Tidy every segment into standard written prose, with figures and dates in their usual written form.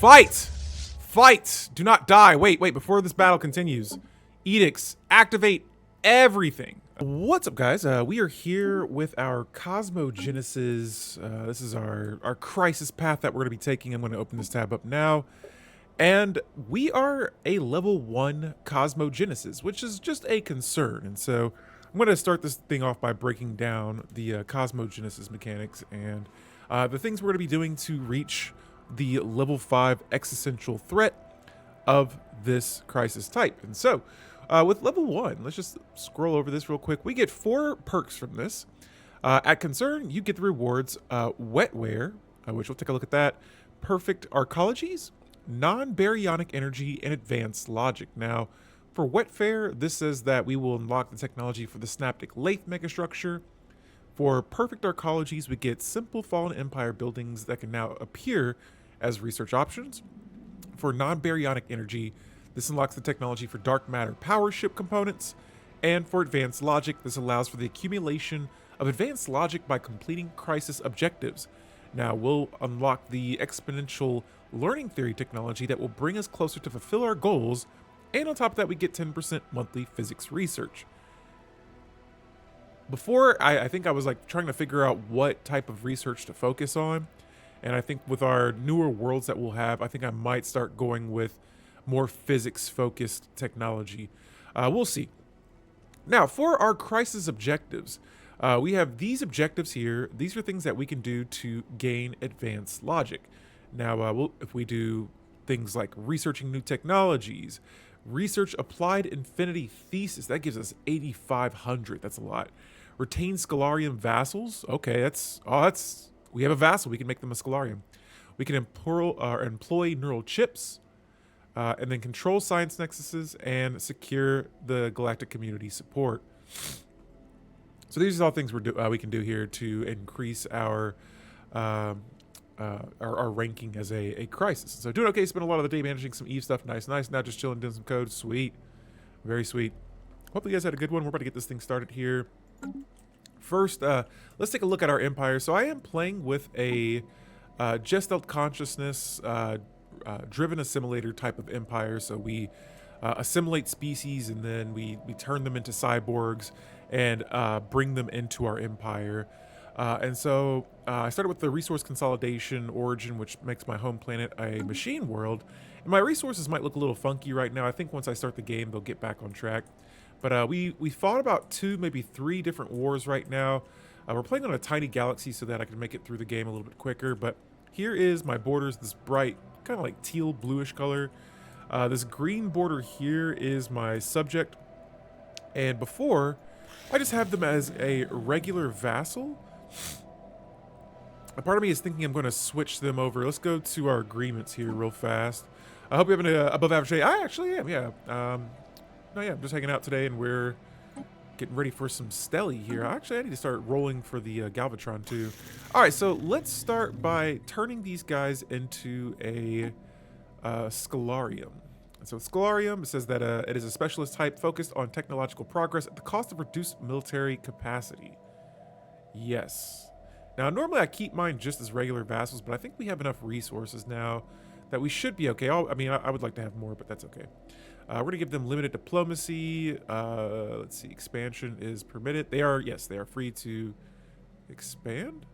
Fight! Fight! Do not die. Wait, before this battle continues. Edicts, activate everything. What's up, guys? We are here with our Cosmogenesis. This is our crisis path that we're going to be taking. I'm going to open this tab up now. And we are a level 1 Cosmogenesis, which is just a concern. And so I'm going to start this thing off by breaking down the Cosmogenesis mechanics and the things we're going to be doing to reach the level 5 existential threat of this crisis type. And so with level 1, let's just scroll over this real quick. We get 4 perks from this. At concern, you get the rewards wetware, which we'll take a look at that, perfect arcologies, non-baryonic energy, and advanced logic. Now, for wetware, this says that we will unlock the technology for the Synaptic Lathe megastructure. For perfect arcologies, we get simple Fallen Empire buildings that can now appear as research options. For non-baryonic energy, this unlocks the technology for dark matter power ship components. And for advanced logic, this allows for the accumulation of advanced logic by completing crisis objectives. Now, we'll unlock the exponential learning theory technology that will bring us closer to fulfill our goals. And on top of that, we get 10% monthly physics research. Before, I think I was like trying to figure out what type of research to focus on. And I think with our newer worlds that we'll have, I think I might start going with more physics-focused technology. We'll see. Now, for our crisis objectives, we have these objectives here. These are things that we can do to gain advanced logic. Now, if we do things like researching new technologies, research applied infinity thesis, that gives us 8,500. That's a lot. Retain Scalarium vassals. Okay, we have a vassal. We can make them a Scalarium. We can employ neural chips, and then control science nexuses and secure the galactic community support. So these are all things we can do here to increase our ranking as a crisis. So doing okay. Spent a lot of the day managing some Eve stuff. Nice. Now just chilling, doing some code. Sweet, very sweet. Hopefully you guys had a good one. We're about to get this thing started here. First, let's take a look at our empire. So I am playing with a Gestalt consciousness driven assimilator type of empire. So we assimilate species and then we turn them into cyborgs and bring them into our empire. And so I started with the resource consolidation origin, which makes my home planet a machine world. And my resources might look a little funky right now. I think once I start the game, they'll get back on track. But we fought about 2, maybe 3 different wars right now. We're playing on a tiny galaxy so that I can make it through the game a little bit quicker. But here is my borders, this bright, kind of like teal bluish color. This green border here is my subject. And before, I just have them as a regular vassal. A part of me is thinking I'm going to switch them over. Let's go to our agreements here real fast. I hope you have an above average day. I actually am, yeah. I'm just hanging out today and we're getting ready for some Stelly here. Actually, I need to start rolling for the Galvatron too. All right, so let's start by turning these guys into a Scalarium. And so Scalarium, it says that it is a specialist type focused on technological progress at the cost of reduced military capacity. Yes. Now, normally I keep mine just as regular vassals, but I think we have enough resources now that we should be okay. I would like to have more, but that's okay. We're going to give them limited diplomacy. Let's see. Expansion is permitted. They are free to expand.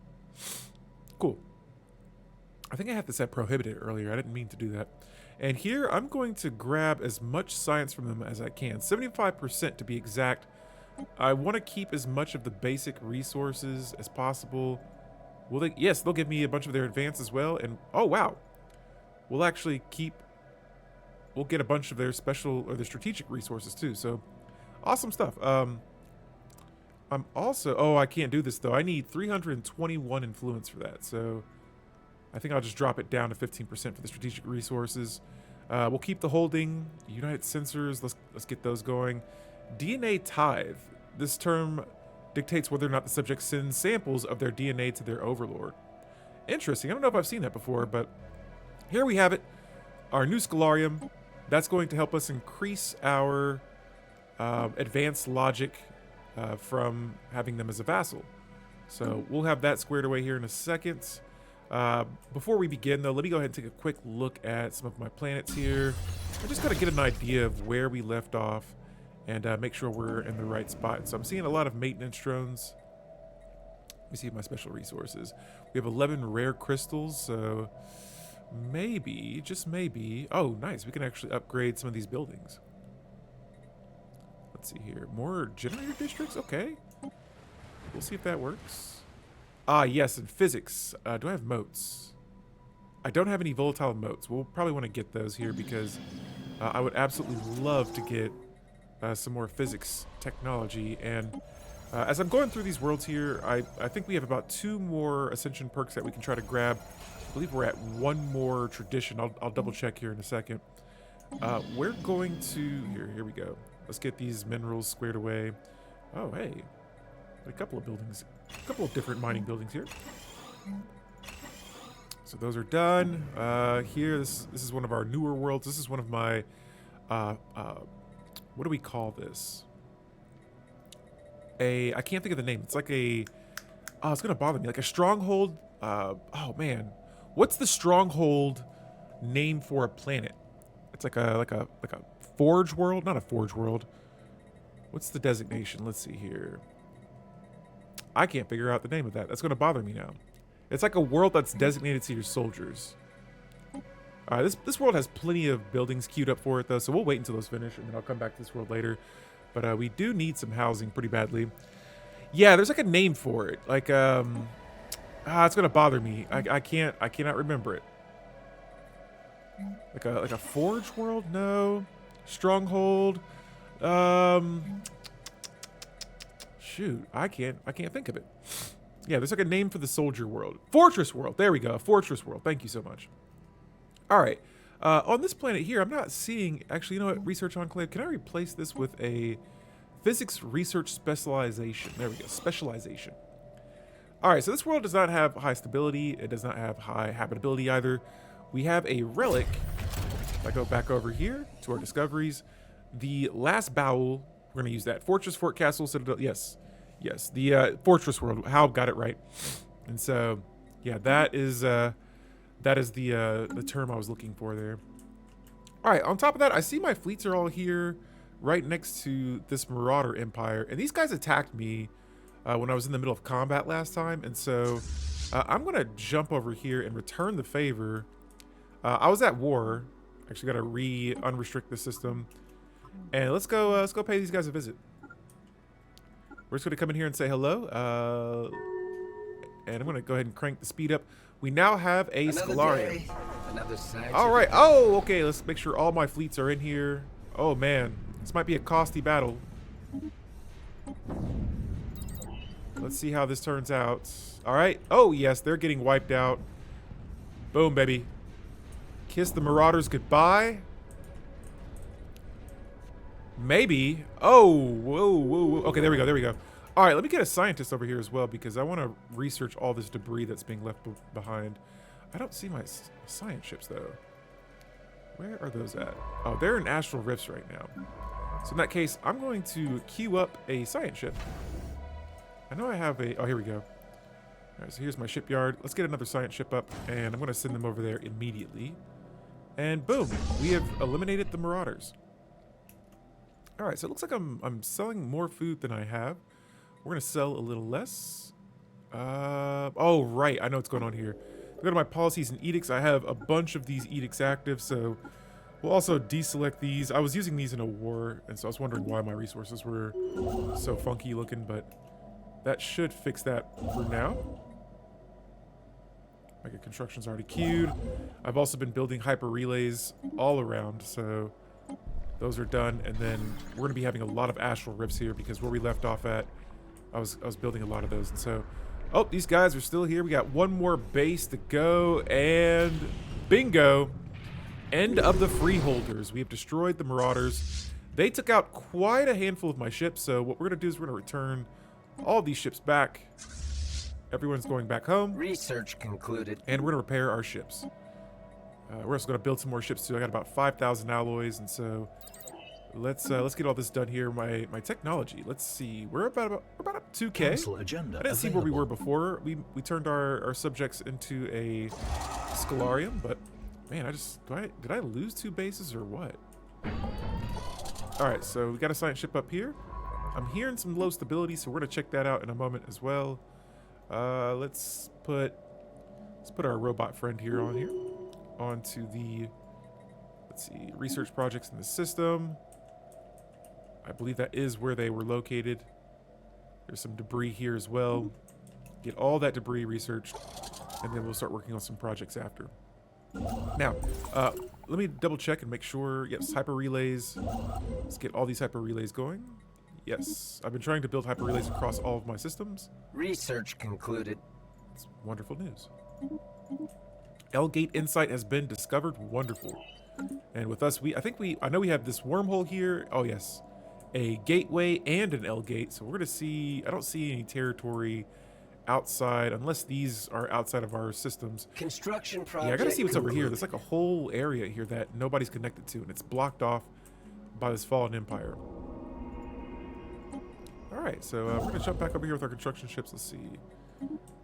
Cool. I think I had this at prohibited earlier. I didn't mean to do that. And here I'm going to grab as much science from them as I can. 75% to be exact. I want to keep as much of the basic resources as possible. Will they? Yes, they'll give me a bunch of their advance as well. And oh wow, we'll actually we'll get a bunch of their special or their strategic resources too. So awesome stuff. I'm also, I can't do this though. I need 321 influence for that. So I think I'll just drop it down to 15% for the strategic resources. We'll keep the holding. United sensors. Let's get those going. DNA tithe. This term dictates whether or not the subject sends samples of their DNA to their overlord. Interesting. I don't know if I've seen that before, but here we have it. Our new Scalarium. That's going to help us increase our advanced logic from having them as a vassal. So we'll have that squared away here in a second. Before we begin, though, let me go ahead and take a quick look at some of my planets here. I just gotta get an idea of where we left off and make sure we're in the right spot. So I'm seeing a lot of maintenance drones. Let me see my special resources. We have 11 rare crystals, so maybe, just maybe. Oh, nice. We can actually upgrade some of these buildings. Let's see here. More generator districts? Okay. We'll see if that works. Ah, yes, in physics. Do I have motes? I don't have any volatile motes. We'll probably want to get those here because I would absolutely love to get some more physics technology. And as I'm going through these worlds here, I think we have about 2 more ascension perks that we can try to grab. I believe we're at 1 more tradition. I'll double check here in a second. We're going to... Here we go. Let's get these minerals squared away. Oh, hey. A couple of buildings. A couple of different mining buildings here. So those are done. Here, this is one of our newer worlds. This is one of my... what do we call this? I can't think of the name. It's like a... Oh, it's going to bother me. Like a stronghold. Oh, man. What's the stronghold name for a planet? It's like a forge world? Not a forge world. What's the designation? Let's see here. I can't figure out the name of that. That's going to bother me now. It's like a world that's designated to your soldiers. This world has plenty of buildings queued up for it, though, so we'll wait until those finish, and then I'll come back to this world later. But we do need some housing pretty badly. Yeah, there's like a name for it. Like, it's going to bother me. I cannot remember it. Like a forge world? No. Stronghold. Shoot, I can't think of it. Yeah, there's like a name for the soldier world. Fortress world. There we go. Fortress world. Thank you so much. All right. On this planet here, I'm not seeing... Actually, you know what? Research Enclave. Can I replace this with a physics research specialization? There we go. Specialization. All right, so this world does not have high stability. It does not have high habitability either. We have a relic. If I go back over here to our discoveries, the last bowel, we're going to use that. Fortress, Fort, Castle, Citadel. Yes. Yes, the Fortress world. Hal got it right. And so, yeah, that is the term I was looking for there. All right, on top of that, I see my fleets are all here right next to this Marauder Empire. And these guys attacked me when I was in the middle of combat last time. And so I'm going to jump over here and return the favor. I was at war. Actually got to unrestrict the system. And let's go pay these guys a visit. We're just going to come in here and say hello. And I'm going to go ahead and crank the speed up. We now have a Stellaris. All right. Oh, okay. Let's make sure all my fleets are in here. Oh, man. This might be a costly battle. Let's see how this turns out. All right. Oh, yes. They're getting wiped out. Boom, baby. Kiss the Marauders goodbye. Maybe. Oh, whoa. Okay, there we go. All right, let me get a scientist over here as well because I want to research all this debris that's being left behind. I don't see my science ships, though. Where are those at? Oh, they're in astral rifts right now. So in that case, I'm going to queue up a science ship. I know I have a... Oh, here we go. All right, so here's my shipyard. Let's get another science ship up, and I'm going to send them over there immediately. And boom, we have eliminated the Marauders. All right, so it looks like I'm selling more food than I have. We're going to sell a little less. Oh, right. I know what's going on here. Go to my policies and edicts. I have a bunch of these edicts active, so we'll also deselect these. I was using these in a war, and so I was wondering why my resources were so funky looking, but that should fix that for now. Mega construction's already queued. I've also been building hyper relays all around, so those are done. And then we're going to be having a lot of astral rifts here because where we left off at, I was building a lot of those. And so, oh, these guys are still here. We got one more base to go, and bingo, end of the freeholders. We have destroyed the Marauders. They took out quite a handful of my ships. So what we're going to do is we're going to return all these ships back. Everyone's going back home. Research concluded. And we're going to repair our ships. We're also going to build some more ships too. I got about 5,000 alloys, and so let's get all this done here. My technology. Let's see. We're about 2K. Council agenda I didn't see where we were available. before. We turned our subjects into a scholarium, but man, did I lose 2 bases or what? All right, so we got a science ship up here. I'm hearing some low stability, so we're gonna check that out in a moment as well. Let's put our robot friend here onto the, let's see, research projects in the system. I believe that is where they were located. There's some debris here as well. Get all that debris researched, and then we'll start working on some projects after. Now, let me double check and make sure. Yes, hyper relays. Let's get all these hyper relays going. Yes, I've been trying to build hyper relays across all of my systems. Research concluded. It's wonderful news. L-Gate Insight has been discovered. Wonderful. And with us, I know we have this wormhole here. Oh yes, a gateway and an L-Gate. So we're gonna see. I don't see any territory outside unless these are outside of our systems. Construction project. Yeah, I gotta see what's over here. concluded. There's like a whole area here that nobody's connected to, and it's blocked off by this fallen empire. All right, so we're gonna jump back over here with our construction ships. Let's see.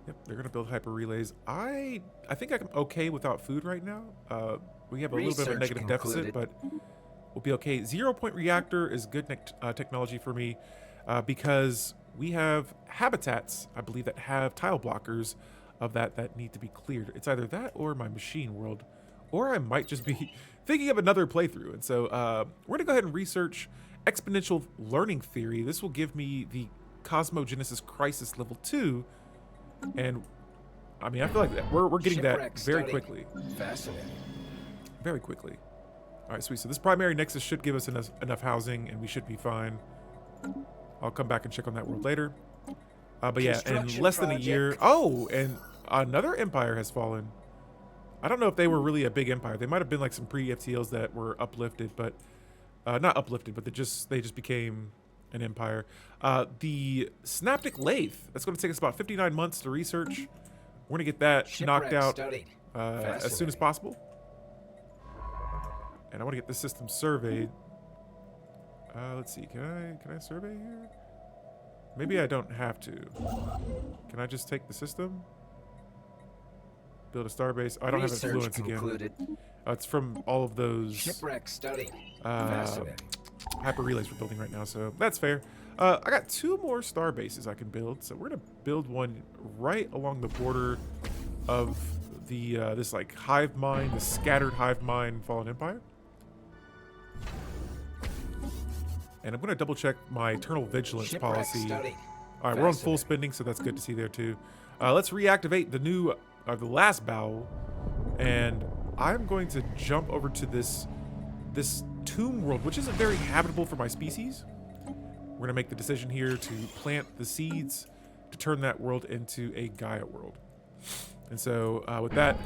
Yep, they're gonna build hyper relays. I think I'm okay without food right now. We have a little bit of a Research negative deficit, concluded. but we'll be okay. 0-point reactor is good technology for me because we have habitats, I believe, that have tile blockers of that need to be cleared. It's either that or my machine world, or I might just be thinking of another playthrough. And so we're gonna go ahead and research exponential learning theory. This will give me the Cosmogenesis crisis level 2, and I mean, I feel like that we're getting Shipwreck that very study. quickly. Fascinating. Very quickly. All right, sweet. So this primary nexus should give us enough housing, and we should be fine. I'll come back and check on that world later. But yeah, in Construction less than a project. year. Oh, and another empire has fallen. I don't know if they were really a big empire. They might have been like some pre-FTLs that were uplifted, but not uplifted, but they just became an empire. The Synaptic Lathe. That's going to take us about 59 months to research. We're going to get that knocked Shipwreck out studied. as soon as Fascinating. possible. And I want to get this system surveyed. Let's see. Can I survey here? Maybe I don't have to. Can I just take the system? Build a starbase. Oh, I don't have Research influence again. concluded. It's from all of those Shipwreck studied. uh, Fascinating. hyper relays we're building right now, so that's fair. I got 2 more star bases I can build, so we're gonna build one right along the border of the this like hive mind, the scattered hive mind fallen empire. And I'm gonna double check my eternal vigilance Shipwreck policy. studied. All right, we're on full Fascinating. spending, so that's good to see there too. Let's reactivate the new, the last bowel, and I'm going to jump over to this tomb world, which isn't very habitable for my species. We're gonna make the decision here to plant the seeds to turn that world into a Gaia world. And so with that,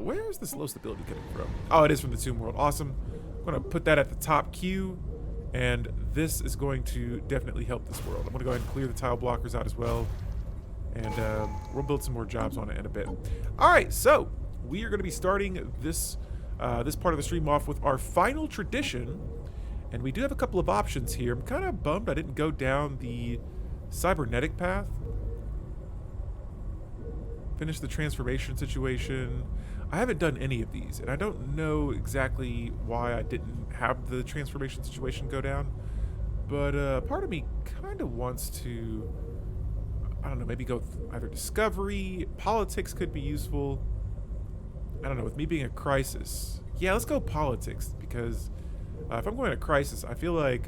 where is this low stability coming from? Oh, it is from the tomb world. Awesome. I'm gonna put that at the top queue. And this is going to definitely help this world. I'm going to go ahead and clear the tile blockers out as well. And we'll build some more jobs on it in a bit. All right, so we are going to be starting this part of the stream off with our final tradition. And we do have a couple of options here. I'm kind of bummed I didn't go down the cybernetic path. Finish the transformation situation. I haven't done any of these, and I don't know exactly why I didn't have the transformation situation go down, but part of me kind of wants to, I don't know, maybe go with either discovery, politics could be useful. I don't know, with me being a crisis. Yeah, let's go politics, because if I'm going to crisis, I feel like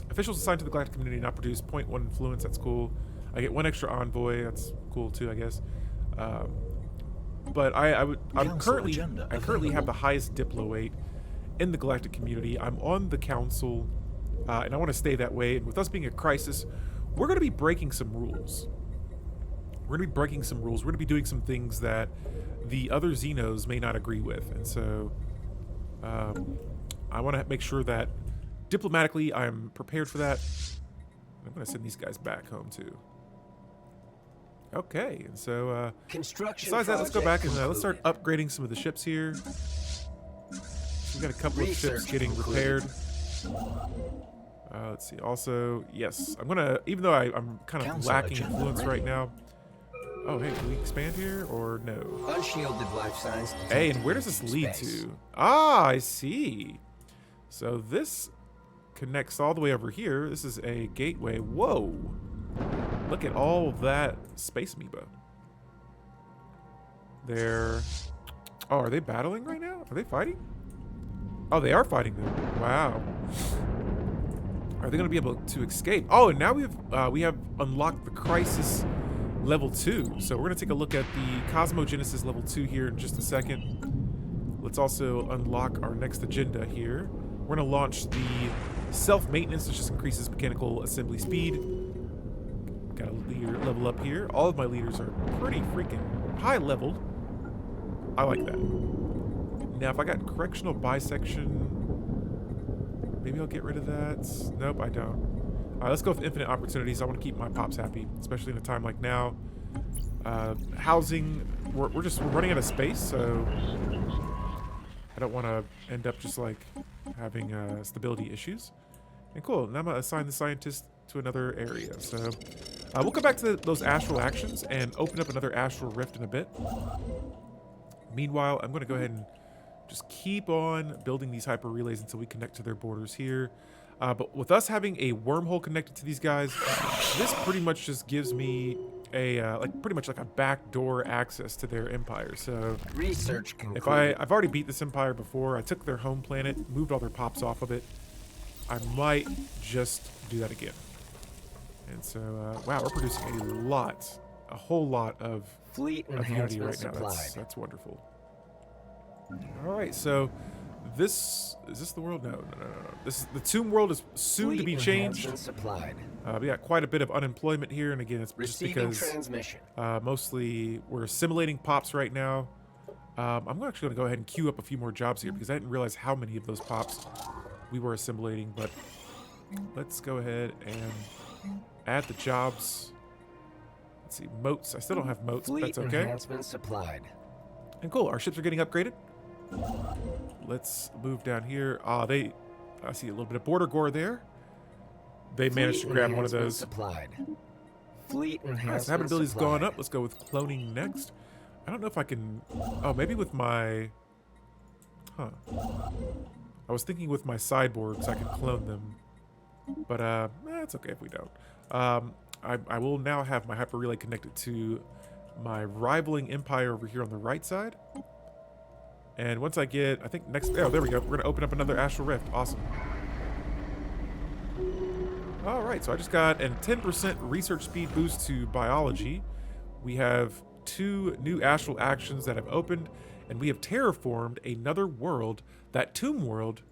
officials assigned to the galactic community not produce 0.1 influence, that's cool. I get 1 extra envoy, that's cool too, I guess. But I currently have the highest diplo weight in the galactic community. I'm on the council, and I want to stay that way. And with us being a crisis, we're going to be breaking some rules. We're going to be doing some things that the other Xenos may not agree with. And so I want to make sure that diplomatically I'm prepared for that. I'm going to send these guys back home too. Okay, and so Construction besides that, let's go back and let's concluded. start upgrading some of the ships here. So we got a couple of ships Research getting concluded. repaired. Let's see. Also, yes, I'm gonna. Even though I'm kind of Council lacking agenda influence ready. right now. Oh, hey, can we expand here or no? Unshielded life signs. Hey, and detected where in does this deep lead space. to? Ah, I see. So this connects all the way over here. This is a gateway. Whoa. Look at all of that space amoeba. They're... Oh, are they battling right now? Are they fighting? Oh, they are fighting them. Wow. Are they going to be able to escape? Oh, and now we have unlocked the Crisis level 2. So we're going to take a look at the Cosmogenesis level 2 here in just a second. Let's also unlock our next agenda here. We're going to launch the self-maintenance, which just increases mechanical assembly speed. Got a leader level up here. All of my leaders are pretty freaking high leveled. I like that. Now, if I got correctional bisection, maybe I'll get rid of that. Nope, I don't. All right, let's go with infinite opportunities. I want to keep my pops happy, especially in a time like now. Housing, we're running out of space, so I don't want to end up just like having stability issues. And cool, now I'm gonna assign the scientist to another area. So we'll come back to those astral actions and open up another astral rift in a bit. Meanwhile, I'm going to go ahead and just keep on building these hyper relays until we connect to their borders here. But with us having a wormhole connected to these guys, this pretty much just gives me a pretty much like a backdoor access to their empire. So Research concluded. if I've already beat this empire before, I took their home planet, moved all their pops off of it. I might just do that again. And so, wow, we're producing a whole lot of Fleet unity enhancement right now. supplied. That's wonderful. All right, so is this the world? No. This is the Tomb world is soon to be Fleet changed. enhancement supplied. We got quite a bit of unemployment here, and again, it's just Receiving because transmission. mostly we're assimilating pops right now. I'm actually going to go ahead and queue up a few more jobs here because I didn't realize how many of those pops we were assimilating. But let's go ahead and add the jobs. Let's see, moats. I still don't have moats, but Fleet that's okay. enhancement supplied. And cool, our ships are getting upgraded. Let's move down here. I see a little bit of border gore there. They managed to Fleet grab one of enhancement those. Supplied. Fleet Nice, enhancement habitability's supplied. gone up. Let's go with cloning next. I don't know if I can... Oh, maybe with my... Huh. I was thinking with my sideboards I could clone them. But, it's okay if we don't. I will now have my hyper relay connected to my rivaling empire over here on the right side. And once I get, I think next, oh, there we go. We're going to open up another astral rift. Awesome. All right, so I just got a 10% research speed boost to biology. We have 2 new astral actions that have opened, and we have terraformed another world, that Tomb world,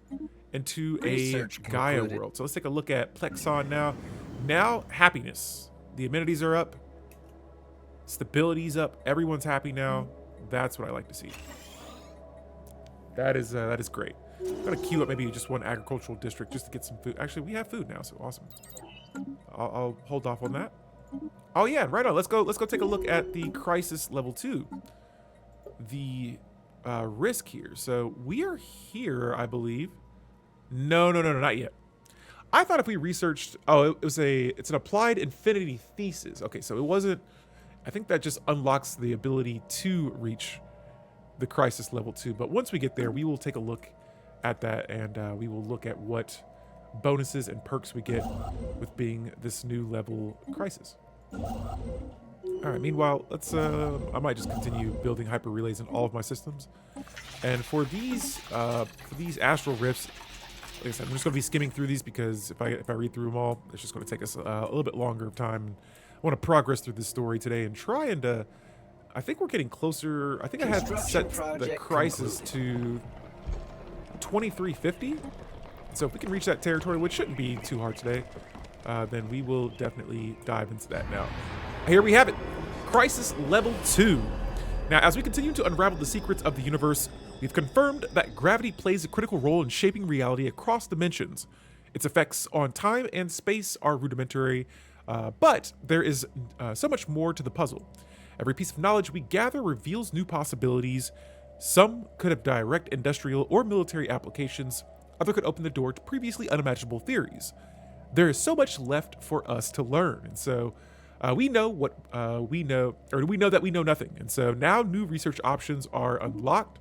into a Research Gaia concluded. world. So let's take a look at Plexon now. Now, happiness. The amenities are up. Stability's up. Everyone's happy now. That's what I like to see. That is great. I'm gonna queue up maybe just one agricultural district just to get some food. Actually, we have food now, so awesome. I'll hold off on that. Oh yeah, right on. Let's go take a look at the Crisis level 2. The risk here. So we are here, I believe. No, not yet. I thought if we researched, it's an applied infinity thesis. Okay, so it wasn't. I think that just unlocks the ability to reach the Crisis level 2. But once we get there, we will take a look at that, and we will look at what bonuses and perks we get with being this new level Crisis. All right. Meanwhile, let's. I might just continue building hyper relays in all of my systems, and for these astral rifts, like I said, I'm just going to be skimming through these because if I read through them all, it's just going to take us a little bit longer of time. I want to progress through this story today and try and. I think we're getting closer. I think I had set the Crisis to 2350. So if we can reach that territory, which shouldn't be too hard today, then we will definitely dive into that now. Here we have it. Crisis level 2. Now, as we continue to unravel the secrets of the universe, we've confirmed that gravity plays a critical role in shaping reality across dimensions. Its effects on time and space are rudimentary, but there is so much more to the puzzle. Every piece of knowledge we gather reveals new possibilities. Some could have direct industrial or military applications. Other could open the door to previously unimaginable theories. There is so much left for us to learn, and so we know what we know, or we know that we know nothing. And so now new research options are unlocked.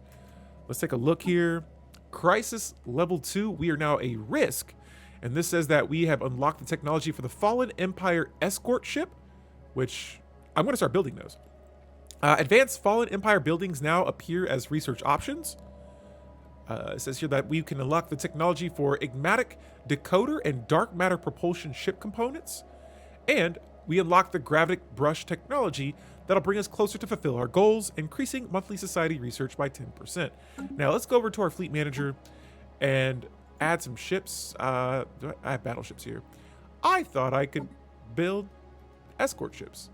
Let's take a look here. Crisis level 2, we are now a risk. And this says that we have unlocked the technology for the Fallen Empire escort ship, which I'm going to start building those. Advanced Fallen Empire buildings now appear as research options. It says here that we can unlock the technology for Igmatic decoder and dark matter propulsion ship components. And we unlock the gravitic brush technology that'll bring us closer to fulfill our goals, increasing monthly society research by 10%. Now let's go over to our fleet manager and add some ships. I have battleships here. I thought I could build escort ships.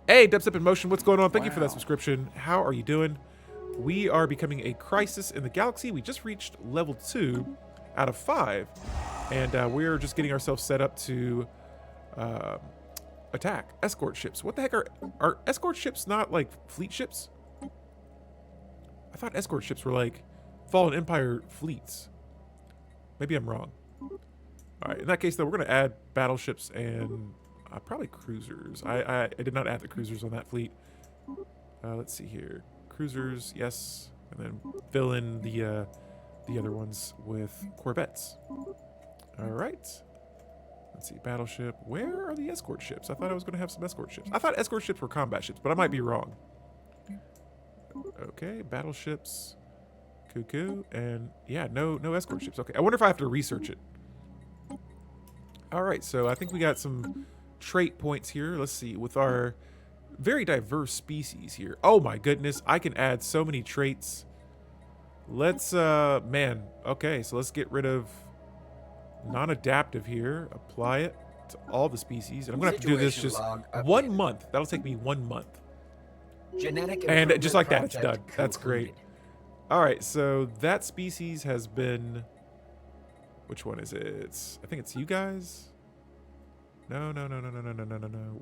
Hey, Dubstep in Motion, what's going on? Thank you for that subscription. How are you doing? We are becoming a crisis in the galaxy. We just reached level 2 out of 5. And we're just getting ourselves set up to attack escort ships. What the heck are escort ships not like fleet ships? I thought escort ships were like Fallen Empire fleets. Maybe I'm wrong. All right, in that case, though, we're going to add battleships and probably cruisers. I did not add the cruisers on that fleet. Let's see here. Cruisers, yes. And then fill in the other ones with corvettes. All right. Let's see, battleship. Where are the escort ships? I thought I was going to have some escort ships. I thought escort ships were combat ships, but I might be wrong. Okay, battleships. Cuckoo. And yeah, no escort ships. Okay, I wonder if I have to research it. All right, so I think we got some trait points here. Let's see, with our very diverse species here. Oh my goodness, I can add so many traits. Let's, man, okay, so let's get rid of non-adaptive here. Apply it to all the species. And I'm gonna have to do this just 1 month. That'll take me 1 month. Genetic and just like that, it's done. project That's concluded. great. All right, so that species has been, which one is it? I think it's you guys. No.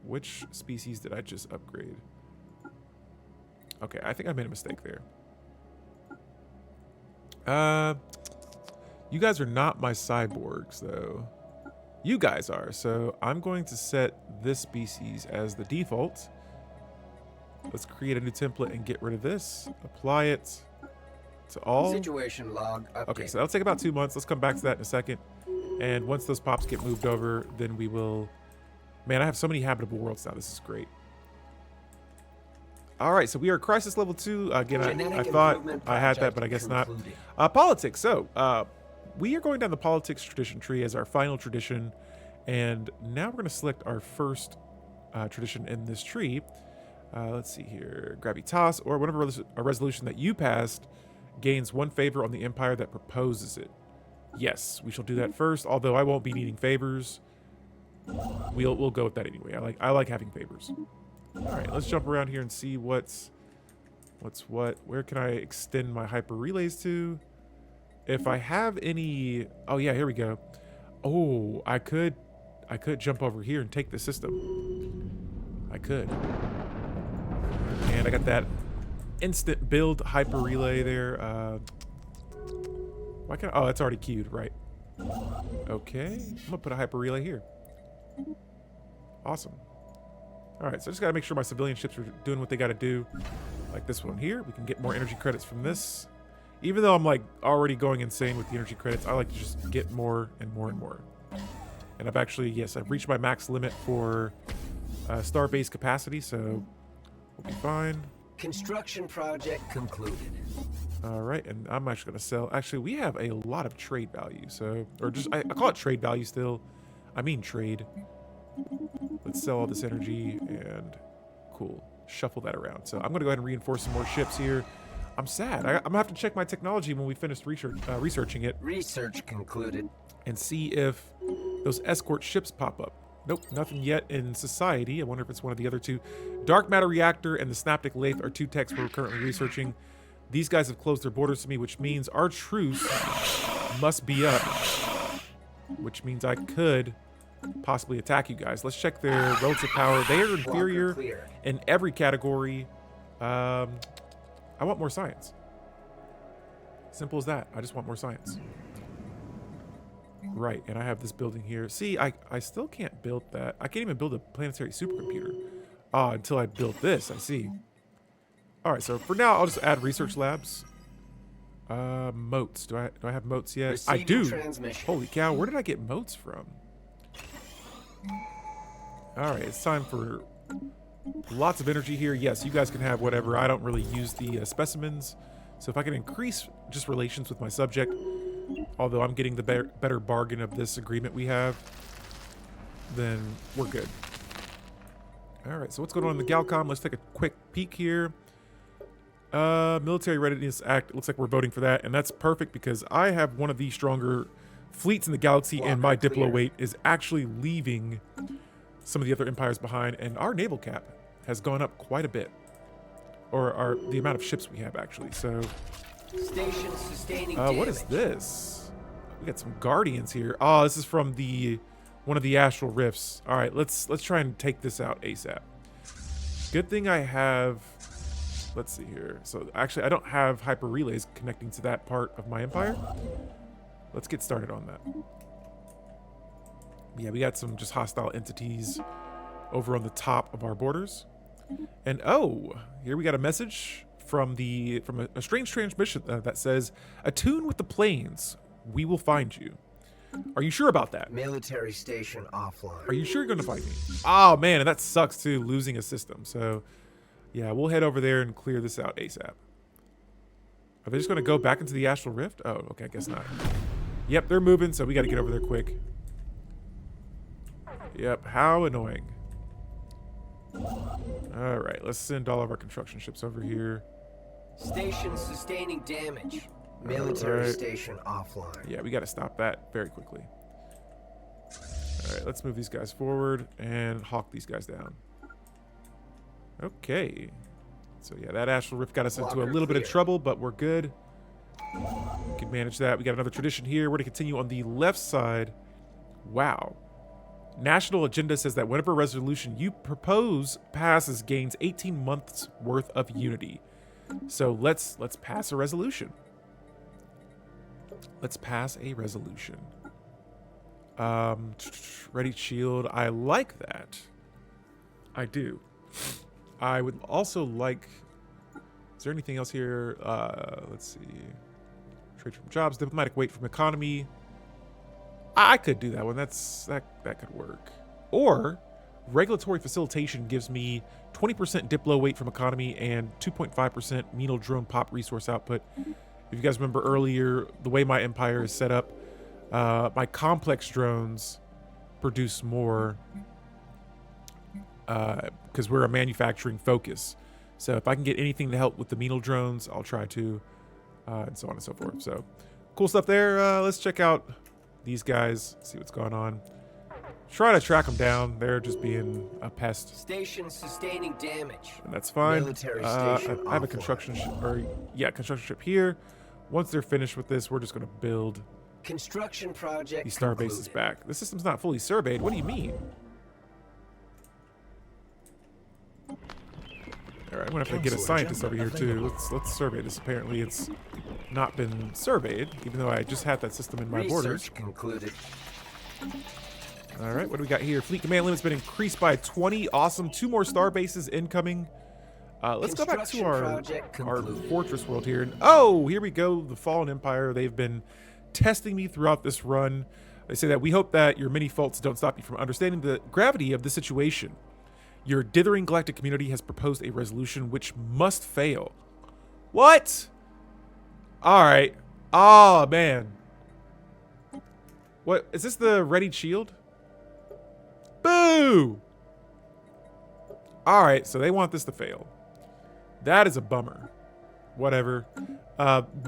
Which species did I just upgrade? Okay, I think I made a mistake there. You guys are not my cyborgs, though. You guys are, so I'm going to set this species as the default. Let's create a new template and get rid of this. Apply it to all. Situation log update. Okay, so that'll take about 2 months. Let's come back to that in a second. And once those pops get moved over, then we will... Man, I have so many habitable worlds now. This is great. All right, so we are crisis level 2. Again, I thought I had that, but I guess not. Politics. So we are going down the politics tradition tree as our final tradition. And now we're going to select our first tradition in this tree. Let's see here. Gravitas, or whatever a resolution that you passed gains 1 favor on the empire that proposes it. Yes, we shall do that first, although I won't be needing favors. We'll go with that anyway. I like having favors. All right, let's jump around here and see what's what. Where can I extend my hyper relays to? If I have any, oh yeah, here we go. Oh, I could jump over here and take the system. I could. And I got that instant build hyper relay there. Why can't? Oh, it's already queued, right? Okay, I'm gonna put a hyper relay here. Awesome. All right, so I just gotta make sure my civilian ships are doing what they gotta do. Like this one here, we can get more energy credits from this. Even though I'm like already going insane with the energy credits, I like to just get more and more and more. And I've actually, yes, I've reached my max limit for star-based capacity, so we'll be fine. Construction project concluded. All right, and I'm actually gonna sell. Actually, we have a lot of trade value, so, or just, I call it trade value still. I mean trade. Let's sell all this energy and cool. Shuffle that around. So I'm gonna go ahead and reinforce some more ships here. I'm sad. I'm gonna have to check my technology when we finish researching it. Research concluded. And see if those escort ships pop up. Nope, nothing yet in society. I wonder if it's one of the other two. Dark matter reactor and the Synaptic Lathe are 2 techs we're currently researching. These guys have closed their borders to me, which means our truce must be up. Which means I could possibly attack you guys. Let's check their relative power. They are inferior in every category. I I want more science. Simple as that. I just want more science. Right, and I have this building here. See, I still can't build that. I can't even build a planetary supercomputer until I build this. I see. All right, so for now, I'll just add research labs. Moats. Do I have moats yet? Receiving I do. transmission. Holy cow, where did I get moats from? All right, it's time for lots of energy here. Yes, you guys can have whatever. I don't really use the specimens. So if I can increase just relations with my subject, although I'm getting the better bargain of this agreement we have, then we're good. All right, so what's going on in the Galcom? Let's take a quick peek here. Military Readiness Act. It looks like we're voting for that, and that's perfect because I have one of the stronger fleets in the galaxy, and my Diplo weight is actually leaving some of the other empires behind, and our naval cap has gone up quite a bit. Or the amount of ships we have, actually. So, Station sustaining what is this? We got some Guardians here. Oh, this is from one of the astral rifts. All right, let's try and take this out ASAP. Good thing I have. Let's see here. So actually, I don't have hyper relays connecting to that part of my empire. Let's get started on that. Yeah, we got some just hostile entities over on the top of our borders. And oh, here we got a message from a strange transmission that says, "Attune with the planes. We will find you." Are you sure about that? Military station offline. Are you sure you're going to find me? Oh man, and that sucks too, losing a system. So yeah, we'll head over there and clear this out ASAP. Are they just going to go back into the Astral Rift? Oh, okay, I guess not. Yep, they're moving, so we got to get over there quick. Yep, how annoying. All right, let's send all of our construction ships over here. Station sustaining damage. Military Alright. station offline. Yeah, we got to stop that very quickly. All right, let's move these guys forward and hawk these guys down. Okay. So yeah, that Astral Rift got us into a little bit of trouble, but we're good. We can manage that. We got another tradition here. We're going to continue on the left side. Wow. National agenda says that whenever a resolution you propose passes, gains 18 months worth of unity. So let's pass a resolution. Let's pass a resolution. Ready shield. I like that. I do. I would also like. Is there anything else here? Let's see. Trade from jobs, diplomatic weight from economy. I could do that one. That could work. Or regulatory facilitation gives me 20% Diplo weight from economy and 2.5% Menal drone pop resource output. If you guys remember earlier, the way my empire is set up, my complex drones produce more because we're a manufacturing focus. So if I can get anything to help with the Menal drones, I'll try to, and so on and so forth. So cool stuff there. Let's check out these guys, see what's going on. Try to track them down. They're just being a pest. Station sustaining damage. And that's fine. Military I station have a offline. construction ship, construction ship here. Once they're finished with this, we're just going to build Construction project these star bases concluded. back. The system's not fully surveyed. What do you mean? All right, I'm gonna have to get a Council scientist over agenda here too. Let's survey this. Apparently, it's not been surveyed, even though I just had that system in my borders. Research concluded. All right, what do we got here? Fleet command limit's been increased by 20. Awesome. 2 more star bases incoming. Let's go back to Construction our project concluded. fortress world here. And, oh, here we go. The Fallen Empire. They've been testing me throughout this run. They say that we hope that your many faults don't stop you from understanding the gravity of the situation. Your dithering galactic community has proposed a resolution which must fail. What? All right. Oh, man. What? Is this the readied shield? Boo! All right, so they want this to fail. That is a bummer. Whatever.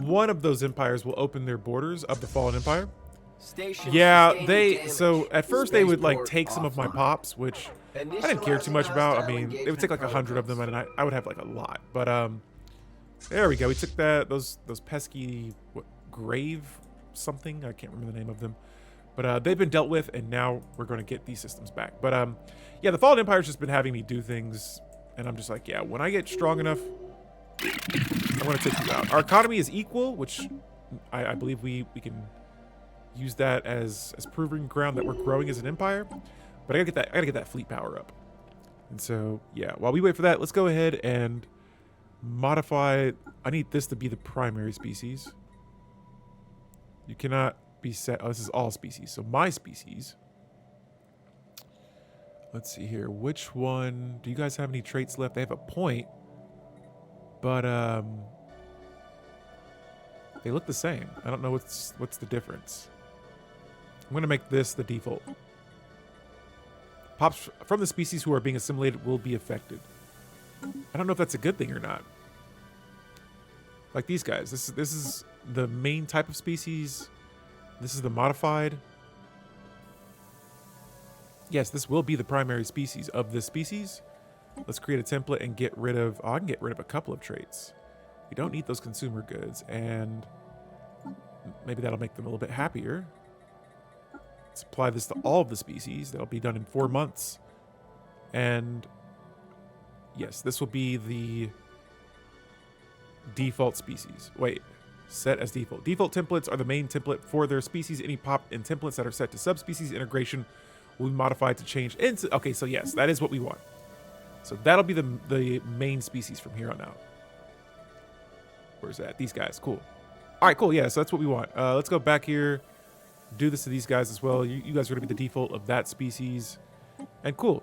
One of those empires will open their borders of the Fallen Empire. Station Yeah, sustaining they. damage. So at first they would like Spaceport take some of my offline. pops, which I didn't care too much about. I mean, it would take like 100 of them, and I would have like a lot. But there we go. We took those pesky grave something. I can't remember the name of them. But they've been dealt with, and now we're going to get these systems back. But yeah, the Fallen Empire's just been having me do things, and I'm just like, yeah, when I get strong enough, I'm going to take you out. Our economy is equal, which I believe we can use that as proving ground that we're growing as an empire. But I gotta get that fleet power up. And so, yeah, while we wait for that, let's go ahead and modify. I need this to be the primary species. You cannot be set. Oh, this is all species. So my species. Let's see here. Which one? Do you guys have any traits left? They have a point. But they look the same. I don't know what's the difference. I'm going to make this the default. Pops from the species who are being assimilated will be affected. I don't know if that's a good thing or not. Like these guys. This is the main type of species. This is the modified. Yes, this will be the primary species of this species. Let's create a template and get rid of... Oh, I can get rid of a couple of traits. We don't need those consumer goods, and maybe that'll make them a little bit happier. Let's apply this to all of the species. That'll be done in 4 months. And yes, this will be the default species. Wait, set as default. Default templates are the main template for their species. Any pop in templates that are set to subspecies integration will be modified to change into... Okay, so yes, that is what we want. So that'll be the main species from here on out. Where's that? These guys. Cool. All right, cool. Yeah, so that's what we want. Let's go back here. Do this to these guys as well. You guys are going to be the default of that species. And cool.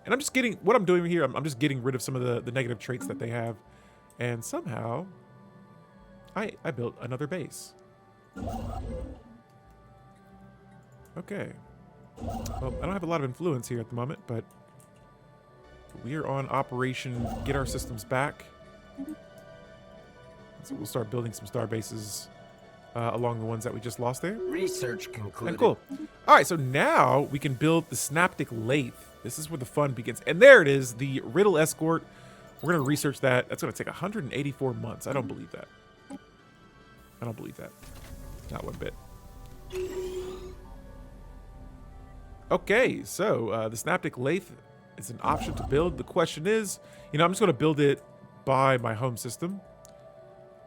And I'm just getting... What I'm doing here, I'm just getting rid of some of the negative traits that they have. And somehow, I built another base. Okay. Well, I don't have a lot of influence here at the moment, but we are on Operation Get Our Systems Back. So we'll start building some star bases along the ones that we just lost there. Research concluded. And cool. All right, so now we can build the Synaptic Lathe. This is where the fun begins. And there it is, the Riddle Escort. We're going to research that. That's going to take 184 months. I don't believe that. I don't believe that. Not one bit. Okay, so the Synaptic Lathe is an option to build. The question is, I'm just going to build it by my home system.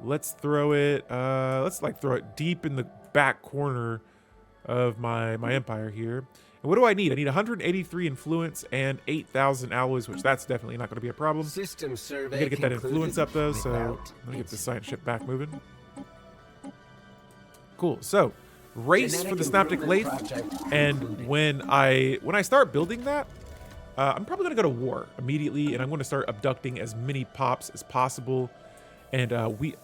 Let's throw it, throw it deep in the back corner of my empire here. And what do I need? I need 183 influence and 8,000 alloys, which that's definitely not going to be a problem. System survey. I gotta get that influence up though, so without let me get the science ship back moving. Cool. So race for the Synaptic Lathe, and when I start building that, I'm probably gonna go to war immediately, and I'm going to start abducting as many pops as possible. And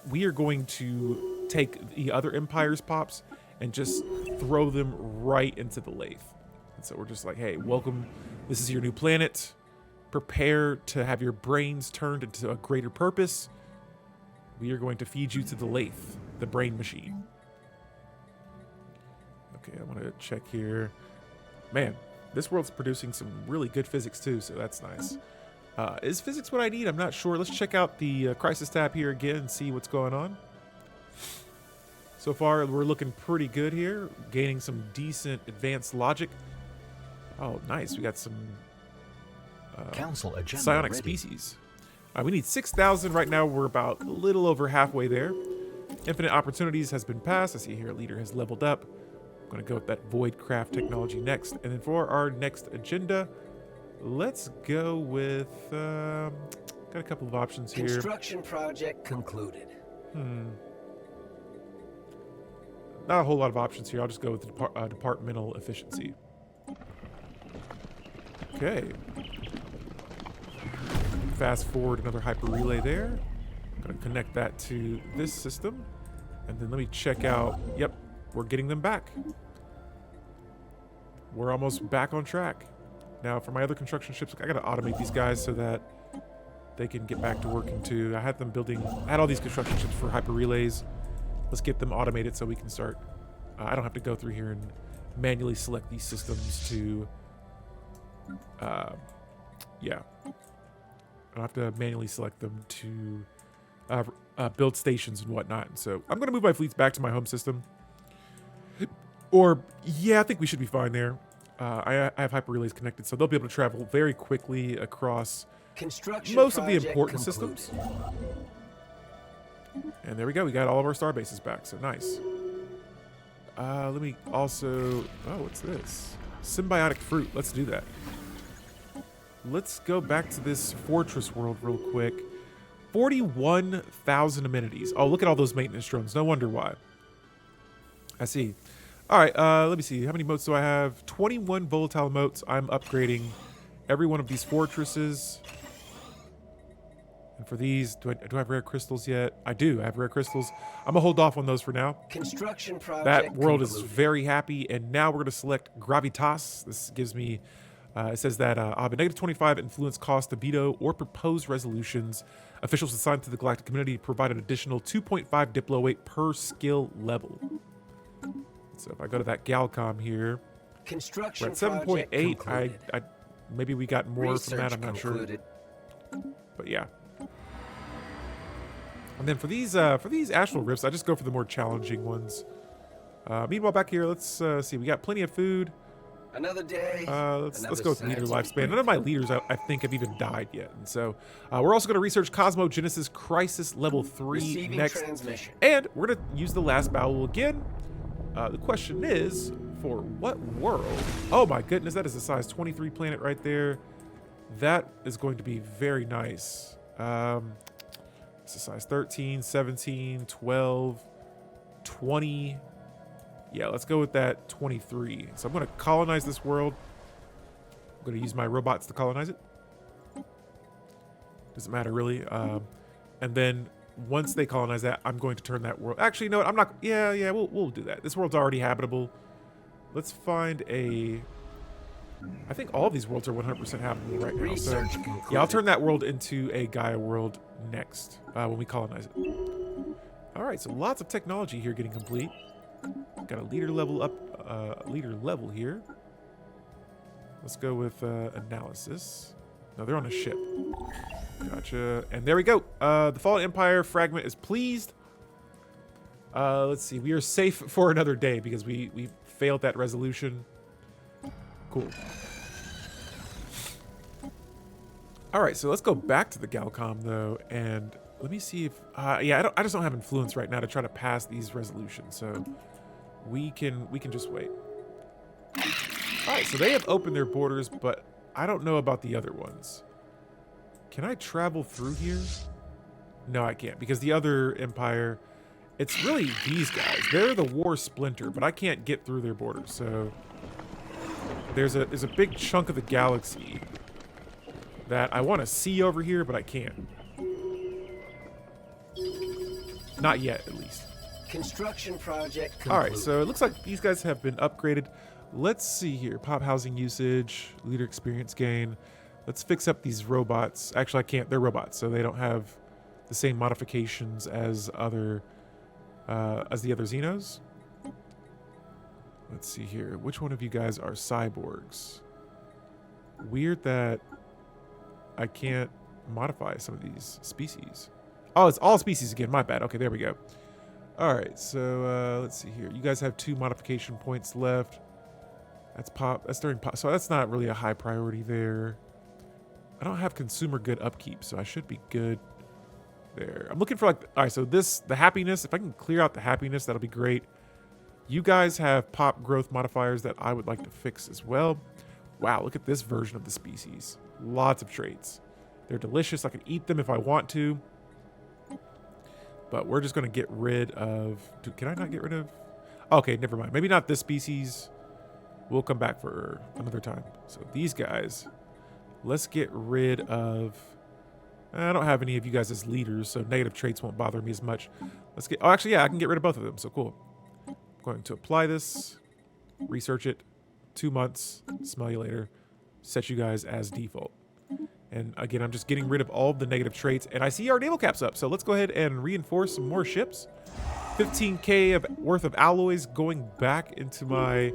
we are going to take the other empire's pops and just throw them right into the lathe. And so we're just like, hey, welcome. This is your new planet. Prepare to have your brains turned into a greater purpose. We are going to feed you to the lathe, the brain machine. Okay, I want to check here. Man, this world's producing some really good physics too, so that's nice. Is physics what I need? I'm not sure. Let's check out the crisis tab here again and see what's going on. So far, we're looking pretty good here. Gaining some decent advanced logic. Oh, nice. We got some Council agenda psionic ready. species. We need 6,000 right now. We're about a little over halfway there. Infinite opportunities has been passed. I see here a leader has leveled up. I'm going to go with that void craft technology next. And then for our next agenda, let's go with, got a couple of options here. Construction project concluded. Not a whole lot of options here. I'll just go with the departmental efficiency. Okay. Fast forward another hyper relay there. I'm going to connect that to this system. And then let me check out. Yep, we're getting them back. We're almost back on track. Now, for my other construction ships, I got to automate these guys so that they can get back to working too. I had them building, I had all these construction ships for hyper relays. Let's get them automated so we can start. I don't have to go through here and manually select these systems to, yeah. I don't have to manually select them to build stations and whatnot. And so I'm going to move my fleets back to my home system. Or, yeah, I think we should be fine there. I have hyper relays connected, so they'll be able to travel very quickly across Construction most of the project important concluded. systems. And there we go. We got all of our star bases back. So nice. Let me also... Oh, what's this? Symbiotic fruit. Let's do that. Let's go back to this fortress world real quick. 41,000 amenities. Oh, look at all those maintenance drones. No wonder why. I see. All right, let me see. How many motes do I have? 21 volatile motes. I'm upgrading every one of these fortresses. And for these, do I have rare crystals yet? I do. I have rare crystals. I'm going to hold off on those for now. Construction project That world concluded. is very happy. And now we're going to select Gravitas. This gives me... it says that I'll have a -25 influence cost to veto or propose resolutions. Officials assigned to the galactic community provide an additional 2.5 Diplo weight per skill level. So if I go to that Galcom here, Construction we're at 7.8. concluded. I maybe we got more Research from that. I'm not concluded. sure, but yeah. And then for these astral rifts, I just go for the more challenging ones. Meanwhile, back here, let's see. We got plenty of food. Another day. Let's go with leader lifespan. None of my leaders, I think, have even died yet. And so we're also going to research Cosmogenesis Crisis Level 3 Receiving next. transmission. And we're going to use the last battle again. The question is, for what world? Oh my goodness, that is a size 23 planet right there. That is going to be very nice. It's a size 13, 17, 12, 20... Yeah, let's go with that 23. So I'm going to colonize this world. I'm going to use my robots to colonize it. Doesn't matter, really. And then once they colonize that, I'm going to turn that world... Actually, no, I'm not... Yeah, we'll do that. This world's already habitable. Let's find a... I think all of these worlds are 100% habitable right now. So, Research concluded. yeah, I'll turn that world into a Gaia world next when we colonize it. All right, so lots of technology here getting complete. Got a leader level up, leader level here. Let's go with analysis. No, they're on a ship. Gotcha. And there we go. The Fallen Empire fragment is pleased. Let's see. We are safe for another day because we failed that resolution. Cool. All right, so let's go back to the Galcom though, and let me see if yeah, I just don't have influence right now to try to pass these resolutions. So we can just wait. All right, so they have opened their borders, but I don't know about the other ones. Can I travel through here? No, I can't, because the other empire, it's really these guys. They're the war splinter, but I can't get through their borders. So there's a big chunk of the galaxy that I want to see over here, but I can't. Not yet, at least. Construction project concluded. All right, so it looks like these guys have been upgraded. Let's see here. Pop housing usage, leader experience gain. Let's fix up these robots. Actually, I can't. They're robots, so they don't have the same modifications as the other Xenos. Let's see here. Which one of you guys are cyborgs? Weird that I can't modify some of these species. Oh, it's all species again. My bad. Okay, there we go. All right, so let's see here. You guys have 2 modification points left. That's pop. That's during pop. So that's not really a high priority there. I don't have consumer good upkeep, so I should be good there. I'm looking for like, all right, so the happiness, if I can clear out the happiness, that'll be great. You guys have pop growth modifiers that I would like to fix as well. Wow, look at this version of the species. Lots of traits. They're delicious. I can eat them if I want to. But we're just going to get rid of... Can I not get rid of... Okay, never mind. Maybe not this species. We'll come back for another time. So these guys, let's get rid of... I don't have any of you guys as leaders, so negative traits won't bother me as much. Let's get... Oh, actually, yeah, I can get rid of both of them, so cool. I'm going to apply this, research it, 2 months, smell you later, set you guys as default. And again, I'm just getting rid of all of the negative traits, and I see our naval cap's up, so let's go ahead and reinforce some more ships. 15K worth of alloys going back into my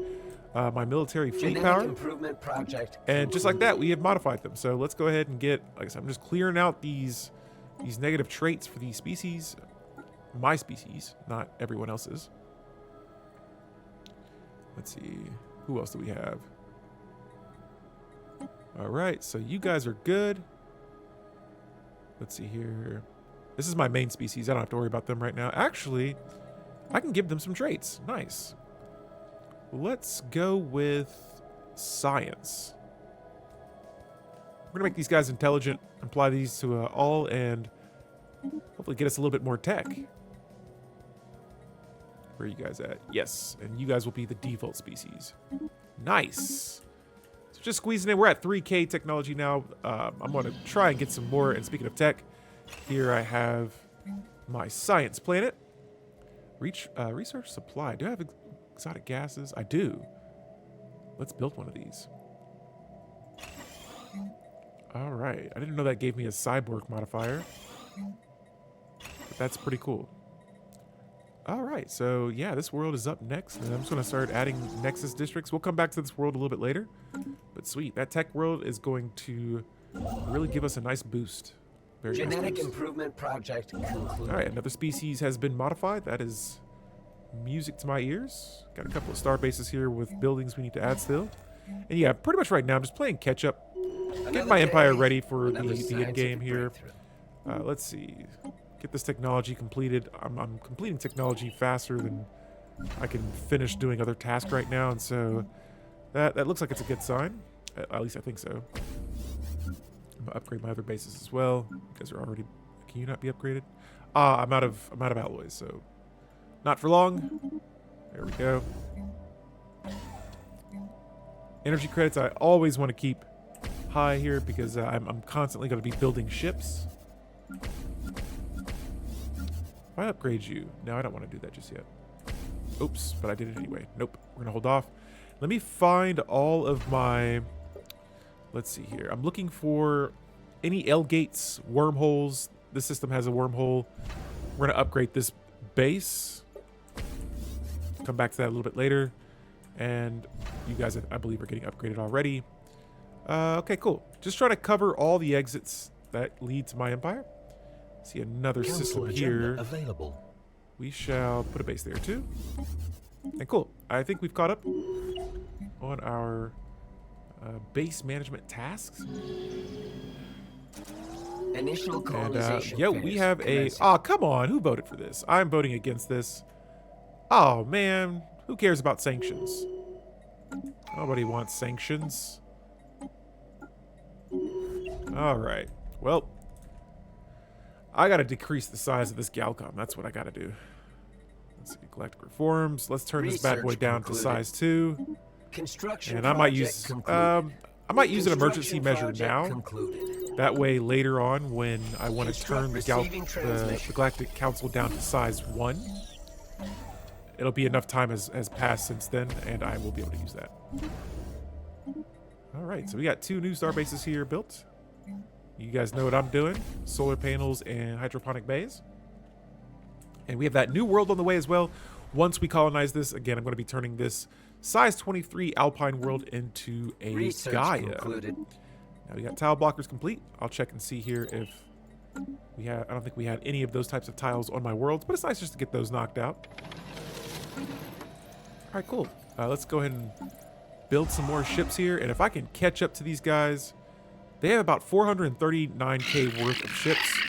my military fleet Genetic power. improvement project. And just like that, we have modified them. So let's go ahead and get, like I said, I'm just clearing out these negative traits for these species. My species, not everyone else's. Let's see. Who else do we have? All right, so you guys are good. Let's see here. This is my main species. I don't have to worry about them right now. Actually, I can give them some traits. Nice. Let's go with science. We're going to make these guys intelligent, apply these to all, and hopefully get us a little bit more tech. Where are you guys at? Yes, and you guys will be the default species. Nice. So just squeezing in. We're at 3K technology now. I'm going to try and get some more. And speaking of tech, here I have my science planet. Research supply. Do I have exotic gases? I do. Let's build one of these. All right. I didn't know that gave me a cyborg modifier. But that's pretty cool. All right. So, yeah, this world is up next. And I'm just going to start adding Nexus districts. We'll come back to this world a little bit later. But sweet. That tech world is going to really give us a nice boost. Very Genetic nice boost. improvement project concluded. All right. Another species has been modified. That is music to my ears. Got a couple of star bases here with buildings we need to add still. And yeah, pretty much right now I'm just playing catch up. Getting my empire ready for the end game here. Let's see. Get this technology completed. I'm completing technology faster than I can finish doing other tasks right now, and so that looks like it's a good sign. At least I think so. I'm gonna upgrade my other bases as well. You guys are already. Can you not be upgraded? I'm out of alloys, so not for long. There we go. Energy credits I always want to keep high here because I'm constantly going to be building ships. If I upgrade you, no, I don't want to do that just yet. Oops, but I did it anyway. Nope, we're gonna hold off. Let me find all of my. Let's see here. I'm looking for any L gates, wormholes. This system has a wormhole. We're gonna upgrade this base. Come back to that a little bit later. And you guys, I believe, are getting upgraded already. Okay, cool. Just trying to cover all the exits that lead to my empire. See another Council system agenda here. available. We shall put a base there too. And cool. I think we've caught up on our base management tasks. Initial And colonization yo, phase we have a. commencing. Oh, come on. Who voted for this? I'm voting against this. Oh man, who cares about sanctions? Nobody wants sanctions. All right. Well, I gotta decrease the size of this Galcom. That's what I gotta do. Let's see, galactic reforms. Let's turn this bad boy Research down concluded. to size 2. Construction And I might project use concluded. I might use an emergency Construction measure project now. concluded. That way, later on, when I want to turn Receiving the transmission. Galactic Council down to size 1, it'll be enough time has passed since then, and I will be able to use that. All right, so we got 2 new star bases here built. You guys know what I'm doing. Solar panels and hydroponic bays. And we have that new world on the way as well. Once we colonize this, again, I'm going to be turning this size 23 Alpine world into a Research Gaia. concluded. Now we got tile blockers complete. I'll check and see here if we have. I don't think we had any of those types of tiles on my worlds, but it's nice just to get those knocked out. All right, cool. Let's go ahead and build some more ships here. And if I can catch up to these guys, they have about 439k worth of ships.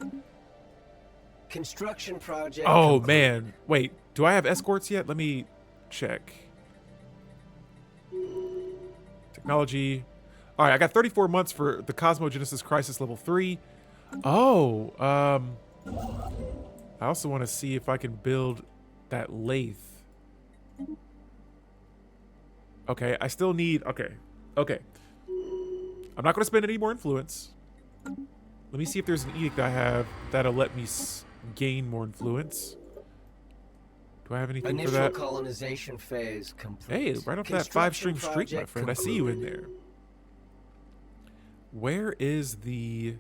Construction project Oh concluded. man, wait. Do I have escorts yet? Let me check. Technology. All right, I got 34 months for the Cosmogenesis Crisis Level 3. Oh, I also want to see if I can build that lathe. Okay, I still need. Okay. I'm not going to spend any more influence. Let me see if there's an edict I have that'll let me gain more influence. Do I have anything Initial for that? colonization phase complete. Hey, right off that Construction 5-string streak, my project friend. I see you in concluded. there. Where is the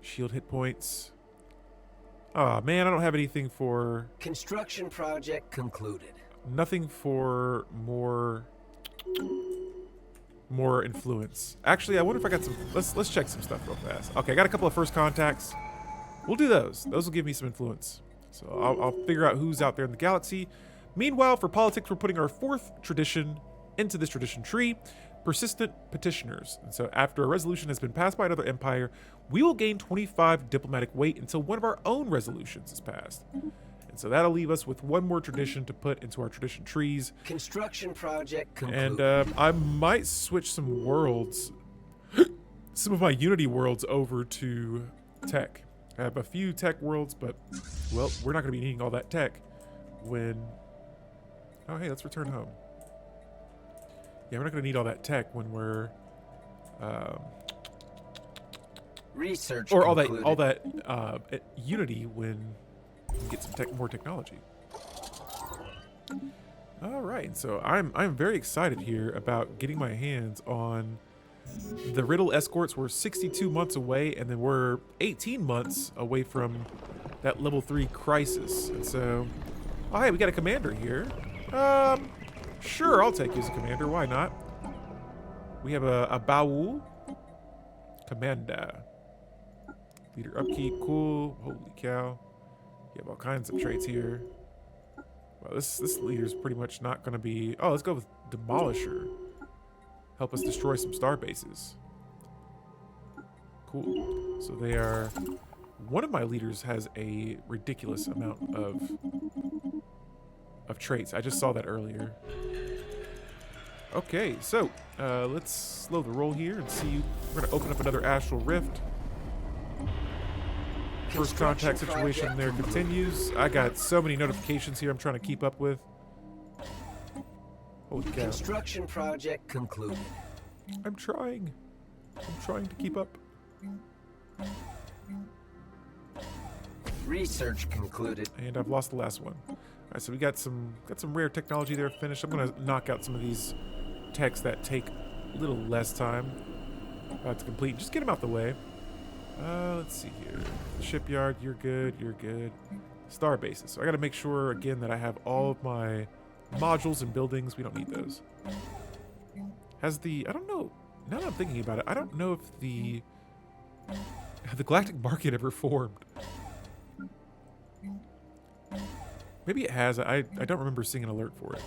shield hit points? Oh man, I don't have anything for. Construction project concluded. Nothing for more influence. Actually, I wonder if I got some. Let's check some stuff real fast. Okay, I got a couple of first contacts. We'll do those. Those will give me some influence. So I'll figure out who's out there in the galaxy. Meanwhile, for politics, we're putting our 4th tradition into this tradition tree. persistent petitioners. And so after a resolution has been passed by another empire, we will gain 25 diplomatic weight until one of our own resolutions is passed. And so that'll leave us with one more tradition to put into our tradition trees. Construction project concluded. And I might switch some worlds, some of my Unity worlds over to tech. I have a few tech worlds, but, well, we're not going to be needing all that tech when... Oh, hey, let's return home. Yeah, we're not going to need all that tech when we're... Research or concluded. all that at Unity when we get some more technology. All right, so I'm very excited here about getting my hands on the Riddle escorts. We're 62 months away, and then we're 18 months away from that level 3 crisis. And so, oh hey, we got a commander here. Sure, I'll take you as a commander. Why not? We have a Baul commander. Leader upkeep, cool. Holy cow. You have all kinds of traits here. Well, this leader's pretty much not going to be... Oh, let's go with Demolisher. Help us destroy some star bases. Cool. So they are... One of my leaders has a ridiculous amount of traits. I just saw that earlier. Okay, so let's slow the roll here and see. We're going to open up another Astral Rift. First contact situation there continues. I got so many notifications here I'm trying to keep up with. Holy cow. Construction project concluded. I'm trying to keep up. Research concluded. And I've lost the last one. All right, so we got some rare technology there finished. I'm gonna knock out some of these techs that take a little less time to complete. Just get them out the way. Let's see here. Shipyard, you're good. You're good. Star bases. So I got to make sure again that I have all of my modules and buildings. We don't need those. Has the... I don't know. Now that I'm thinking about it, I don't know if the Galactic Market ever formed. Maybe it has. I don't remember seeing an alert for it.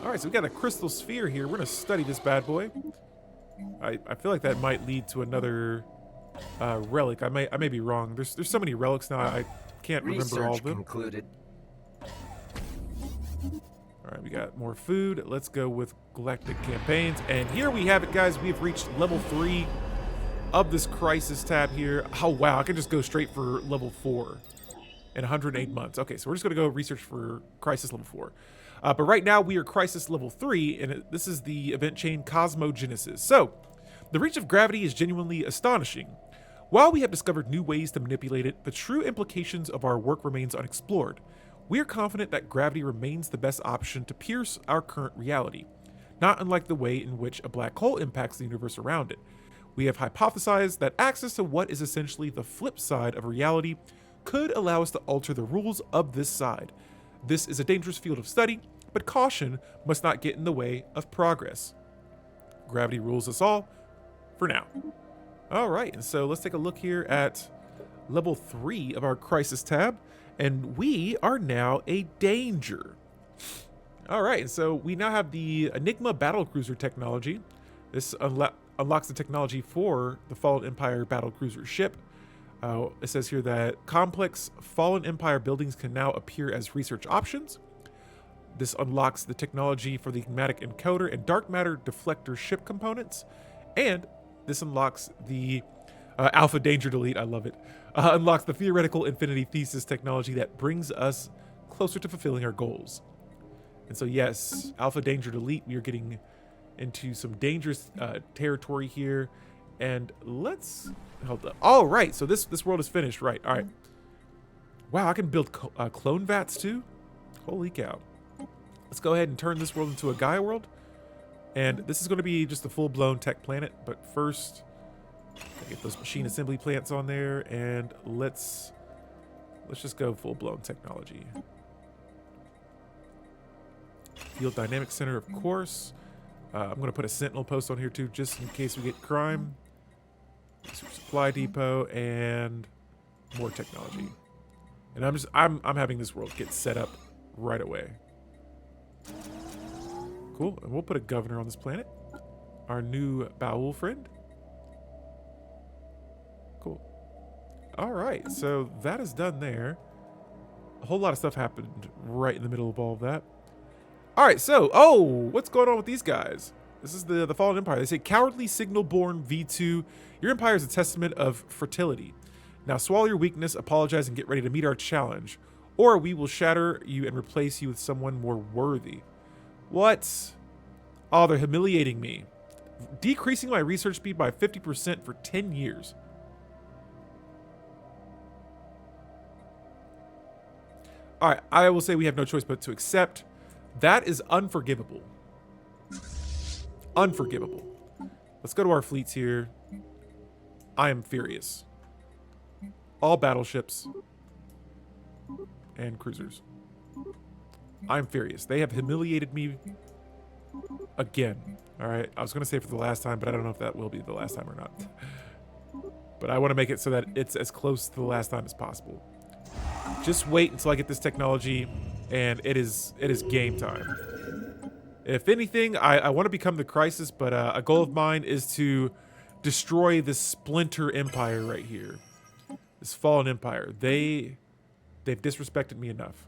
Alright, so we got a crystal sphere here. We're going to study this bad boy. I feel like that might lead to another relic. I may be wrong. There's so many relics now. I can't remember all of them. Concluded. All right, we got more food. Let's go with galactic campaigns, and here we have it, guys. We have reached level 3 of this crisis tab here. Oh wow, I can just go straight for level 4 in 108 months. Okay, so we're just gonna go research for crisis level 4. But right now we are crisis level 3, and this is the event chain Cosmogenesis. So, the reach of gravity is genuinely astonishing. While we have discovered new ways to manipulate it, the true implications of our work remains unexplored. We are confident that gravity remains the best option to pierce our current reality, not unlike the way in which a black hole impacts the universe around it. We have hypothesized that access to what is essentially the flip side of reality could allow us to alter the rules of this side. This is a dangerous field of study, but caution must not get in the way of progress. Gravity rules us all, for now. All right, and so let's take a look here at level 3 of our crisis tab, and we are now a danger. All right, and so we now have the Enigma battlecruiser technology. This unlocks the technology for the Fallen Empire battlecruiser ship. It says here that complex Fallen Empire buildings can now appear as research options. This unlocks the technology for the Enigmatic encoder and dark matter deflector ship components. And this unlocks the Alpha Danger Delete, I love it, unlocks the theoretical infinity thesis technology that brings us closer to fulfilling our goals. And so yes, Alpha Danger Delete, we are getting into some dangerous territory here. And let's hold up. All right, so this world is finished, right? All right. Wow, I can build clone vats too. Holy cow! Let's go ahead and turn this world into a Gaia world, and this is going to be just a full-blown tech planet. But first, get those machine assembly plants on there, and let's just go full-blown technology. Field Dynamic Center, of course. I'm going to put a sentinel post on here too, just in case we get crime. Supply depot and more technology. And I'm having this world get set up right away. Cool. And we'll put a governor on this planet. Our new Baul friend. Cool. All right. So that is done there. A whole lot of stuff happened right in the middle of all of that. All right. So, oh, what's going on with these guys? This is the Fallen Empire. They say, cowardly signal-born V2. Your empire is a testament of fertility. Now swallow your weakness, apologize, and get ready to meet our challenge. Or we will shatter you and replace you with someone more worthy. What? Oh, they're humiliating me. Decreasing my research speed by 50% for 10 years. All right, I will say we have no choice but to accept. That is unforgivable. Unforgivable. Let's go to our fleets here. I am furious. All battleships and cruisers. I'm furious. They have humiliated me again. All right. I was going to say for the last time, but I don't know if that will be the last time or not. But I want to make it so that it's as close to the last time as possible. Just wait until I get this technology, and it is game time. If anything, I want to become the Crisis, but a goal of mine is to destroy this splinter empire right here. This Fallen Empire. They've disrespected me enough.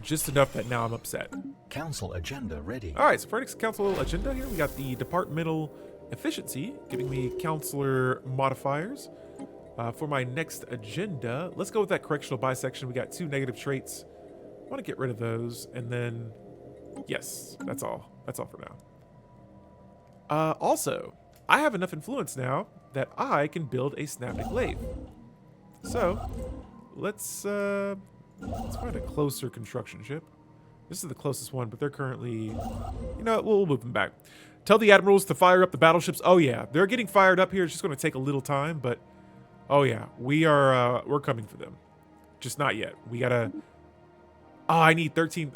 Just enough that now I'm upset. Council agenda ready. All right, so for our next council agenda here, we got the departmental efficiency, giving me counselor modifiers. For my next agenda, let's go with that correctional bisection. We got 2 negative traits. I want to get rid of those, and then yes, that's all. That's all for now. Also, I have enough influence now that I can build a Synaptic Lathe. So let's find a closer construction ship. This is the closest one, but they're currently, you know, we'll move them back. Tell the admirals to fire up the battleships. Oh yeah, they're getting fired up here. It's just going to take a little time, but oh yeah, we're coming for them. Just not yet. We gotta. Oh, I need 13.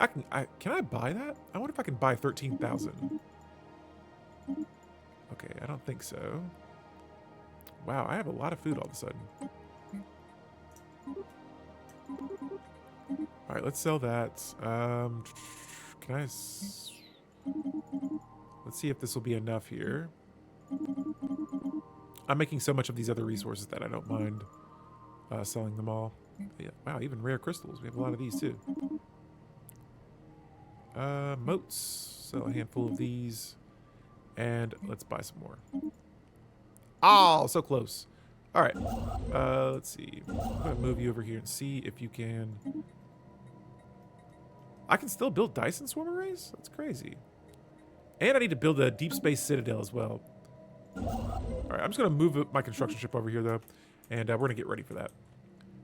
Can I buy that? I wonder if I can buy 13,000. Okay, I don't think so. Wow, I have a lot of food all of a sudden. All right, let's sell that. Can I? Let's see if this will be enough here. I'm making so much of these other resources that I don't mind selling them all. Yeah, wow, even rare crystals. We have a lot of these too. Moats. Sell a handful of these. And let's buy some more. Oh, so close. All right. Let's see. I'm going to move you over here and see if you can... I can still build Dyson Swarm Arrays? That's crazy. And I need to build a Deep Space Citadel as well. All right, I'm just going to move my construction ship over here, though. And we're going to get ready for that.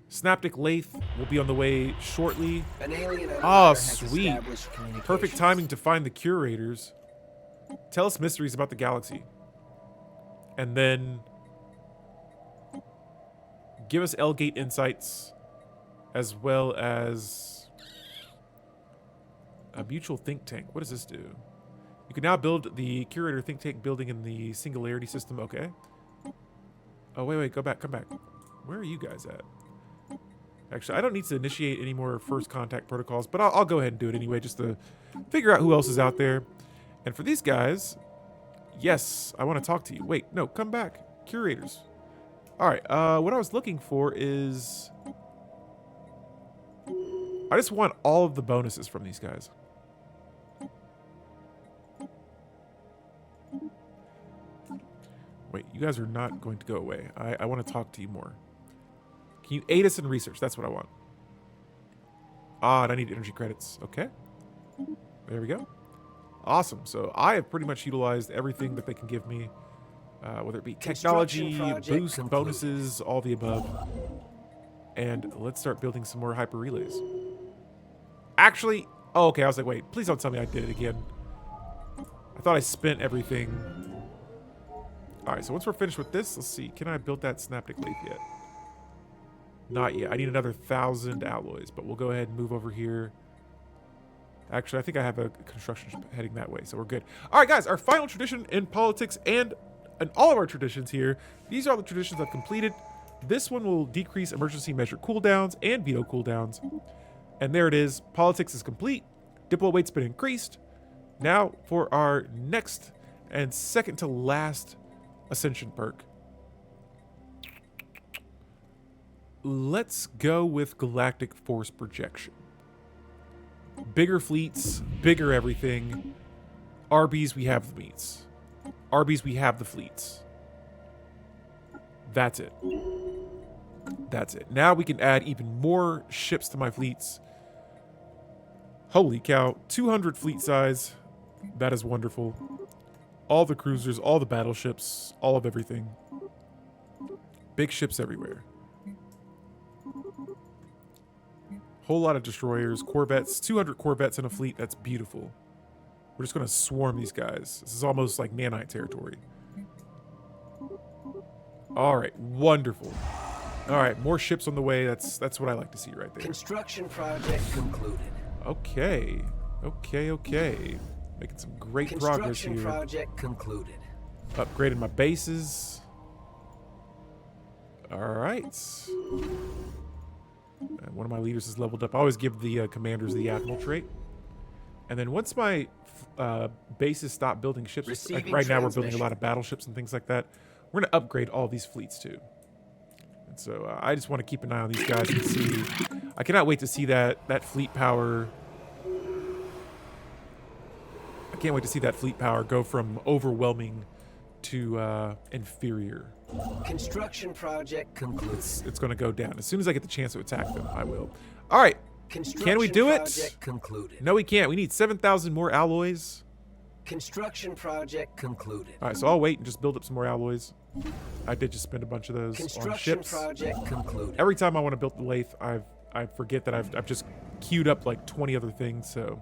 Synaptic Lathe will be on the way shortly. Oh, sweet. Perfect timing to find the curators. Tell us mysteries about the galaxy. And then give us L-Gate insights, as well as a mutual think tank. What does this do? You can now build the curator think tank building in the singularity system. Okay. Oh, wait, go back. Come back. Where are you guys at? Actually, I don't need to initiate any more first contact protocols, but I'll go ahead and do it anyway, just to figure out who else is out there. And for these guys, yes, I want to talk to you. Wait, no, come back. Curators. All right, what I was looking for is... I just want all of the bonuses from these guys. Wait, you guys are not going to go away. I want to talk to you more. Can you aid us in research? That's what I want. Ah, and I need energy credits. Okay. There we go. Awesome. So I have pretty much utilized everything that they can give me, whether it be technology, boost, bonuses, all the above. And let's start building some more hyper relays. Actually, oh, okay. I was like, wait, please don't tell me I did it again. I thought I spent everything. All right. So once we're finished with this, let's see. Can I build that Synaptic Lathe yet? Not yet. I need another 1,000 alloys, but we'll go ahead and move over here. Actually, I think I have a construction ship heading that way, so we're good. All right, guys, our final tradition in politics and in all of our traditions here, these are the traditions I've completed. This one will decrease emergency measure cooldowns and veto cooldowns. And there it is. Politics is complete. Diplo weight's been increased. Now for our next and second to last ascension perk. Let's go with Galactic Force Projection. Bigger fleets, bigger everything. Arby's, we have the meats. Arby's, we have the fleets. That's it. That's it. Now we can add even more ships to my fleets. Holy cow. 200 fleet size. That is wonderful. All the cruisers, all the battleships, all of everything. Big ships everywhere. Whole lot of destroyers, corvettes, 200 corvettes in a fleet. That's beautiful. We're just going to swarm these guys. This is almost like nanite territory. All right, wonderful. All right, more ships on the way. That's what I like to see right there. Construction project concluded. Okay. Making some great progress here. Construction project concluded. Upgrading my bases. All right. And one of my leaders is leveled up. I always give the commanders the admiral trait. And then once my bases stop building ships, like right now we're building a lot of battleships and things like that, we're going to upgrade all these fleets too. And so I just want to keep an eye on these guys and see. I cannot wait to see that fleet power. I can't wait to see that fleet power go from overwhelming to inferior. Construction project concluded. It's going to go down. As soon as I get the chance to attack them, I will. All right. Can we do it? Concluded. No, we can't. We need 7,000 more alloys. Construction project concluded. All right, so I'll wait and just build up some more alloys. I did just spend a bunch of those on Construction ships. project concluded. Every time I want to build the lathe, I forget that I've just queued up like 20 other things. So,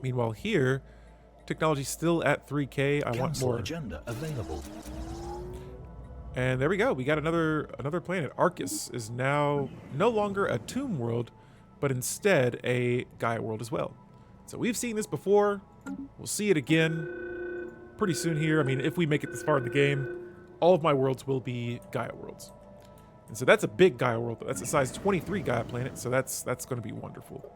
meanwhile here, technology's still at 3K. I want Council more. agenda available. And there we go. We got another planet. Arcus is now no longer a tomb world, but instead a Gaia world as well. So we've seen this before. We'll see it again pretty soon here. I mean, if we make it this far in the game, all of my worlds will be Gaia worlds. And so that's a big Gaia world. That's a size 23 Gaia planet, so that's going to be wonderful.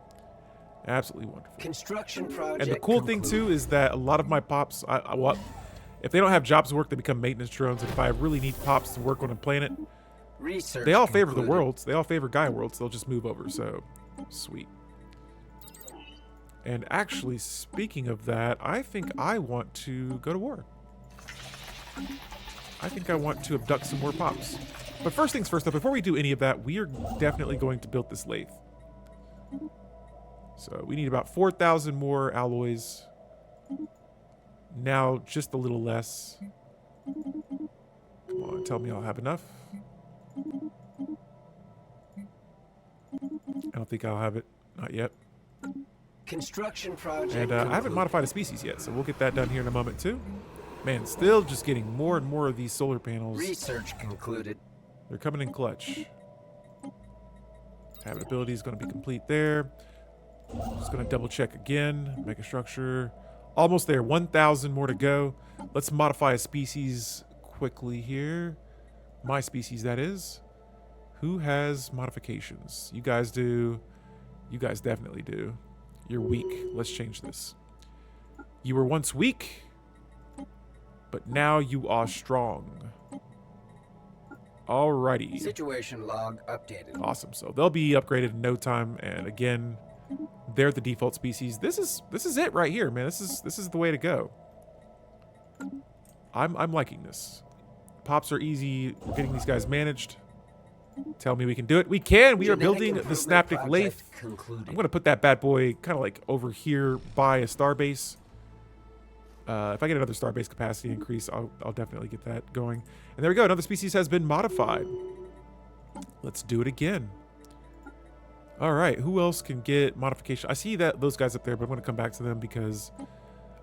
Absolutely wonderful. Construction project And the cool thing too is that a lot of my pops, if they don't have jobs to work, they become maintenance drones. And if I really need pops to work on a planet, Research they all favor the concluded. worlds. They all favor Gaia worlds. They'll just move over. So sweet. And actually, speaking of that, I think I want to go to war. I think I want to abduct some more pops. But first things first, though, before we do any of that, we are definitely going to build this lathe. So we need about 4,000 more alloys. Now just a little less. Come on, tell me I'll have enough. I don't think I'll have it. Not yet. Construction project And I haven't concluded. modified a species yet, so we'll get that done here in a moment too. Man, still just getting more and more of these solar panels. Research concluded. They're coming in clutch. Habitability is going to be complete there. Just going to double check again. Make a structure. Almost there. 1,000 more to go. Let's modify a species quickly here. My species, that is. Who has modifications? You guys do. You guys definitely do. You're weak. Let's change this. You were once weak, but now you are strong. Alrighty. Situation log updated. Awesome. So they'll be upgraded in no time. And again, they're the default species. This is it right here, man. This is the way to go. I'm liking this. Pops are easy. We're getting these guys managed. Tell me we can do it. We can. We are building the Synaptic Lathe. Concluded. I'm going to put that bad boy kind of like over here by a starbase. If I get another starbase capacity increase, I'll definitely get that going. And there we go. Another species has been modified. Let's do it again. All right. Who else can get modification? I see that those guys up there, but I'm going to come back to them because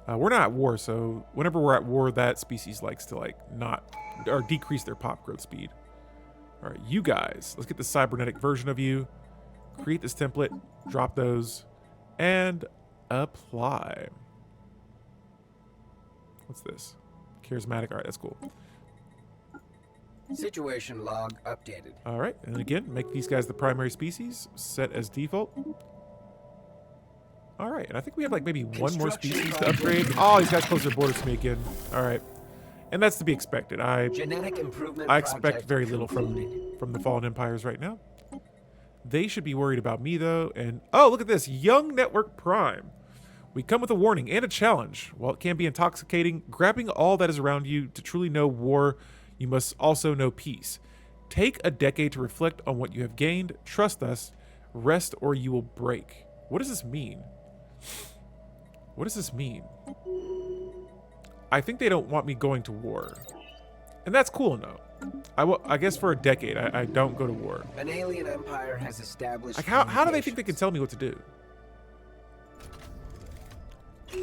we're not at war. So whenever we're at war, that species likes to like not or decrease their pop growth speed. All right, you guys, let's get the cybernetic version of you. Create this template, drop those, and apply. What's this? Charismatic. All right, that's cool. Situation log updated. All right, and again, make these guys the primary species. Set as default. All right, and I think we have like maybe one more Construction species to project. upgrade. Oh, these guys close their borders to me again. All right, and that's to be expected. Genetic improvement I expect project very little concluded. from the Fallen Empires right now. They should be worried about me though. And oh, look at this, Young Network Prime. We come with a warning and a challenge. While it can be intoxicating, grabbing all that is around you to truly know war, you must also know peace. Take a decade to reflect on what you have gained. Trust us. Rest or you will break. What does this mean? What does this mean? I think they don't want me going to war. And that's cool enough. I guess for a decade, I don't go to war. An alien empire has established. Like how do they think they can tell me what to do?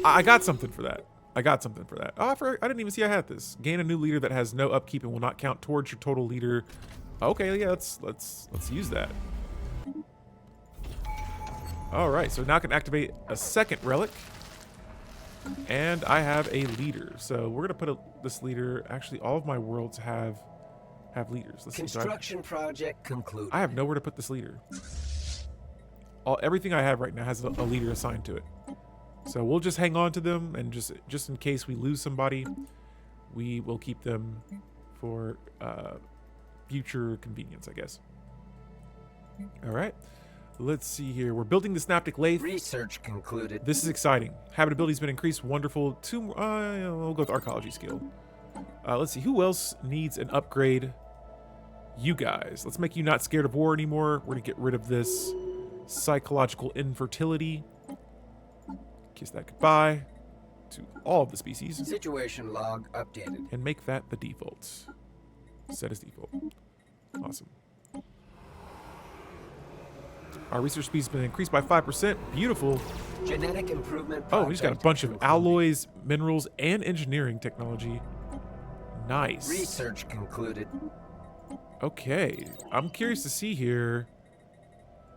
I got something for that. I got something for that. Oh, I didn't even see I had this. Gain a new leader that has no upkeep and will not count towards your total leader. Okay, yeah, let's use that. All right, so now I can activate a second relic, and I have a leader. So we're gonna put this leader. Actually, all of my worlds have leaders. Let's see. Construction project concluded. I have nowhere to put this leader. Everything I have right now has a leader assigned to it. So we'll just hang on to them, and just in case we lose somebody, we will keep them for future convenience, I guess. All right, let's see here. We're building the Synaptic Lathe. Research concluded. This is exciting. Habitability's been increased. Wonderful. We'll go with archaeology skill. Let's see. Who else needs an upgrade? You guys. Let's make you not scared of war anymore. We're gonna get rid of this psychological infertility. Kiss that goodbye to all of the species. Situation log updated. And make that the default. Set as default. Awesome. Our research speed has been increased by 5%. Beautiful. Genetic improvement. Oh, we just got a project bunch of concluded. alloys, minerals, and engineering technology. Nice. Research concluded. Okay. I'm curious to see here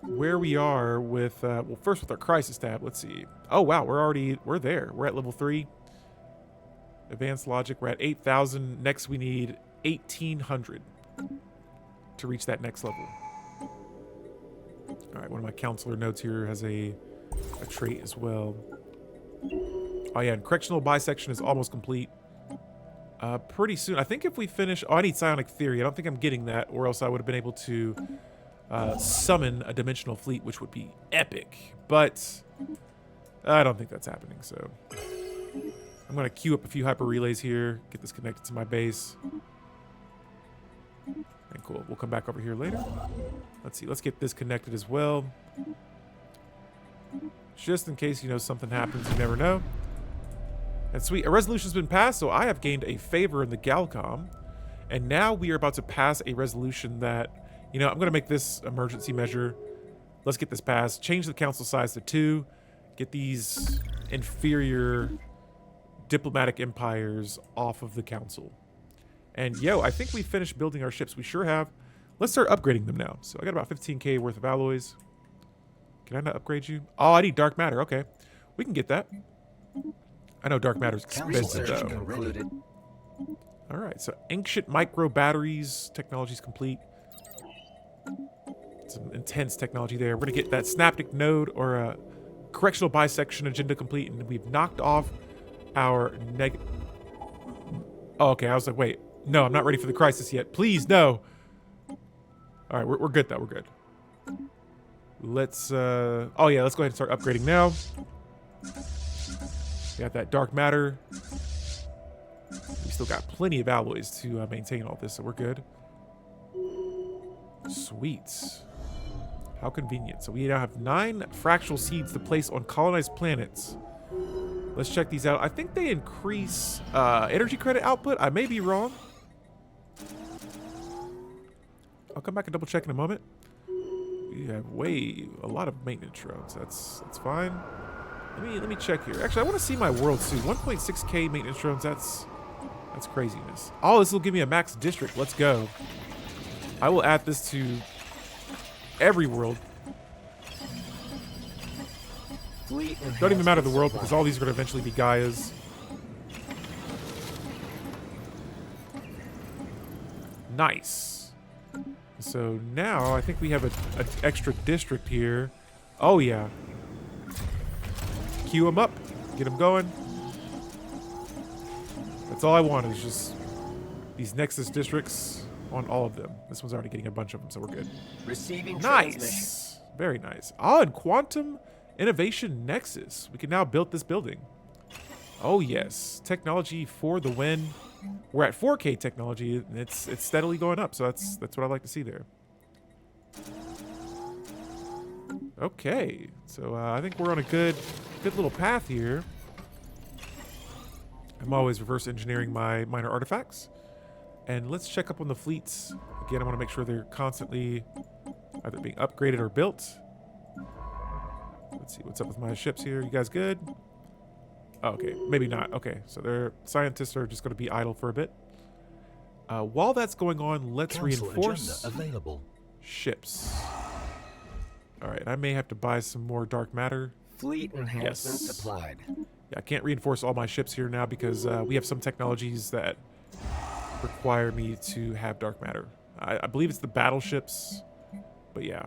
where we are with, well, first with our crisis tab. Let's see. Oh, wow. We're there. We're at level 3. Advanced logic. We're at 8,000. Next, we need 1,800 to reach that next level. All right. One of my counselor notes here has a trait as well. Oh, yeah. And correctional bisection is almost complete. Pretty soon. I think if we finish... Oh, I need psionic theory. I don't think I'm getting that, or else I would have been able to summon a dimensional fleet, which would be epic. But I don't think that's happening, so... I'm going to queue up a few hyper relays here, get this connected to my base. And cool. We'll come back over here later. Let's see. Let's get this connected as well. Just in case, something happens. You never know. And sweet. A resolution's been passed, so I have gained a favor in the Galcom. And now we are about to pass a resolution that, I'm going to make this emergency measure. Let's get this passed. Change the council size to 2. Get these inferior diplomatic empires off of the council. And I think we finished building our ships. We sure have. Let's start upgrading them now. So I got about 15k worth of alloys. Can I not upgrade you? Oh, I need dark matter. Okay. We can get that. I know dark matter's expensive Research though. concluded. All right, so ancient micro batteries technology's complete. Some intense technology there. We're gonna get that synaptic node or a correctional bisection agenda complete, and we've knocked off our Oh, okay. I was like, wait, no, I'm not ready for the crisis yet. Please, no. All right, we're good though. We're good. Let's. Oh yeah, let's go ahead and start upgrading now. Got that dark matter. We still got plenty of alloys to maintain all this, so we're good. Sweet. How convenient. So we now have 9 fractal seeds to place on colonized planets. Let's check these out. I think they increase energy credit output. I may be wrong. I'll come back and double check in a moment. We have a lot of maintenance drones. That's fine. Let me check here. Actually, I want to see my world too. 1.6k maintenance drones. That's craziness. Oh, this will give me a max district. Let's go. I will add this to every world. Don't even matter the world, because all these are going to eventually be Gaia's. Nice. So now I think we have an extra district here. Oh yeah. queue them up, get them going. That's all I want is just these Nexus districts on all of them. This one's already getting a bunch of them, so we're good. Receiving transmission. Nice. Very nice. Oh, and Quantum Innovation Nexus. We can now build this building. Oh, yes. Technology for the win. We're at 4K technology, and it's steadily going up, so that's what I like to see there. Okay. So I think we're on a good little path here. I'm always reverse engineering my minor artifacts. And let's check up on the fleets. Again, I want to make sure they're constantly either being upgraded or built. Let's see what's up with my ships here. You guys good? Oh, okay, maybe not. Okay, so their scientists are just going to be idle for a bit. While that's going on, let's Council reinforce agenda available. ships. All right, I may have to buy some more dark matter. Fleet enhancement Yes. supplied. Yeah, I can't reinforce all my ships here now because we have some technologies that require me to have dark matter. I believe it's the battleships, but yeah.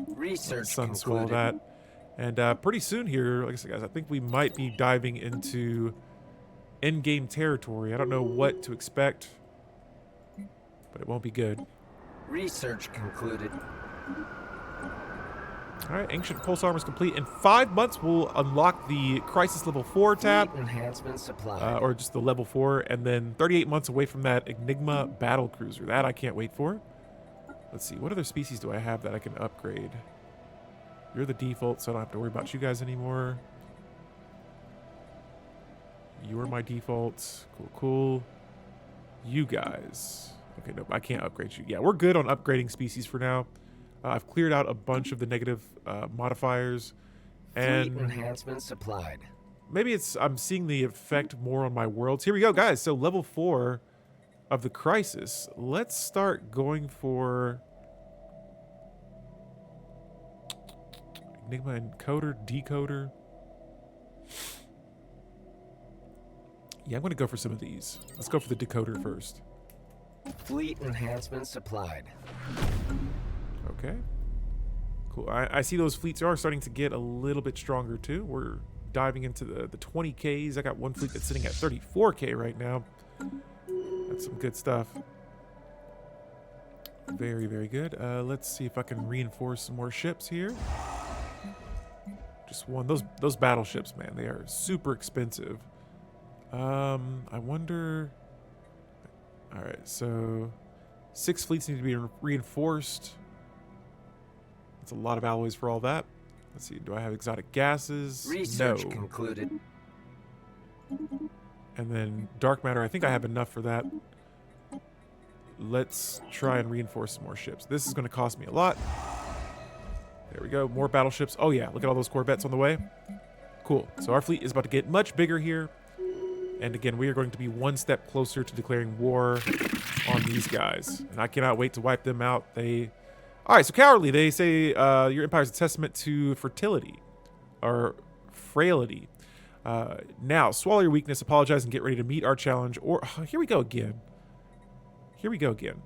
Research Sun swallow concluded. that. And pretty soon here, like I said, guys, I think we might be diving into in-game territory. I don't know what to expect, but it won't be good. Research concluded. All right, Ancient Pulse Armor is complete. In 5 months, we'll unlock the Crisis Level 4 tab, Fleet enhancement supplied. or just the Level 4, and then 38 months away from that Enigma Battle Cruiser. That I can't wait for. Let's see, what other species do I have that I can upgrade? You're the default, so I don't have to worry about you guys anymore. You are my default. Cool, cool. You guys. Okay, nope, I can't upgrade you. Yeah, we're good on upgrading species for now. I've cleared out a bunch of the negative modifiers. Fleet And enhancement supplied. maybe I'm seeing the effect more on my worlds. Here we go, guys. So level 4 of the Crisis. Let's start going for Enigma encoder, decoder. Yeah, I'm going to go for some of these. Let's go for the decoder first. Fleet enhancement supplied. Okay. Cool. I see those fleets are starting to get a little bit stronger too. We're diving into the 20Ks. I got one fleet that's sitting at 34K right now. That's some good stuff. Very, very good. Let's see if I can reinforce some more ships here. Just one. Those battleships, man, they are super expensive. I wonder... All right, so 6 fleets need to be reinforced. That's a lot of alloys for all that. Let's see, do I have exotic gases? Research No. concluded. And then dark matter, I think I have enough for that. Let's try and reinforce some more ships. This is going to cost me a lot. There we go, more battleships. Oh yeah, look at all those Corvettes on the way. Cool, so our fleet is about to get much bigger here. And again, we are going to be one step closer to declaring war on these guys. And I cannot wait to wipe them out. All right, so Cowardly, they say your empire is a testament to fertility or frailty. Now, swallow your weakness, apologize, and get ready to meet our challenge. Or here we go again. Here we go again.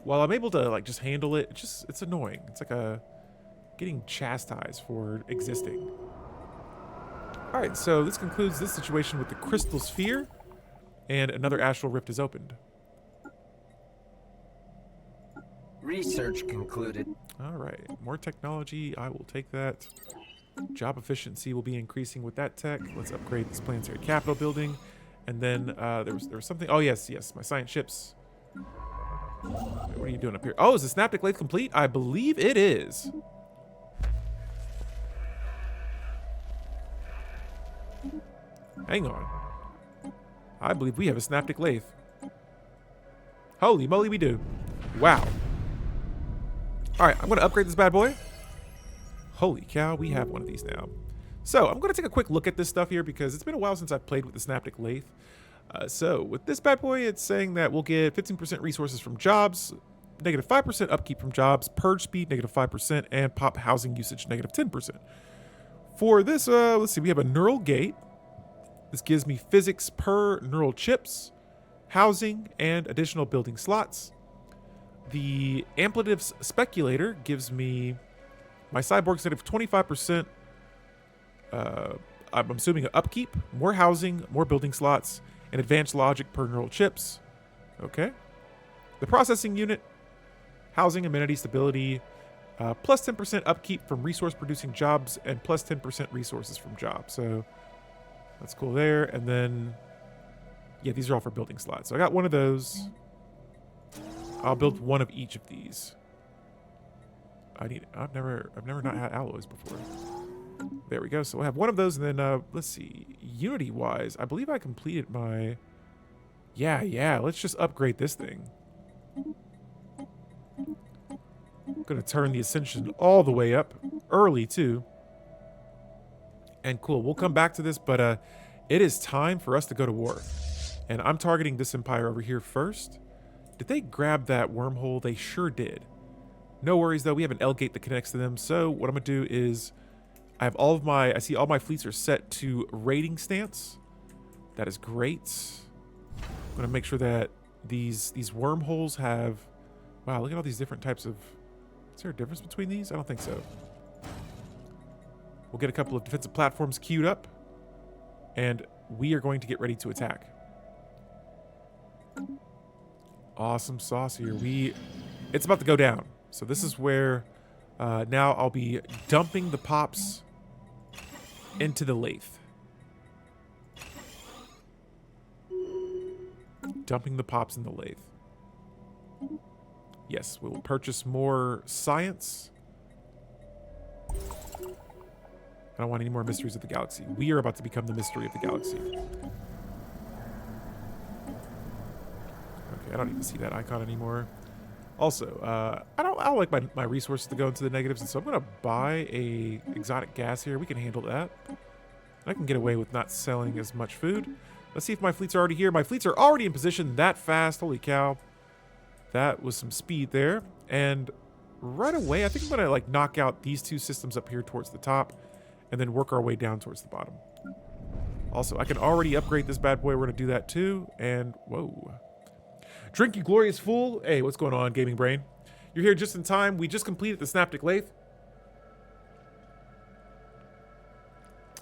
While I'm able to like just handle it, it's annoying. It's like getting chastised for existing. All right, so this concludes this situation with the Crystal Sphere, and another astral rift is opened. Research concluded. All right, more technology. I will take that. Job efficiency will be increasing with that tech. Let's upgrade this planetary capital building, and then there was something. Oh yes, my science ships. What are you doing up here? Oh, is the Synaptic Lathe complete? I believe it is. Hang on. I believe we have a Synaptic Lathe. Holy moly, we do. Wow. All right, I'm going to upgrade this bad boy. Holy cow, we have one of these now. So I'm going to take a quick look at this stuff here because it's been a while since I've played with the Synaptic Lathe. So with this bad boy, it's saying that we'll get 15% resources from jobs, negative 5% upkeep from jobs, purge speed, negative 5%, and pop housing usage, negative 10%. For this, let's see, we have a neural gate. This gives me physics per neural chips, housing, and additional building slots. The amplitives speculator gives me My cyborgs that have 25%, I'm assuming upkeep, more housing, more building slots, and advanced logic per neural chips. Okay. The processing unit, housing, amenity, stability, plus 10% upkeep from resource producing jobs and plus 10% resources from jobs. So that's cool there. And then, yeah, these are all for building slots. So I got one of those. I'll build one of each of these. I've never not had alloys before. There we go. So we'll have one of those, and then let's see. Unity wise, I believe I completed my. Yeah. Let's just upgrade this thing. I'm gonna turn the ascension all the way up early too. And cool. We'll come back to this, but it is time for us to go to war, and I'm targeting this empire over here first. Did they grab that wormhole? They sure did. No worries though. We have an L gate that connects to them. So what I'm gonna do is. I see all my fleets are set to raiding stance. That is great. I'm gonna make sure that these wormholes have. Wow, look at all these different types of. Is there a difference between these? I don't think so. We'll get a couple of defensive platforms queued up, and we are going to get ready to attack. Awesome sauce here. It's about to go down. So this is where now I'll be dumping the pops into the lathe. Dumping the pops in the lathe. Yes, we will purchase more science. I don't want any more mysteries of the galaxy. We are about to become the mystery of the galaxy. Okay, I don't even see that icon anymore. Also, I don't like my resources to go into the negatives, and so I'm gonna buy a exotic gas here. We can handle that. I can get away with not selling as much food. Let's see if my fleets are already here. My fleets are already in position that fast. Holy cow. That was some speed there. And right away, I think I'm gonna like knock out these two systems up here towards the top, and then work our way down towards the bottom. Also, I can already upgrade this bad boy. We're gonna do that too. And whoa. Drink you glorious fool. Hey, what's going on, Gaming Brain? You're here just in time. We just completed the Synaptic Lathe.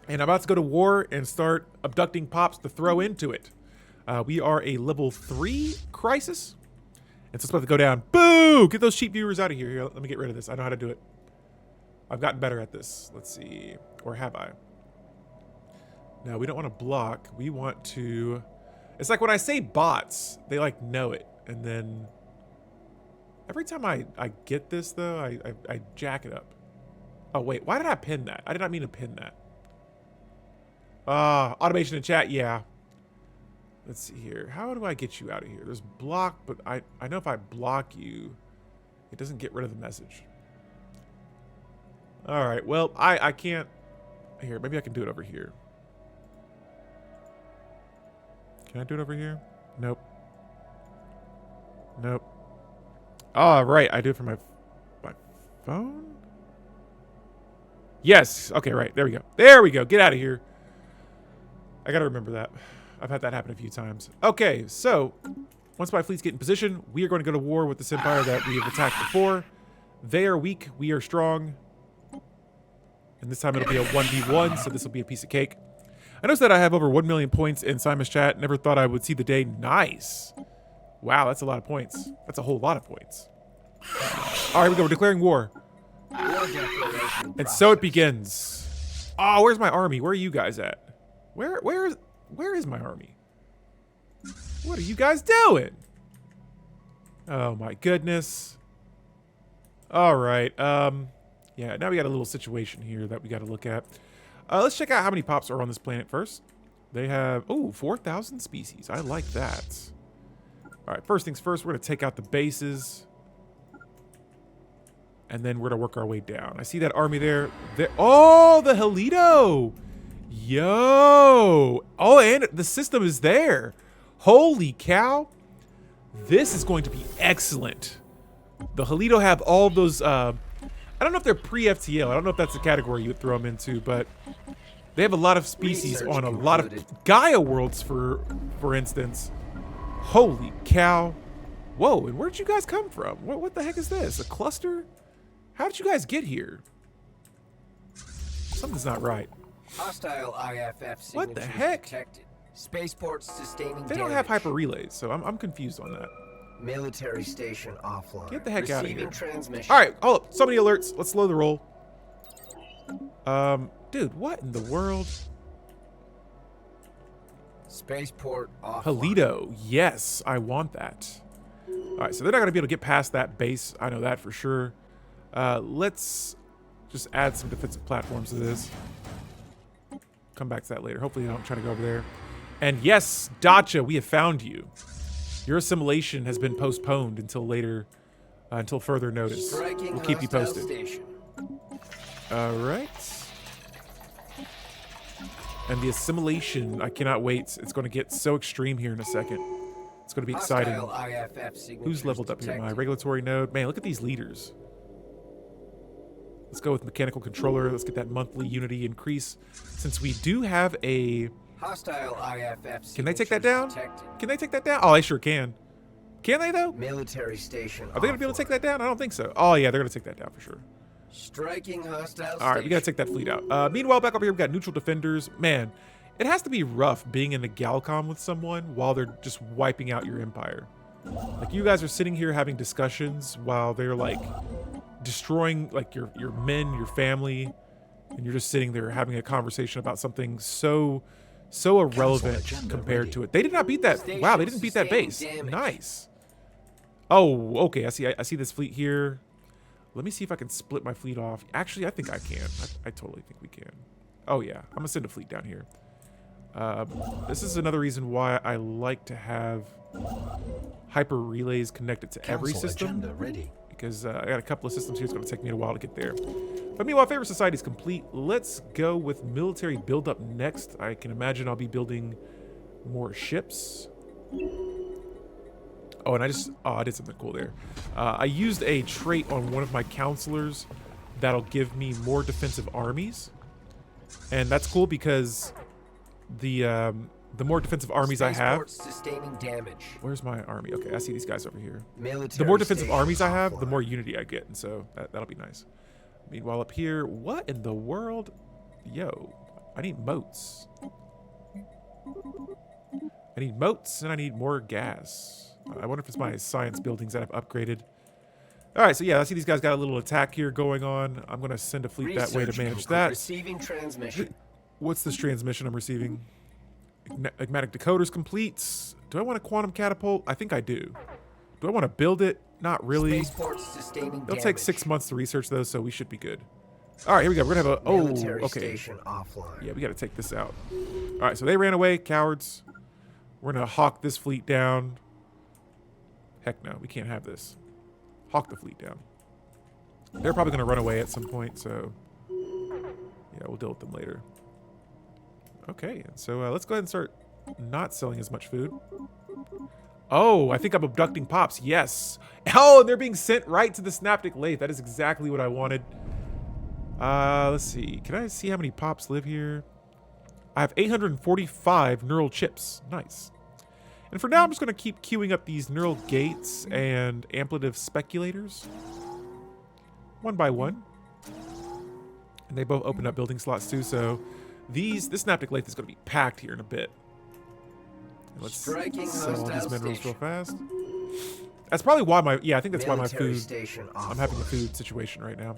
And I'm about to go to war and start abducting pops to throw into it. We are a level 3 crisis. And so it's about to go down. Boo! Get those cheap viewers out of here. Here, let me get rid of this. I know how to do it. I've gotten better at this. Let's see. Or have I? No, we don't want to block. We want to... It's like when I say bots, they like know it. And then every time I get this though, I jack it up. Oh wait, why did I pin that? I did not mean to pin that. Automation in chat, yeah. Let's see here. How do I get you out of here? There's block, but I know if I block you, it doesn't get rid of the message. All right, well, I can't. Here, maybe I can do it over here. Can I do it over here? Nope. Nope. Oh, right. I do it from my phone? Yes. Okay, right. There we go. There we go. Get out of here. I got to remember that. I've had that happen a few times. Okay, so once my fleets get in position, we are going to go to war with this empire that we have attacked before. They are weak. We are strong. And this time it'll be a 1v1, so this will be a piece of cake. I noticed that I have over 1 million points in Simon's chat. Never thought I would see the day. Nice. Wow, that's a lot of points. That's a whole lot of points. All right, here we go. We're declaring war. And so it begins. Oh, where's my army? Where are you guys at? Where is my army? What are you guys doing? Oh my goodness. All right. Yeah, now we got a little situation here that we got to look at. Let's check out how many pops are on this planet first. They have, 4,000 species. I like that. All right, first things first, we're going to take out the bases. And then we're going to work our way down. I see that army there. Oh, the Halito. Yo. Oh, and the system is there. Holy cow. This is going to be excellent. The Halito have all those... I don't know if they're pre-FTL. I don't know if that's the category you would throw them into, but they have a lot of species on a lot of Gaia worlds, for instance. Holy cow. Whoa, and where'd you guys come from? What the heck is this? A cluster? How did you guys get here? Something's not right. Hostile IFF signatures What the heck? detected. Spaceports sustaining They don't have hyper relays, so I'm confused on that. Military station offline. Get the heck out of Receiving here. transmission. All right, hold up. So many alerts. Let's slow the roll. Dude, what in the world? Spaceport offline. Polito. Yes, I want that. All right, so they're not going to be able to get past that base. I know that for sure. Let's just add some defensive platforms to this. Come back to that later. Hopefully they don't try to go over there. And yes, Dacha, we have found you. Your assimilation has been postponed until later, until further notice. We'll keep you posted. Station. All right. And the assimilation, I cannot wait. It's going to get so extreme here in a second. It's going to be exciting. Who's leveled up here? My regulatory node. Man, look at these leaders. Let's go with mechanical controller. Let's get that monthly unity increase. Since we do have a... Hostile IFF. Can they take that down? Can they take that down? Oh, they sure can. Can they, though? Military station. Are they going to be able to take that down? I don't think so. Oh, yeah, they're going to take that down for sure. Striking hostile. All right, we got to take that fleet out. Meanwhile, back over here, we got neutral defenders. Man, it has to be rough being in a Galcom with someone while they're just wiping out your empire. Like, you guys are sitting here having discussions while they're, like, destroying, like, your men, your family, and you're just sitting there having a conversation about something so irrelevant compared to it. They did not beat that. Wow, they didn't beat that base. Nice. Oh, okay, I see this fleet here. Let me see if I can split my fleet off. Actually, I think I can. I totally think we can. Oh, yeah. I'm going to send a fleet down here. This is another reason why I like to have hyper relays connected to every system. Ready. Because I got a couple of systems here. It's going to take me a while to get there. But meanwhile, favorite society is complete. Let's go with military buildup next. I can imagine I'll be building more ships. Oh, and I did something cool there. I used a trait on one of my counselors that'll give me more defensive armies. And that's cool because the more defensive armies I have... Sustaining damage. Where's my army? Okay, I see these guys over here. Military The more defensive station armies I have, the offline. more unity I get. And so that'll be nice. Meanwhile, up here, what in the world? Yo, I need moats. I need moats and I need more gas. I wonder if it's my science buildings that I've upgraded. All right, so yeah, I see these guys got a little attack here going on. I'm going to send a fleet that way to manage that. Receiving transmission. What's this transmission I'm receiving? Enigmatic decoders complete. Do I want a quantum catapult? I think I do. Do I want to build it? Not really. Spaceports sustaining It'll take damage. 6 months to research those, so we should be good. All right, here we go. We're going to have a... Oh, Military okay. station offline. Yeah, we got to take this out. All right, so they ran away, cowards. We're going to hawk this fleet down. Heck no, we can't have this. Hawk the fleet down. They're probably going to run away at some point, so... Yeah, we'll deal with them later. Okay, so let's go ahead and start not selling as much food. Oh, I think I'm abducting Pops. Yes. Oh, and they're being sent right to the Synaptic Lathe. That is exactly what I wanted. Let's see. Can I see how many Pops live here? I have 845 neural chips. Nice. And for now, I'm just going to keep queuing up these neural gates and amplitive speculators. One by one. And they both open up building slots too, so this Synaptic Lathe is going to be packed here in a bit. And let's sell all these minerals real fast. That's probably why I think that's why my food, I'm having a food situation right now.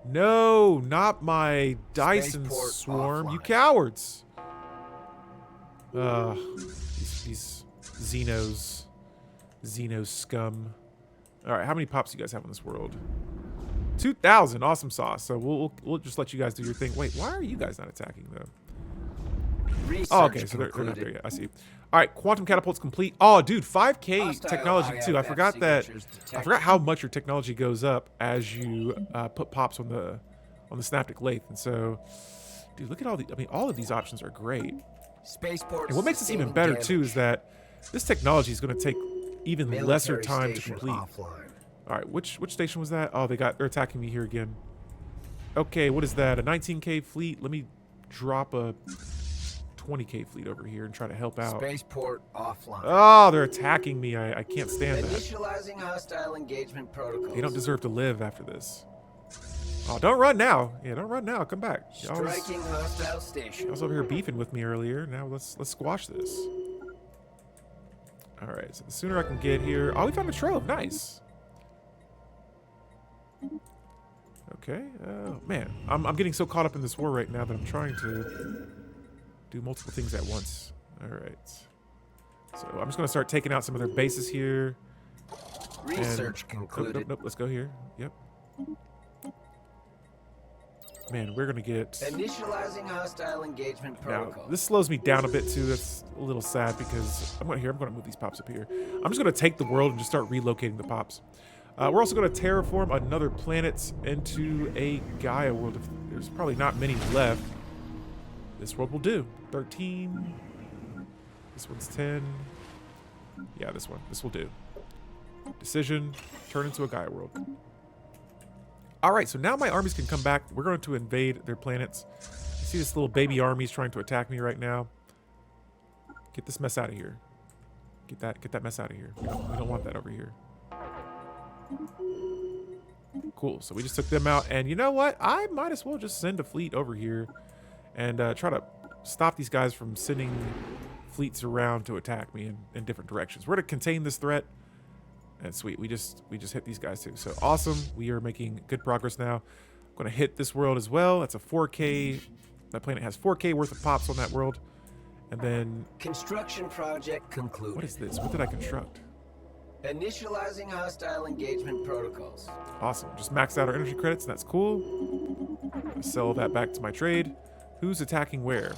No, not my Dyson Spaceport swarm, you offline. cowards. These Xeno scum. All right, how many Pops do you guys have in this world? 2,000, awesome sauce. So we'll just let you guys do your thing. Wait, why are you guys not attacking though? Oh, okay, so they're not there yet. I see. All right, quantum catapult's complete. Oh, dude, 5K Hostile technology too. I IFF forgot that. signatures I detected. forgot how much your technology goes up as you put Pops on the Synaptic Lathe. And so, dude, look at all of these options are great. Spaceports And what makes this even sustaining better damage. too is that this technology is going to take even lesser Military time to station complete. offline. All right, which station was that? Oh, they're attacking me here again. Okay, what is that? A 19K fleet? Let me drop a 20K fleet over here and try to help out. Spaceport offline. Oh, they're attacking me. I can't stand that. Initializing hostile engagement protocol. They don't deserve to live after this. Oh, don't run now. Yeah, don't run now. Come back. Y'all was, Striking hostile station. y'all was over here beefing with me earlier. Now let's squash this. All right. So the sooner I can get here. Oh, we found a trove. Nice. Okay. Oh man, I'm getting so caught up in this war right now that I'm trying to do multiple things at once. All right. So I'm just gonna start taking out some of their bases here. Research And, concluded. Nope. Let's go here. Yep. Man, we're gonna get. Initializing hostile engagement Now, protocol. this slows me down a bit too. That's a little sad because I'm gonna move these pops up here. I'm just gonna take the world and just start relocating the pops. We're also gonna terraform another planet into a Gaia world. If there's probably not many left. This world will do. 13. This one's 10. Yeah, this one. This will do. Decision. Turn into a Gaia world. All right, so now my armies can come back. We're going to invade their planets. You see this little baby army's trying to attack me right now. Get this mess out of here. Get that mess out of here. We don't want that over here. Cool, so we just took them out. And you know what? I might as well just send a fleet over here and try to stop these guys from sending fleets around to attack me in different directions. We're to contain this threat. And sweet, we just hit these guys too. So awesome. We are making good progress now. I'm gonna hit this world as well. That's a 4K. That planet has 4K worth of pops on that world. And then Construction project concluded. what is this? What did I construct? Initializing hostile engagement protocols. Awesome. Just maxed out our energy credits, and that's cool. Gonna sell that back to my trade. Who's attacking where?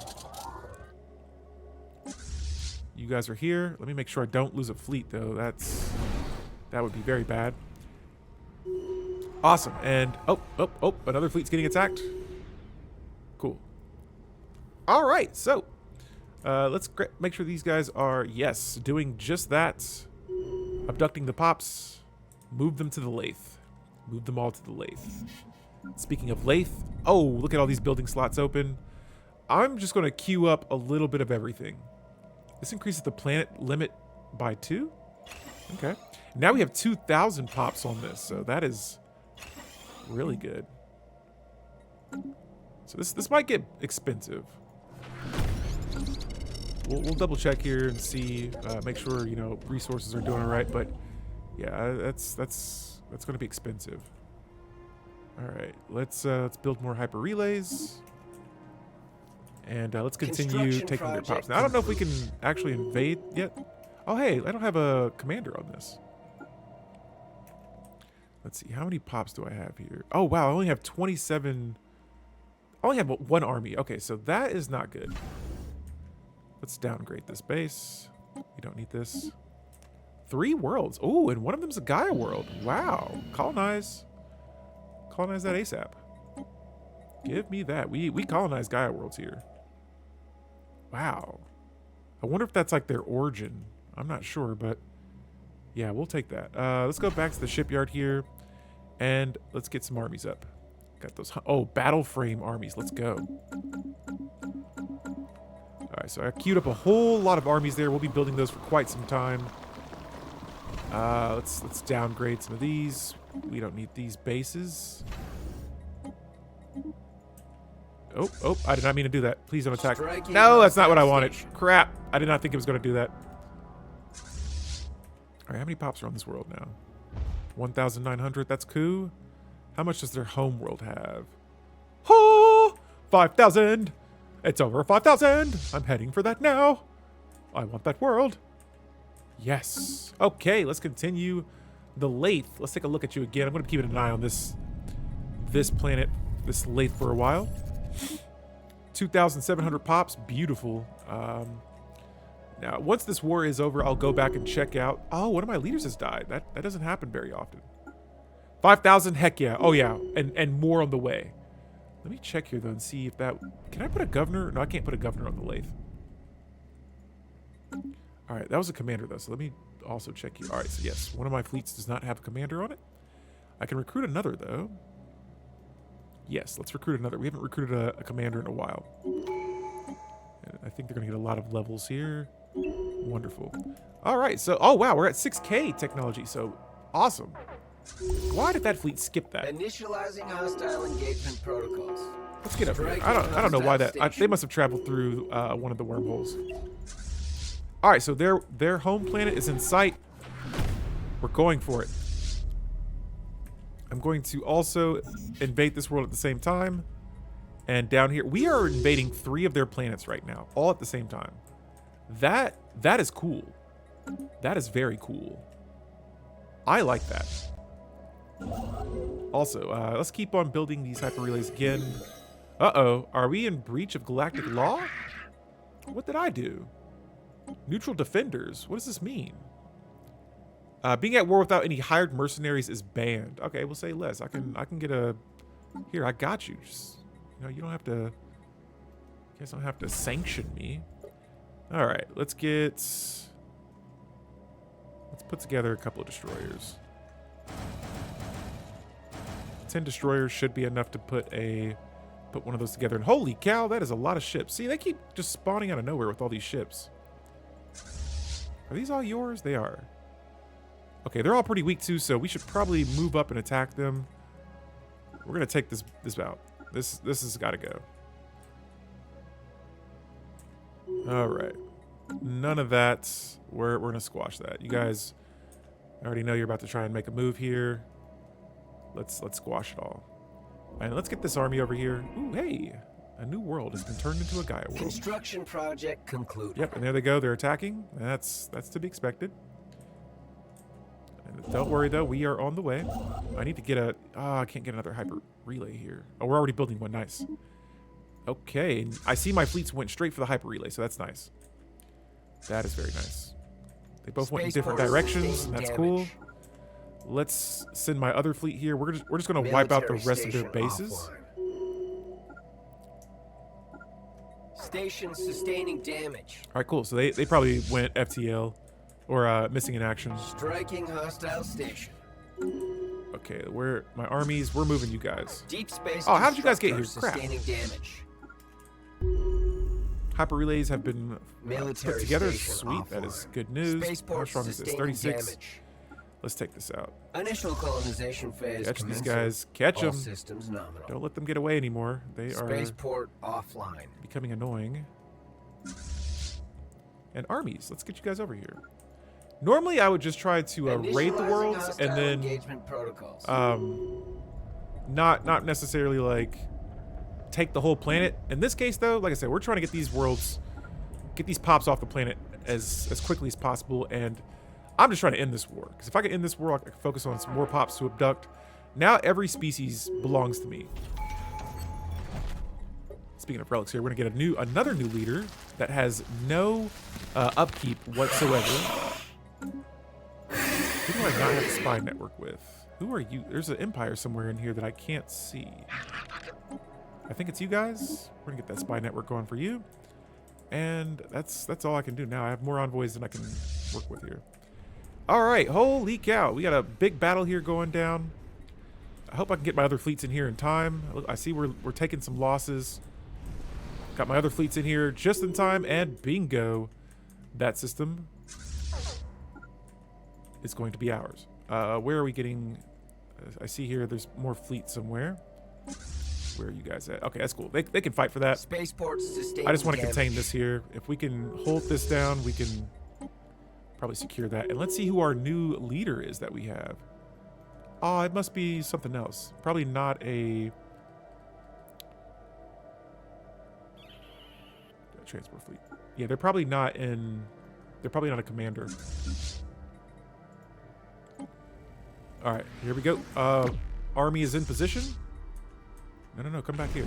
You guys are here. Let me make sure I don't lose a fleet though. That would be very bad. Awesome. And oh, another fleet's getting attacked. Cool. All right, so let's make sure these guys are, yes, doing just that. Abducting the pops. Move them to the lathe. Move them all to the lathe. Speaking of lathe, oh, look at all these building slots open. I'm just going to queue up a little bit of everything. This increases the planet limit by 2. Okay. Now we have 2,000 pops on this, so that is really good. So this might get expensive. We'll double check here and see, make sure resources are doing all right. But yeah, that's going to be expensive. All right, let's build more hyper relays, and let's continue taking their pops. Now I don't know if we can actually invade yet. Oh hey, I don't have a commander on this. Let's see, how many pops do I have here? Oh wow, I only have 27. I only have 1 army. Okay, so that is not good. Let's downgrade this base. We don't need this. 3 worlds. Oh, and one of them's a Gaia world. Wow. Colonize. Colonize that ASAP. Give me that. We colonize Gaia worlds here. Wow. I wonder if that's like their origin. I'm not sure, but yeah, we'll take that. Let's go back to the shipyard here, and let's get some armies up. Got those. Oh, battle frame armies. Let's go. All right, so I queued up a whole lot of armies there. We'll be building those for quite some time. Let's downgrade some of these. We don't need these bases. Oh, I did not mean to do that. Please don't attack. No, that's not what I wanted. Crap. I did not think it was going to do that. All right, how many pops are on this world now? 1,900. That's cool. How much does their home world have? Oh, 5,000. It's over 5,000. I'm heading for that now. I want that world. Yes. Okay, let's continue the lathe. Let's take a look at you again. I'm going to keep an eye on this planet, this lathe for a while. 2,700 pops. Beautiful. Now, once this war is over, I'll go back and check out. Oh, one of my leaders has died. That doesn't happen very often. 5,000. Heck yeah. Oh, yeah. And more on the way. Let me check here, though, and see if that... Can I put a governor? No, I can't put a governor on the lathe. All right, that was a commander, though, so let me also check here. All right, so yes, one of my fleets does not have a commander on it. I can recruit another, though. Yes, let's recruit another. We haven't recruited a commander in a while. And I think they're going to get a lot of levels here. Wonderful. All right, so... Oh, wow, we're at 6K technology, so awesome. Why did that fleet skip that? Initializing hostile engagement protocols. Let's get up here. I don't know why that. They must have traveled through one of the wormholes. All right, so their home planet is in sight. We're going for it. I'm going to also invade this world at the same time. And down here, we are invading 3 of their planets right now, all at the same time. That is cool. That is very cool. I like that. Also, let's keep on building these hyper relays again. Uh-oh, are we in breach of galactic law? What did I do? Neutral defenders. What does this mean? Being at war without any hired mercenaries is banned. Okay, we'll say less. I can get a. Here, I got you. Just, you know, you don't have to. You guys don't have to sanction me. All right, let's put together a couple of destroyers. 10 destroyers should be enough to put one of those together. And holy cow, that is a lot of ships. See, they keep just spawning out of nowhere with all these ships. Are these all yours? They are. Okay, they're all pretty weak too, so we should probably move up and attack them. We're gonna take this out. This has got to go. All right, none of that. We're gonna squash that. You guys, I already know you're about to try and make a move here. Let's squash it all. And let's get this army over here. Ooh, hey, a new world has been turned into a Gaia world. Construction project concluded. Yep, and there they go. They're attacking. That's to be expected. And don't worry though, we are on the way. I need to get a. I can't get another hyper relay here. Oh, we're already building one. Nice. Okay, I see my fleets went straight for the hyper relay, so that's nice. That is very nice. They both went in different directions. That's cool. Let's send my other fleet here. We're just gonna wipe out the rest of their bases. Station sustaining damage. All right, cool. So they probably went FTL or missing in action. Striking hostile station. Okay, my armies? We're moving you guys. Deep space. Oh, how did you guys get here? Crap. Sustaining damage. Hyper relays have been Military put together. station Sweet. That is offline. good news. Spaceport How strong is this? sustaining 36. damage. Let's take this out. Initial colonization phase. Catch these commencing. guys. Catch All them. systems nominal. Don't let them get away anymore. They are Spaceport offline. becoming annoying. And armies. Let's get you guys over here. Normally, I would just try to raid the Initializing worlds hostile and then engagement protocols. not necessarily like take the whole planet. In this case, though, like I said, we're trying to get these worlds, get these pops off the planet as quickly as possible. And I'm just trying to end this war. Because if I can end this war, I can focus on some more pops to abduct. Now every species belongs to me. Speaking of relics here, we're gonna get another new leader that has no upkeep whatsoever. Who do I not have a spy network with? Who are you? There's an empire somewhere in here that I can't see. I think it's you guys. We're gonna get that spy network going for you. And that's all I can do now. I have more envoys than I can work with here. All right, holy cow. We got a big battle here going down. I hope I can get my other fleets in here in time. I see we're taking some losses. Got my other fleets in here just in time, and bingo. That system is going to be ours. Where are we getting? I see here there's more fleets somewhere. Where are you guys at? Okay, that's cool. They can fight for that. Spaceport sustaining I just want to damage. contain this here. If we can hold this down, we can probably secure that. And let's see who our new leader is that we have. Oh, it must be something else. Probably not a transport fleet. Yeah, they're probably not a commander. All right, here we go. Army is in position. No, come back here.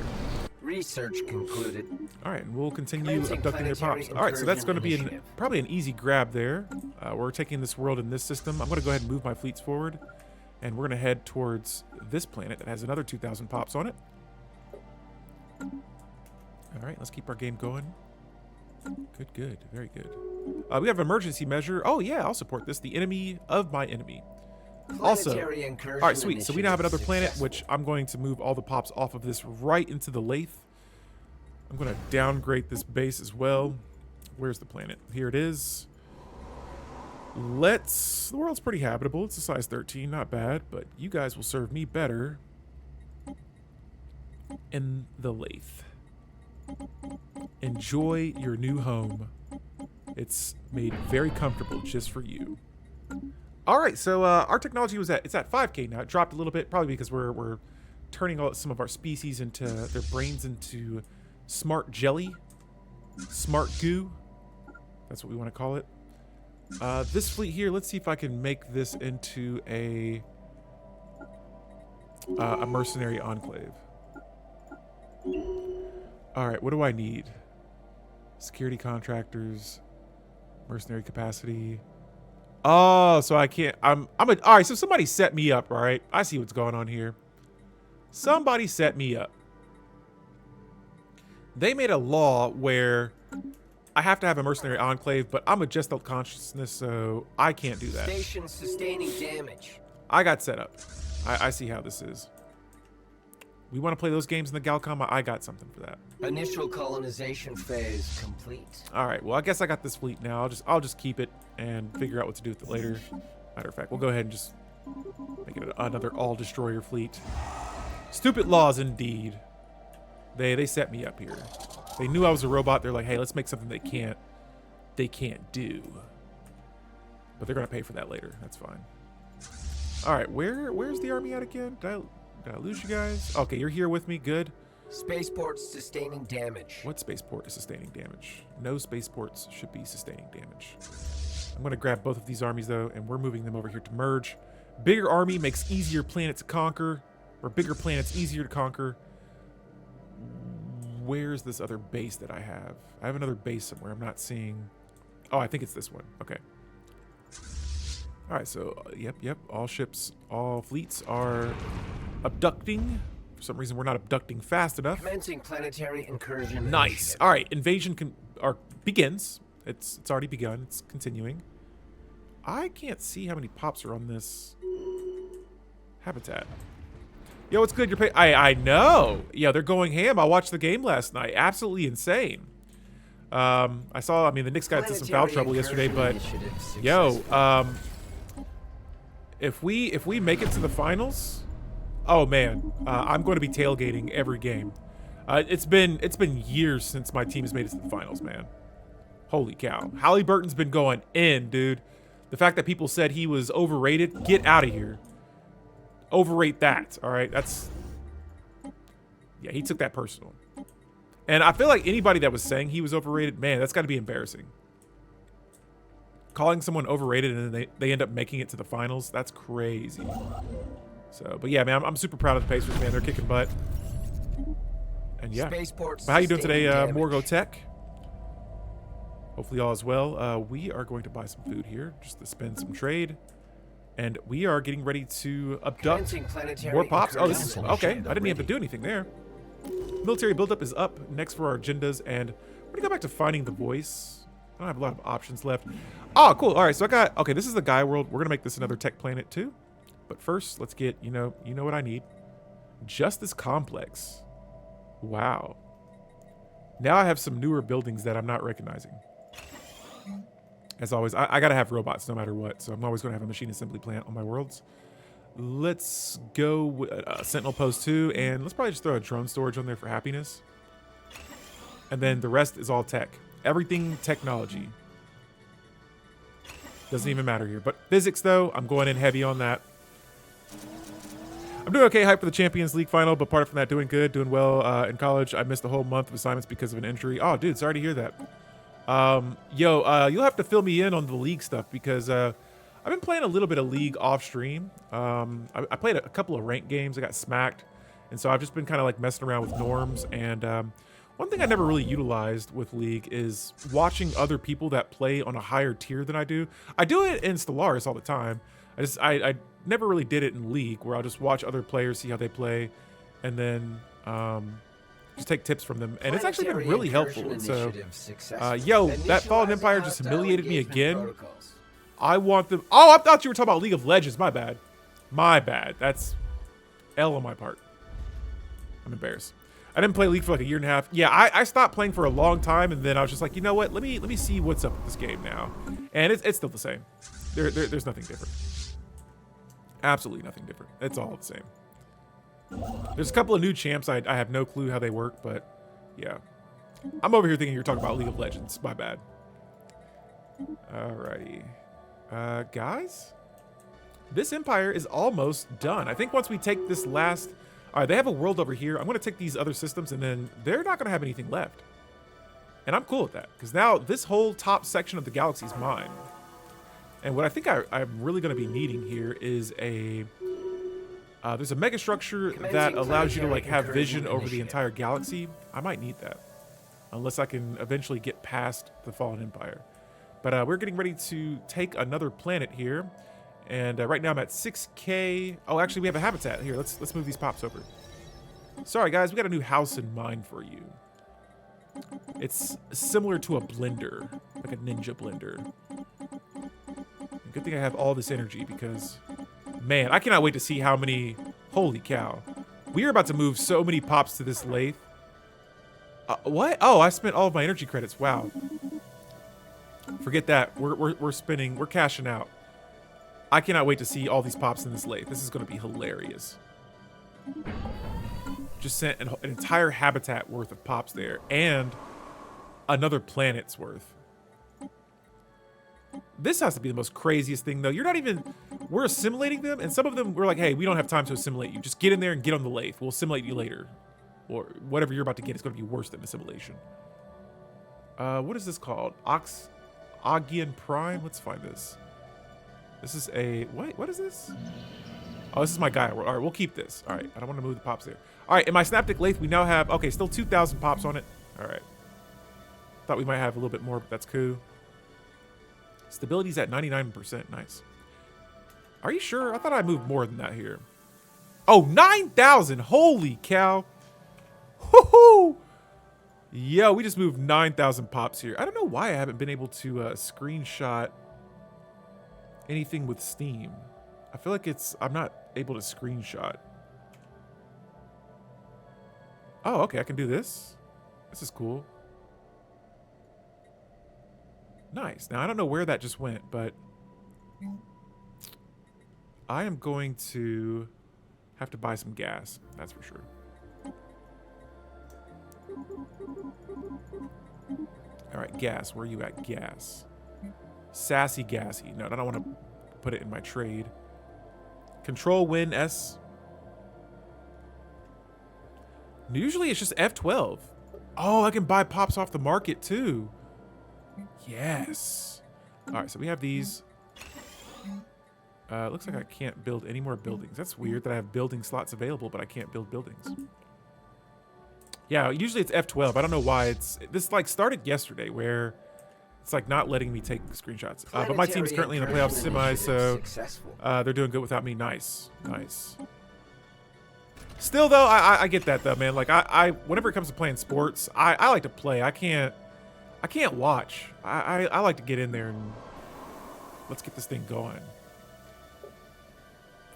Research concluded. All right, and we'll continue Commencing abducting their planetary pops. All right, so that's going to be incursion probably an easy grab there. We're taking this world in this system. I'm going to go ahead and move my fleets forward, and we're going to head towards this planet that has another 2,000 pops on it. All right, let's keep our game going. Good, very good. We have emergency measure. Oh yeah, I'll support this. The enemy of my enemy. Also, Planetary incursion all right, sweet. So we now have another initiative planet, successful. which I'm going to move all the pops off of this right into the lathe. I'm going to downgrade this base as well. Where's the planet? Here it is. The world's pretty habitable. It's a size 13, not bad, but you guys will serve me better in the lathe. Enjoy your new home. It's made very comfortable just for you. All right, so our technology it's at 5K now. It dropped a little bit, probably because we're turning some of our species into their brains into smart jelly, smart goo. That's what we want to call it. This fleet here, let's see if I can make this into a mercenary enclave. All right, what do I need? Security contractors, mercenary capacity. Oh, so I can't. All right. So somebody set me up. All right, I see what's going on here. Somebody set me up. They made a law where I have to have a mercenary enclave, but I'm a just of consciousness, so I can't do that. Station sustaining damage. I got set up. I see how this is. We want to play those games in the Galcom. I got something for that. Initial colonization phase complete. All right. Well, I guess I got this fleet now. I'll just keep it and figure out what to do with it later. Matter of fact, we'll go ahead and just make it another all-destroyer fleet. Stupid laws indeed. They set me up here. They knew I was a robot. They're like, hey, let's make something they can't do. But they're gonna pay for that later. That's fine. All right, where's the army at again? Did I lose you guys? Okay, you're here with me. Good. Spaceport sustaining damage. What spaceport is sustaining damage? No spaceports should be sustaining damage. I'm going to grab both of these armies, though, and we're moving them over here to merge. Bigger army makes easier planet to conquer, or bigger planets easier to conquer. Where's this other base that I have? I have another base somewhere. I'm not seeing... Oh, I think it's this one. Okay. All right, so, yep. All fleets are abducting. For some reason, we're not abducting fast enough. Commencing planetary incursion. Nice. initiative. All right, invasion begins. It's already begun. It's continuing. I can't see how many pops are on this habitat. Yo, what's good? I know. Yeah, they're going ham. I watched the game last night. Absolutely insane. I mean, the Knicks got into some foul trouble yesterday, but yo, if we make it to the finals, oh man, I'm going to be tailgating every game. It's been years since my team has made it to the finals, man. Holy cow. Halliburton's been going in, dude. The fact that people said he was overrated, get out of here. Overrate that, all right? Yeah, he took that personal. And I feel like anybody that was saying he was overrated, man, that's got to be embarrassing. Calling someone overrated and then they end up making it to the finals, that's crazy. So, but yeah, man, I'm super proud of the Pacers, man. They're kicking butt. And yeah. But how you doing today, Morgo Tech? Hopefully all is well. We are going to buy some food here just to spend some trade. And we are getting ready to abduct more pops. Oh, this is okay. I didn't even have to do anything there. Military buildup is up next for our agendas, and we're gonna go back to finding the voice. I don't have a lot of options left. Oh, cool. All right, so okay, this is the Gaia world. We're gonna make this another tech planet too. But first, let's get, you know what I need. Justice Complex. Wow. Now I have some newer buildings that I'm not recognizing. As always, I gotta have robots no matter what, so I'm always gonna have a machine assembly plant on my worlds. Let's go with Sentinel Post 2, and let's probably just throw a drone storage on there for happiness. And then the rest is all tech. Everything technology. Doesn't even matter here. But physics, though, I'm going in heavy on that. I'm doing okay, hype for the Champions League final, but apart from that, doing good, doing well. In college, I missed a whole month of assignments because of an injury. Oh, dude, sorry to hear that. You'll have to fill me in on the league stuff because I've been playing a little bit of League off stream. I played a couple of ranked games. I got smacked, and so I've just been kind of like messing around with norms. And one thing I never really utilized with League is watching other people that play on a higher tier than I do. I do it in Stellaris all the time. I never really did it in League, where I'll just watch other players, see how they play, and then just take tips from them. And it's actually been really helpful. And so, yo, that Fallen Empire just humiliated me again. I want them. Oh, I thought you were talking about League of Legends. My bad. My bad. That's L on my part. I'm embarrassed. I didn't play League for like a year and a half. Yeah, I stopped playing for a long time, and then I was just like, you know what? Let me see what's up with this game now. And it's still the same. There's nothing different. Absolutely nothing different. It's all the same. There's a couple of new champs. I have no clue how they work, but yeah. I'm over here thinking you're talking about League of Legends. My bad. Alrighty. Guys? This empire is almost done. I think once we take this last... All right, they have a world over here. I'm going to take these other systems, and then they're not going to have anything left. And I'm cool with that, because now this whole top section of the galaxy is mine. And what I think I'm really going to be needing here is a... there's a mega structure that allows you to like have vision over the entire galaxy. I might need that. Unless I can eventually get past the Fallen Empire. But we're getting ready to take another planet here. And right now I'm at 6K. Oh, actually we have a habitat here. Let's move these pops over. Sorry guys, we got a new house in mind for you. It's similar to a blender, like a ninja blender. Good thing I have all this energy because, man, I cannot wait to see how many, holy cow. We are about to move so many pops to this lathe. What? Oh, I spent all of my energy credits. Wow. Forget that. We're spending, we're cashing out. I cannot wait to see all these pops in this lathe. This is going to be hilarious. Just sent an entire habitat worth of pops there and another planet's worth. This has to be the most craziest thing though. You're not even, we're assimilating them, and some of them we're like, hey, we don't have time to assimilate you. Just get in there and get on the lathe. We'll assimilate you later. Or whatever you're about to get is going to be worse than assimilation. What is this called? Augian Prime? Let's find this. This is a, what is this? Oh, this is my guy. All right, we'll keep this. All right, I don't want to move the pops there. All right, in my Synaptic Lathe, we now have, okay, still 2,000 pops on it. All right. Thought we might have a little bit more, but that's cool. Stability's at 99%. Nice. Are you sure? I thought I moved more than that here. Oh, 9,000. Holy cow. Woohoo! Yo, we just moved 9,000 pops here. I don't know why I haven't been able to screenshot anything with Steam. I feel like I'm not able to screenshot. Oh, okay, I can do this. This is cool. Nice. Now, I don't know where that just went, but I am going to have to buy some gas. That's for sure. All right, gas. Where are you at? Gas. Sassy gassy. No, I don't want to put it in my trade. Control Win S. Usually it's just F12. Oh, I can buy pops off the market too. Yes. All right, so we have these. Looks like I can't build any more buildings. That's weird that I have building slots available, but I can't build buildings. Yeah, usually it's F12. I don't know why this like started yesterday where it's like not letting me take screenshots. But my team's currently in the playoff semis, so they're doing good without me. Nice, nice. Still though, I get that though, man. Like I whenever it comes to playing sports, I like to play. I can't watch. I like to get in there and let's get this thing going.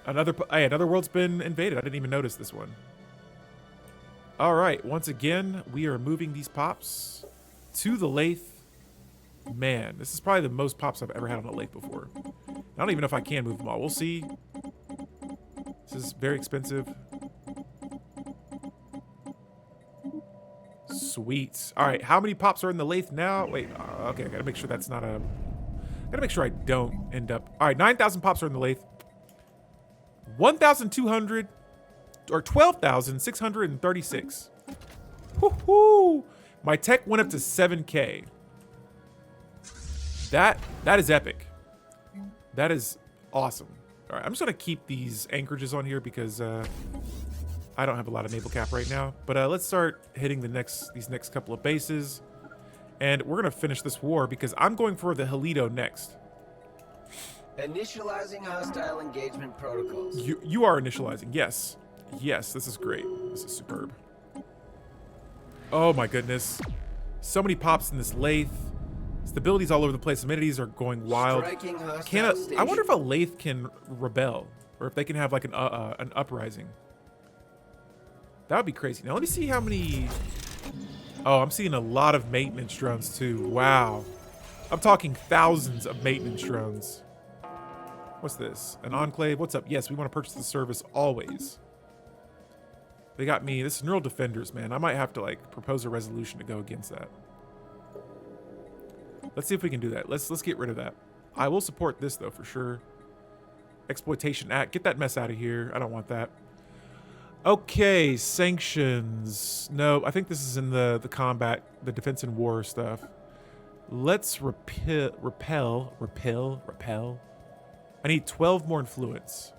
Another world's been invaded. I didn't even notice this one. All right, once again, we are moving these pops to the lathe. Man, this is probably the most pops I've ever had on a lathe before. I don't even know if I can move them all. We'll see. This is very expensive. Sweet. All right, how many pops are in the lathe now? Wait, okay, I gotta make sure that's not a... Gotta make sure I don't end up... All right, 9,000 pops are in the lathe. 1,200 or 12,636. Woohoo! My tech went up to 7K. That is epic. That is awesome. All right, I'm just gonna keep these anchorages on here because I don't have a lot of naval cap right now. But let's start hitting these next couple of bases, and we're gonna finish this war because I'm going for the Helido next. Initializing hostile engagement protocols. You are initializing. Yes. Yes, this is great. This is superb. Oh my goodness. So many pops in this lathe. Stability's all over the place. Amenities are going wild. I wonder if a lathe can rebel, or if they can have like an uprising. That would be crazy. Now let me see how many. Oh, I'm seeing a lot of maintenance drones too. Wow. I'm talking thousands of maintenance drones. What's this? An enclave? What's up? Yes, we want to purchase the service always. They got me. This is Neural Defenders, man. I might have to like propose a resolution to go against that. Let's see if we can do that. Let's get rid of that. I will support this though for sure. Exploitation Act. Get that mess out of here. I don't want that. Okay, sanctions. No, I think this is in the combat, the defense and war stuff. Let's repel. I need 12 more influence.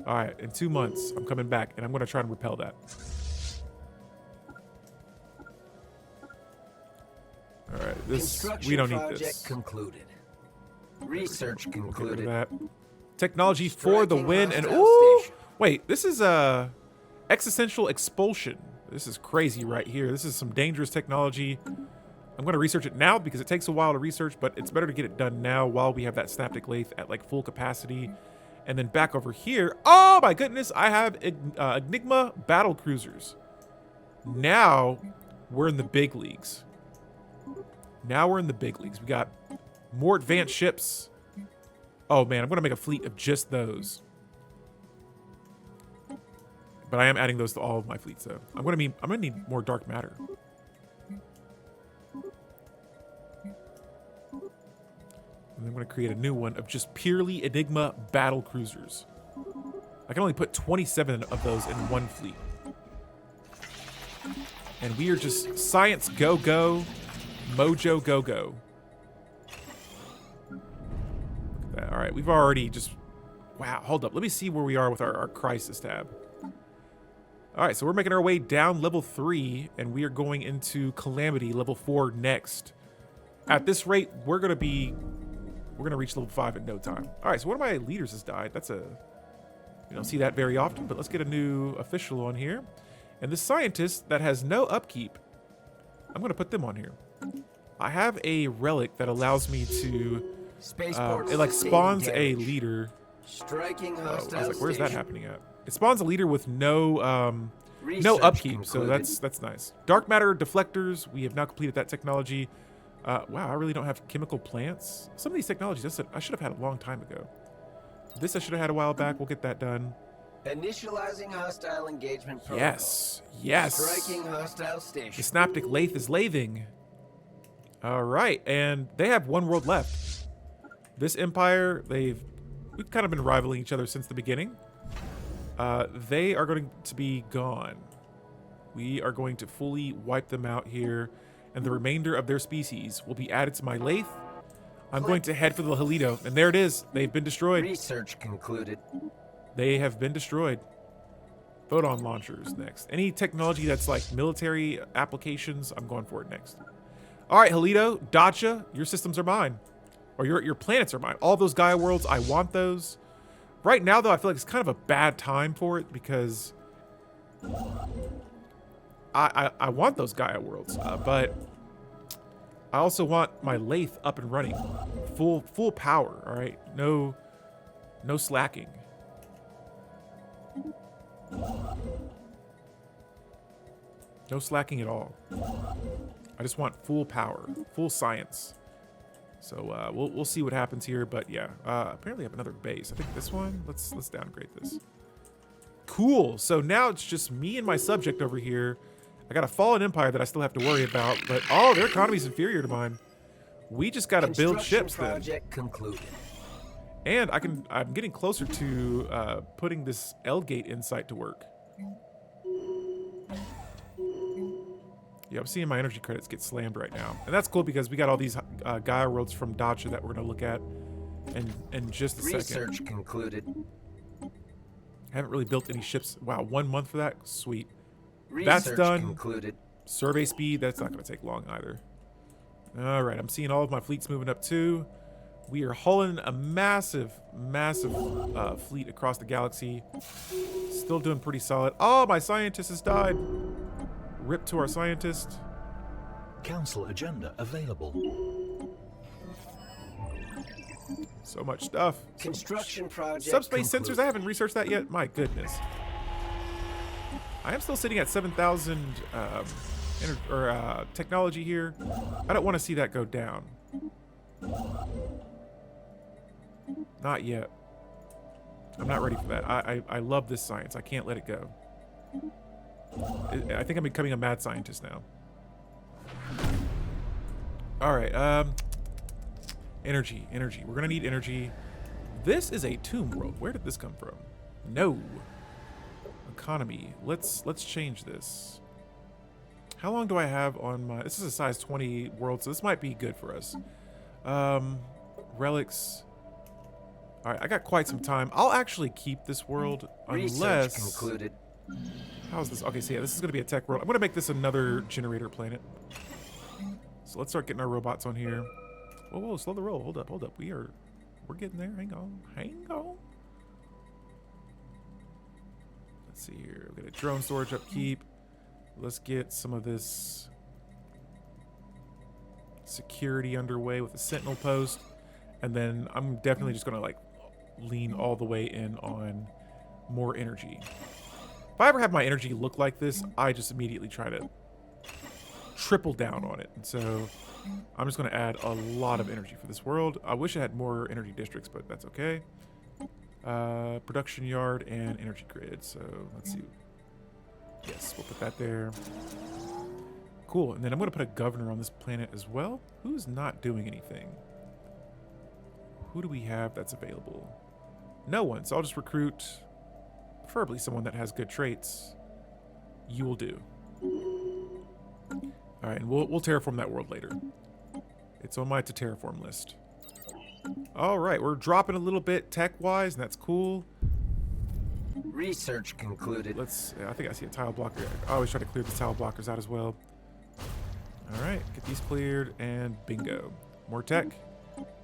All right, in 2 months, I'm coming back, and I'm going to try and repel that. All right, this we don't need this. Concluded. Research Get rid of concluded. that. Technology for the Striking win, and hostile ooh, station. wait, this is existential expulsion. This is crazy right here. This is some dangerous technology. I'm going to research it now because it takes a while to research, but it's better to get it done now while we have that Synaptic Lathe at like full capacity. And then back over here, oh my goodness, I have Enigma battle cruisers. Now we're in the big leagues. Now we're in the big leagues. We got more advanced ships. Oh man, I'm going to make a fleet of just those. But I am adding those to all of my fleets though. I'm going to need more dark matter. And I'm going to create a new one of just purely Enigma battle cruisers. I can only put 27 of those in one fleet. And we are just science go-go, mojo go-go. Look at that. All right, we've already just... Wow, hold up. Let me see where we are with our crisis tab. All right, so we're making our way down level 3, and we are going into Calamity level 4 next. At this rate, we're going to reach level 5 in no time. All right, so one of my leaders has died. That's a... You don't see that very often, but let's get a new official on here. And the scientist that has no upkeep, I'm going to put them on here. I have a relic that allows me to... it like spawns a leader. Striking I hostile was like, where's that station. happening at? It spawns a leader with no no Research upkeep, so concluded. that's nice. Dark matter deflectors, we have now completed that technology. Wow, I really don't have chemical plants. Some of these technologies I should have had a long time ago. This I should have had a while back. We'll get that done. Initializing hostile engagement protocol. Yes, yes. Striking hostile The station. Synaptic Lathe is lathing. All right, and they have one world left. This empire, we've kind of been rivaling each other since the beginning. They are going to be gone. We are going to fully wipe them out here, and the remainder of their species will be added to my lathe. I'm going to head for the Halito, and there it is. They've been destroyed. Research concluded. They have been destroyed. Photon launchers next. Any technology that's like military applications, I'm going for it next. All right, Halito, Dacha, your systems are mine. Or your planets are mine. All those Gaia worlds, I want those. Right now, though, I feel like it's kind of a bad time for it because I want those Gaia worlds, but I also want my lathe up and running, full power. All right, no slacking. No slacking at all. I just want full power, full science. So we'll see what happens here, but yeah, apparently I have another base. I think this one. Let's downgrade this. Cool. So now it's just me and my subject over here. I got a fallen empire that I still have to worry about, but oh, their economy's inferior to mine. We just got to build ships then. Project concluded. And I'm getting closer to putting this L-Gate insight to work. Yeah, I'm seeing my energy credits get slammed right now. And that's cool because we got all these Gaia worlds from Dacha that we're going to look at in just a second. Research concluded. Haven't really built any ships. Wow, 1 month for that? Sweet. Research That's done. concluded. Survey speed, that's not going to take long either. All right, I'm seeing all of my fleets moving up too. We are hauling a massive fleet across the galaxy. Still doing pretty solid. Oh, my scientist has died. Rip to our scientist. Council agenda available. So much stuff. Construction project Subspace concluded. sensors, I haven't researched that yet. My goodness. I am still sitting at 7,000 technology here. I don't want to see that go down. Not yet. I'm not ready for that. I love this science. I can't let it go. I think I'm becoming a mad scientist now. All right. Energy. We're gonna need energy. This is a tomb world. Where did this come from? No. Economy. Let's change this. How long do I have on my... This is a size 20 world, so this might be good for us. Relics. All right, I got quite some time. I'll actually keep this world unless... Research concluded. How's this? Okay, so yeah, this is going to be a tech world. I'm going to make this another generator planet. So let's start getting our robots on here. Whoa, slow the roll. Hold up. We're getting there. Hang on. Let's see here. We've got a drone storage upkeep. Let's get some of this security underway with a sentinel post. And then I'm definitely just going to like lean all the way in on more energy. If I ever have my energy look like this, I just immediately try to triple down on it. And so I'm just going to add a lot of energy for this world. I wish I had more energy districts, but that's okay. Production yard and energy grid. So let's see. Yes, we'll put that there. Cool. And then I'm going to put a governor on this planet as well. Who's not doing anything? Who do we have that's available? No one. So I'll just recruit preferably someone that has good traits. You will do. All right, and we'll terraform that world later. It's on my to terraform list. All right, we're dropping a little bit tech-wise, and that's cool. Research concluded. I think I see a tile blocker. I always try to clear the tile blockers out as well. All right, get these cleared, and bingo. More tech.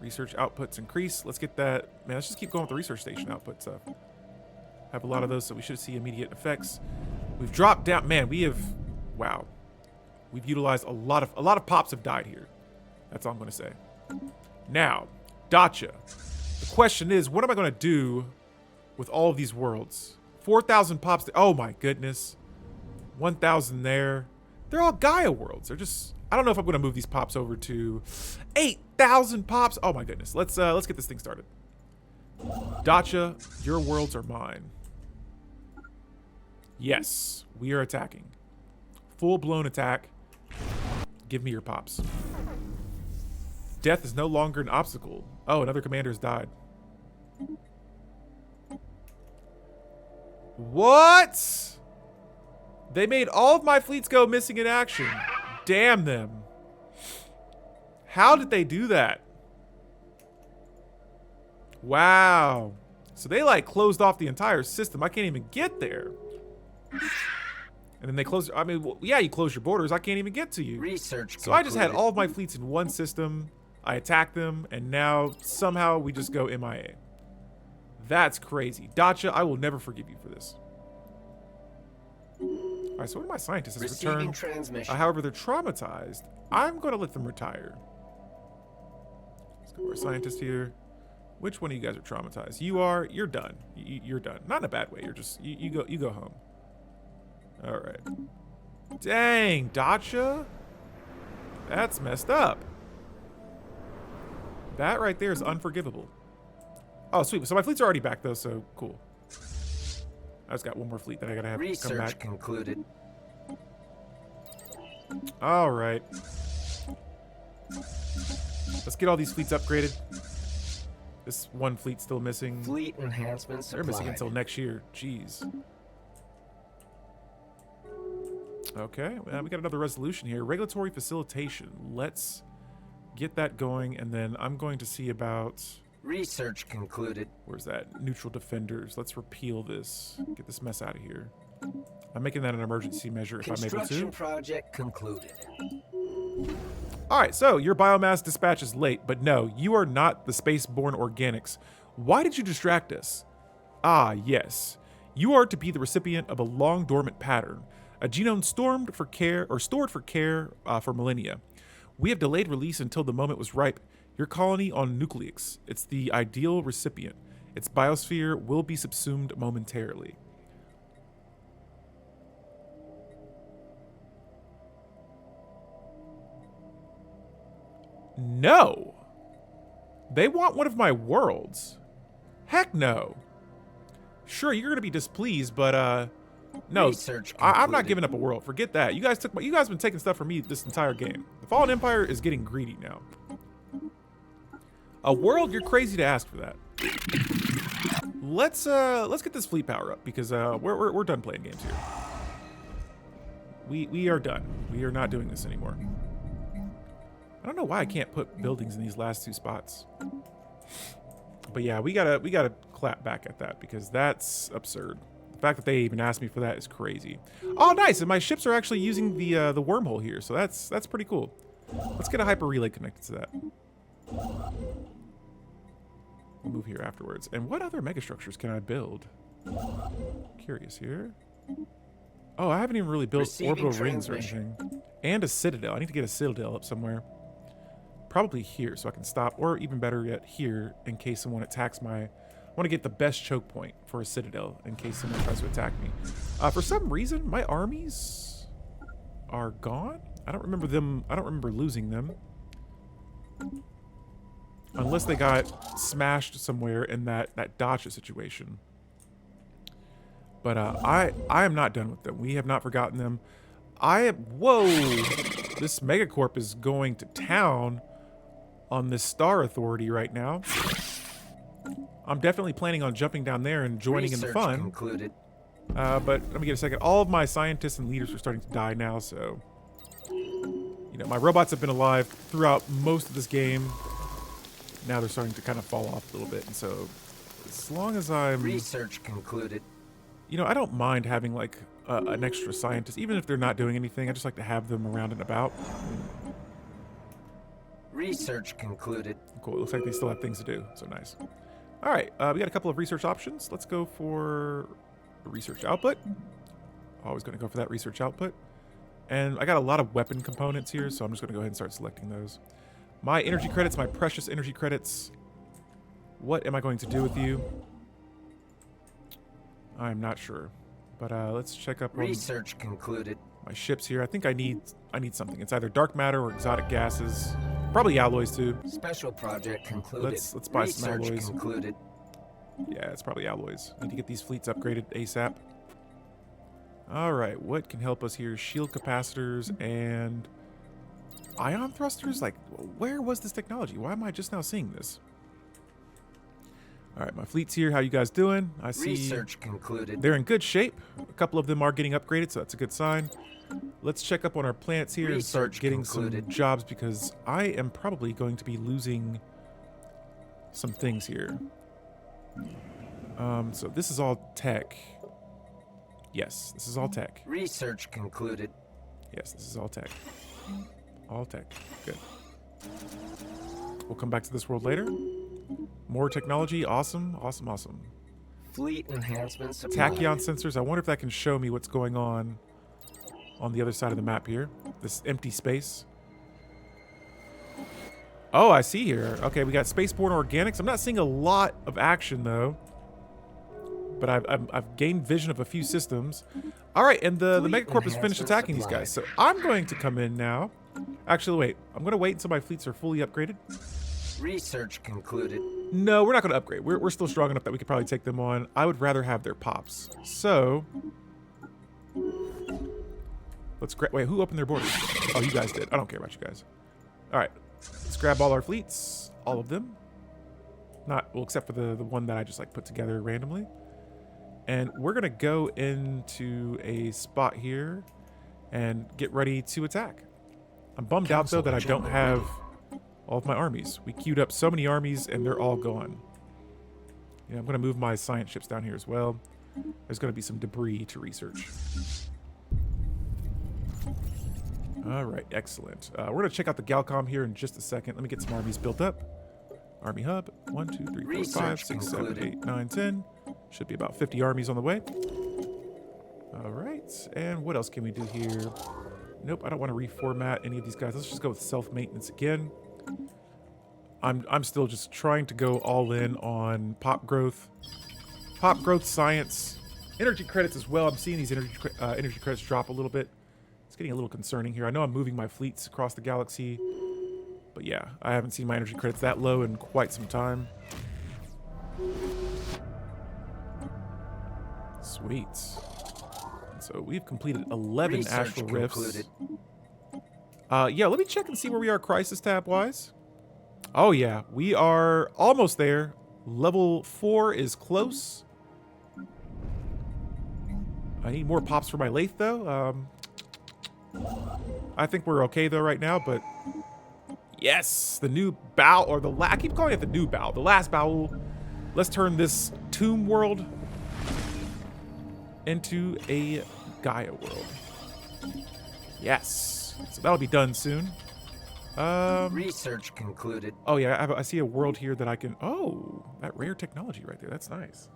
Research outputs increase. Let's get that. Man, let's just keep going with the research station output stuff. Have a lot of those, so we should see immediate effects. We've dropped down. Man, we have. Wow. We've utilized a lot of pops have died here. That's all I'm going to say. Now, Dacha. The question is, what am I going to do with all of these worlds? 4,000 pops. Oh my goodness. 1,000 there. They're all Gaia worlds. They're just. I don't know if I'm going to move these pops over to 8,000 pops. Oh my goodness. Let's get this thing started. Dacha, your worlds are mine. Yes, we are attacking. Full-blown attack. Give me your pops. Death is no longer an obstacle. Oh, another commander has died. What? They made all of my fleets go missing in action. Damn them. How did they do that? Wow. So they like closed off the entire system. I can't even get there. And then they close. I mean, well, yeah, you close your borders. I can't even get to you. Research So I just had all of my fleets in one system. I attacked them, and now somehow we just go MIA. That's crazy. Dacha, I will never forgive you for this. All right, so one of my scientists has Receiving returned. transmission. However, they're traumatized. I'm going to let them retire. Let's go to our scientist here. Which one of you guys are traumatized? You are. You're done. You're done. Not in a bad way. You're just. You go home. All right. Dang, Dacha. That's messed up. That right there is unforgivable. Oh, sweet. So my fleets are already back though, so cool. I just got one more fleet that I gotta have come Research back. concluded. All right. Let's get all these fleets upgraded. This one fleet's still missing. Fleet enhancements They're missing until next year. Jeez. Okay, well, we got another resolution here. Regulatory facilitation. Let's get that going, and then I'm going to see about... Research concluded. Where's that? Neutral defenders. Let's repeal this. Get this mess out of here. I'm making that an emergency measure if I'm able Construction to. project concluded. All right, so your biomass dispatch is late, but no, you are not the space-borne organics. Why did you distract us? Ah, yes. You are to be the recipient of a long dormant pattern, a genome stored for care for millennia. We have delayed release until the moment was ripe. Your colony on Nucleus, it's the ideal recipient. Its biosphere will be subsumed momentarily. No. They want one of my worlds. Heck no. Sure, you're going to be displeased, but, no. Research I'm not concluded. giving up a world. Forget that. You guys been taking stuff from me this entire game. The Fallen Empire is getting greedy now. A world? You're crazy to ask for that. Let's get this fleet power up because we're done playing games here. We are done. We are not doing this anymore. I don't know why I can't put buildings in these last 2 spots. But yeah, we gotta clap back at that because that's absurd. The fact that they even asked me for that is crazy. Oh, nice! And my ships are actually using the wormhole here, so that's pretty cool. Let's get a hyper relay connected to that. We'll move here afterwards. And what other megastructures can I build? Curious here. Oh, I haven't even really built Receiving orbital rings or transmission. anything. And a citadel. I need to get a citadel up somewhere. Probably here, so I can stop, or even better yet, here, in case someone attacks my... I want to get the best choke point for a citadel in case someone tries to attack me. For some reason, my armies are gone. I don't remember losing them. Unless they got smashed somewhere in that Dacia situation. But I am not done with them. We have not forgotten them. Whoa! This megacorp is going to town on this Star Authority right now. I'm definitely planning on jumping down there and joining in the Research fun. concluded. But let me get a second. All of my scientists and leaders are starting to die now, so... You know, my robots have been alive throughout most of this game. Now they're starting to kind of fall off a little bit, and so... As long as I'm... Research concluded. You know, I don't mind having, like, an extra scientist. Even if they're not doing anything, I just like to have them around and about. Research concluded. Cool. It looks like they still have things to do, so nice. All right, we got a couple of research options. Let's go for research output. Always going to go for that research output. And I got a lot of weapon components here, so I'm just going to go ahead and start selecting those. My energy credits, my precious energy credits. What am I going to do with you? I'm not sure. But let's check up on Research concluded. my ships here. I think I need something. It's either dark matter or exotic gases. Probably alloys too. Special project concluded. Let's buy some Research alloys. concluded. Yeah, it's probably alloys. Need to get these fleets upgraded ASAP. Alright, what can help us here? Shield capacitors and ion thrusters? Like, where was this technology? Why am I just now seeing this? Alright, my fleet's here. How you guys doing? I see Research concluded. they're in good shape. A couple of them are getting upgraded, so that's a good sign. Let's check up on our planets here and start Research getting concluded. some jobs because I am probably going to be losing some things here. So this is all tech. Yes, this is all tech. Research concluded. Yes, this is all tech. All tech. Good. We'll come back to this world later. More technology. Awesome. Awesome. Awesome. Fleet enhancements. applied. Tachyon sensors. I wonder if that can show me what's going on the other side of the map here. This empty space. Oh, I see here. Okay, we got spaceborne organics. I'm not seeing a lot of action though, but I've gained vision of a few systems. All right, and the Fleet megacorp has finished enhancements attacking these applied. guys. So I'm going to come in now. Actually, wait. I'm going to wait until my fleets are fully upgraded. Research concluded. No, we're not going to upgrade. We're still strong enough that we could probably take them on. I would rather have their pops. So let's grab. Wait, who opened their borders? Oh, you guys did. I don't care about you guys. All right, let's grab all our fleets, all of them. Not well, except for the one that I just like put together randomly. And we're gonna go into a spot here and get ready to attack. I'm bummed out though that I don't have all of my armies. We queued up so many armies and they're all gone. Yeah, I'm gonna move my science ships down here as well. There's gonna be some debris to research. All right, excellent. We're gonna check out the Galcom here in just a second. Let me get some armies built up. Army hub, 1, 2, 3, 4, 5, Research 6, 7, concluded. 8, 9, 10. Should be about 50 armies on the way. All right, and what else can we do here? Nope, I don't want to reformat any of these guys. Let's just go with self-maintenance again. I'm still just trying to go all in on pop growth, science, energy credits as well. I'm seeing these energy credits drop a little bit. It's getting a little concerning here. I know I'm moving my fleets across the galaxy, But yeah, I haven't seen my energy credits that low in quite some time. Sweet. And so we've completed 11 Research astral rifts. concluded. Yeah, let me check and see where we are crisis tab wise. Oh yeah, we are almost there. Level 4 is close. I need more pops for my lathe though. I think we're okay though right now, but yes, the new bow, or the I keep calling it the new bow, the last bowel. Let's turn this tomb world into a Gaia world. Yes, so that'll be done soon. Research concluded. Oh yeah, I see a world here that I can. Oh, that rare technology right there. That's nice.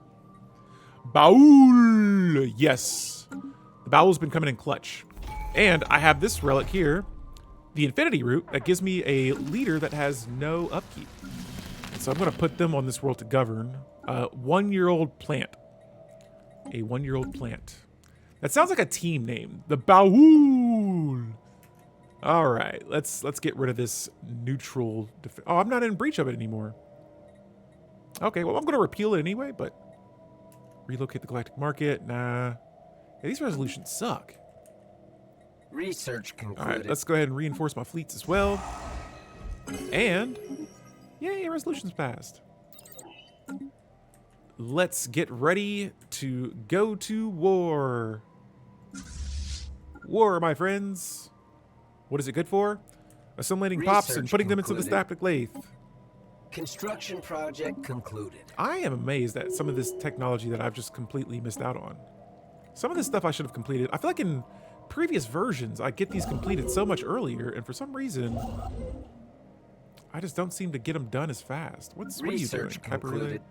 Baul. Yes, the bowel's been coming in clutch, and I have this relic here, the Infinity Root, that gives me a leader that has no upkeep. And so I'm going to put them on this world to govern. 1-year-old plant. A 1-year-old plant. That sounds like a team name. The Baul. All right, let's get rid of this neutral. Oh, I'm not in breach of it anymore. Okay, well I'm going to repeal it anyway, but relocate the galactic market. Nah. Yeah, these resolutions suck. Research concluded. All right, let's go ahead and reinforce my fleets as well. And yay, resolutions passed. Let's get ready to go to war. War, my friends. What is it good for? Assimilating pops and Research putting them into the concluded. Synaptic Lathe. Construction project concluded. I am amazed at some of this technology that I've just completely missed out on. Some of this stuff I should have completed. I feel like in previous versions, I get these completed so much earlier, and for some reason, I just don't seem to get them done as fast. What are you doing? Research Hyper relay? concluded.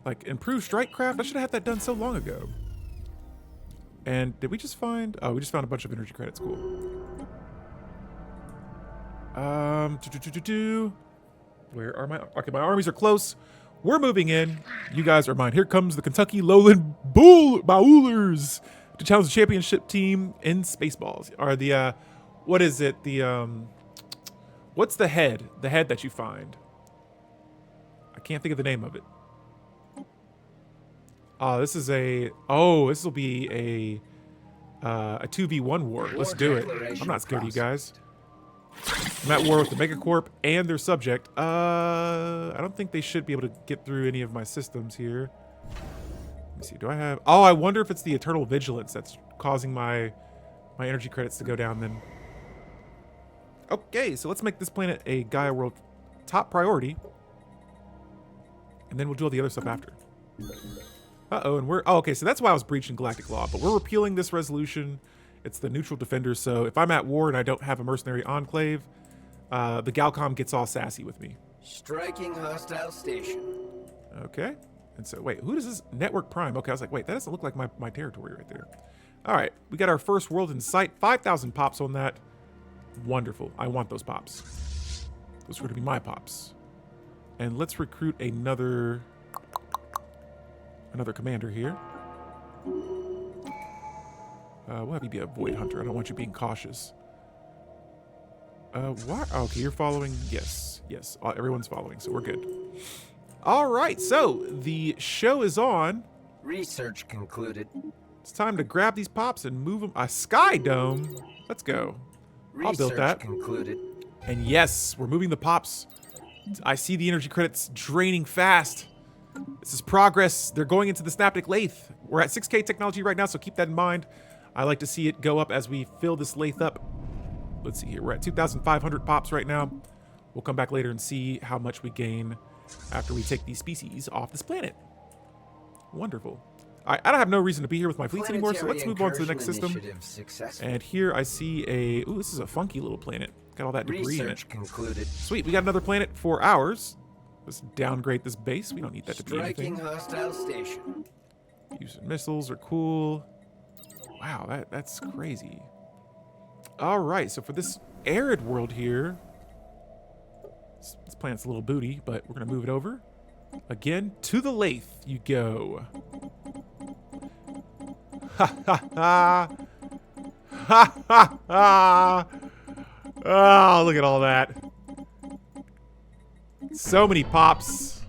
Like, improved strike craft? I should have had that done so long ago. And did we just find... Oh, we just found a bunch of energy credits. Cool. Where are my... Okay, my armies are close. We're moving in. You guys are mine. Here comes the Kentucky Lowland Bowlers to challenge the championship team in Spaceballs. Or the, what is it? The, what's the head? The head that you find. I can't think of the name of it. This is a... Oh, this will be a 2v1 war. Let's do it. I'm not scared of you guys. I'm at war with the Megacorp and their subject. I don't think they should be able to get through any of my systems here. Let me see. Do I have... Oh, I wonder if it's the Eternal Vigilance that's causing my energy credits to go down then. Okay, so let's make this planet a Gaia world top priority. And then we'll do all the other stuff after. Uh-oh, and we're... Oh, okay, so that's why I was breaching galactic law. But we're repealing this resolution. It's the neutral defender, so if I'm at war and I don't have a mercenary enclave, the Galcom gets all sassy with me. Striking hostile station. Okay. And so, wait, who does this... Network Prime. Okay, I was like, wait, that doesn't look like my territory right there. All right, we got our first world in sight. 5,000 pops on that. Wonderful. I want those pops. Those are going to be my pops. And let's recruit another commander here. We'll have you be a Void Hunter. I don't want you being cautious. What? Oh, okay, you're following. Yes, yes. Everyone's following, so we're good. All right, so the show is on. Research concluded. It's time to grab these pops and move them. A Sky Dome. Let's go. I'll build that. Concluded. And yes, we're moving the pops. I see the energy credits draining fast. This is progress. They're going into the Synaptic Lathe. We're at 6K technology right now, so keep that in mind. I like to see it go up as we fill this lathe up. Let's see here. We're at 2,500 pops right now. We'll come back later and see how much we gain after we take these species off this planet. Wonderful. All right, I don't have no reason to be here with my fleets anymore, so let's move on to the next system. And here I see a... Ooh, this is a funky little planet. Got all that debris in it. Concluded. Sweet, we got another planet for ours. Let's downgrade this base. We don't need that to be anything. Striking hostile station. Using missiles are cool. Wow, that's crazy. All right, so for this arid world here, this planet's a little booty, but we're going to move it over. Again, to the lathe you go. Ha ha ha. Ha ha ha. Oh, look at all that. So many pops.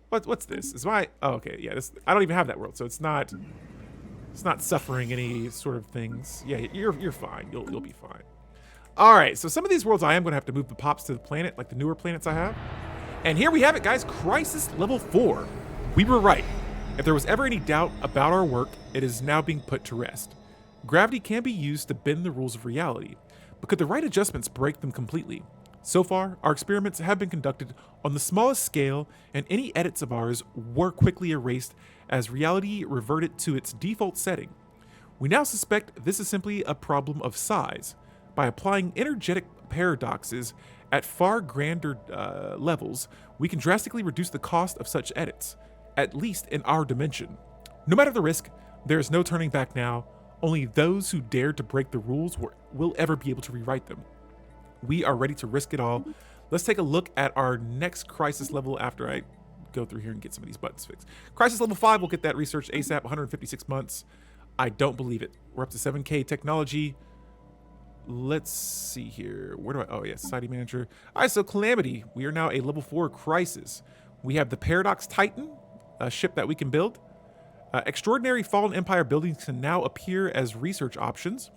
What's this? Is my... Oh, okay. Yeah, this, I don't even have that world, so it's not suffering any sort of things. Yeah, you're fine. You'll be fine. All right, so some of these worlds I am going to have to move the pops to the planet, like the newer planets I have. And here we have it, guys. Crisis level 4. We were right. If there was ever any doubt about our work, it is now being put to rest. Gravity can be used to bend the rules of reality, but could the right adjustments break them completely? So far, our experiments have been conducted on the smallest scale, and any edits of ours were quickly erased as reality reverted to its default setting. We now suspect this is simply a problem of size. By applying energetic paradoxes at far grander levels, we can drastically reduce the cost of such edits, at least in our dimension. No matter the risk, there is no turning back now. Only those who dare to break the rules will ever be able to rewrite them. We are ready to risk it all. Let's take a look at our next crisis level after I go through here and get some of these buttons fixed. Crisis level 5, we'll get that research ASAP, 156 months. I don't believe it. We're up to 7K technology. Let's see here. Where do I... Oh, yeah, Society Manager. All right, so Calamity. We are now a level 4 crisis. We have the Paradox Titan, a ship that we can build. Extraordinary Fallen Empire buildings can now appear as research options.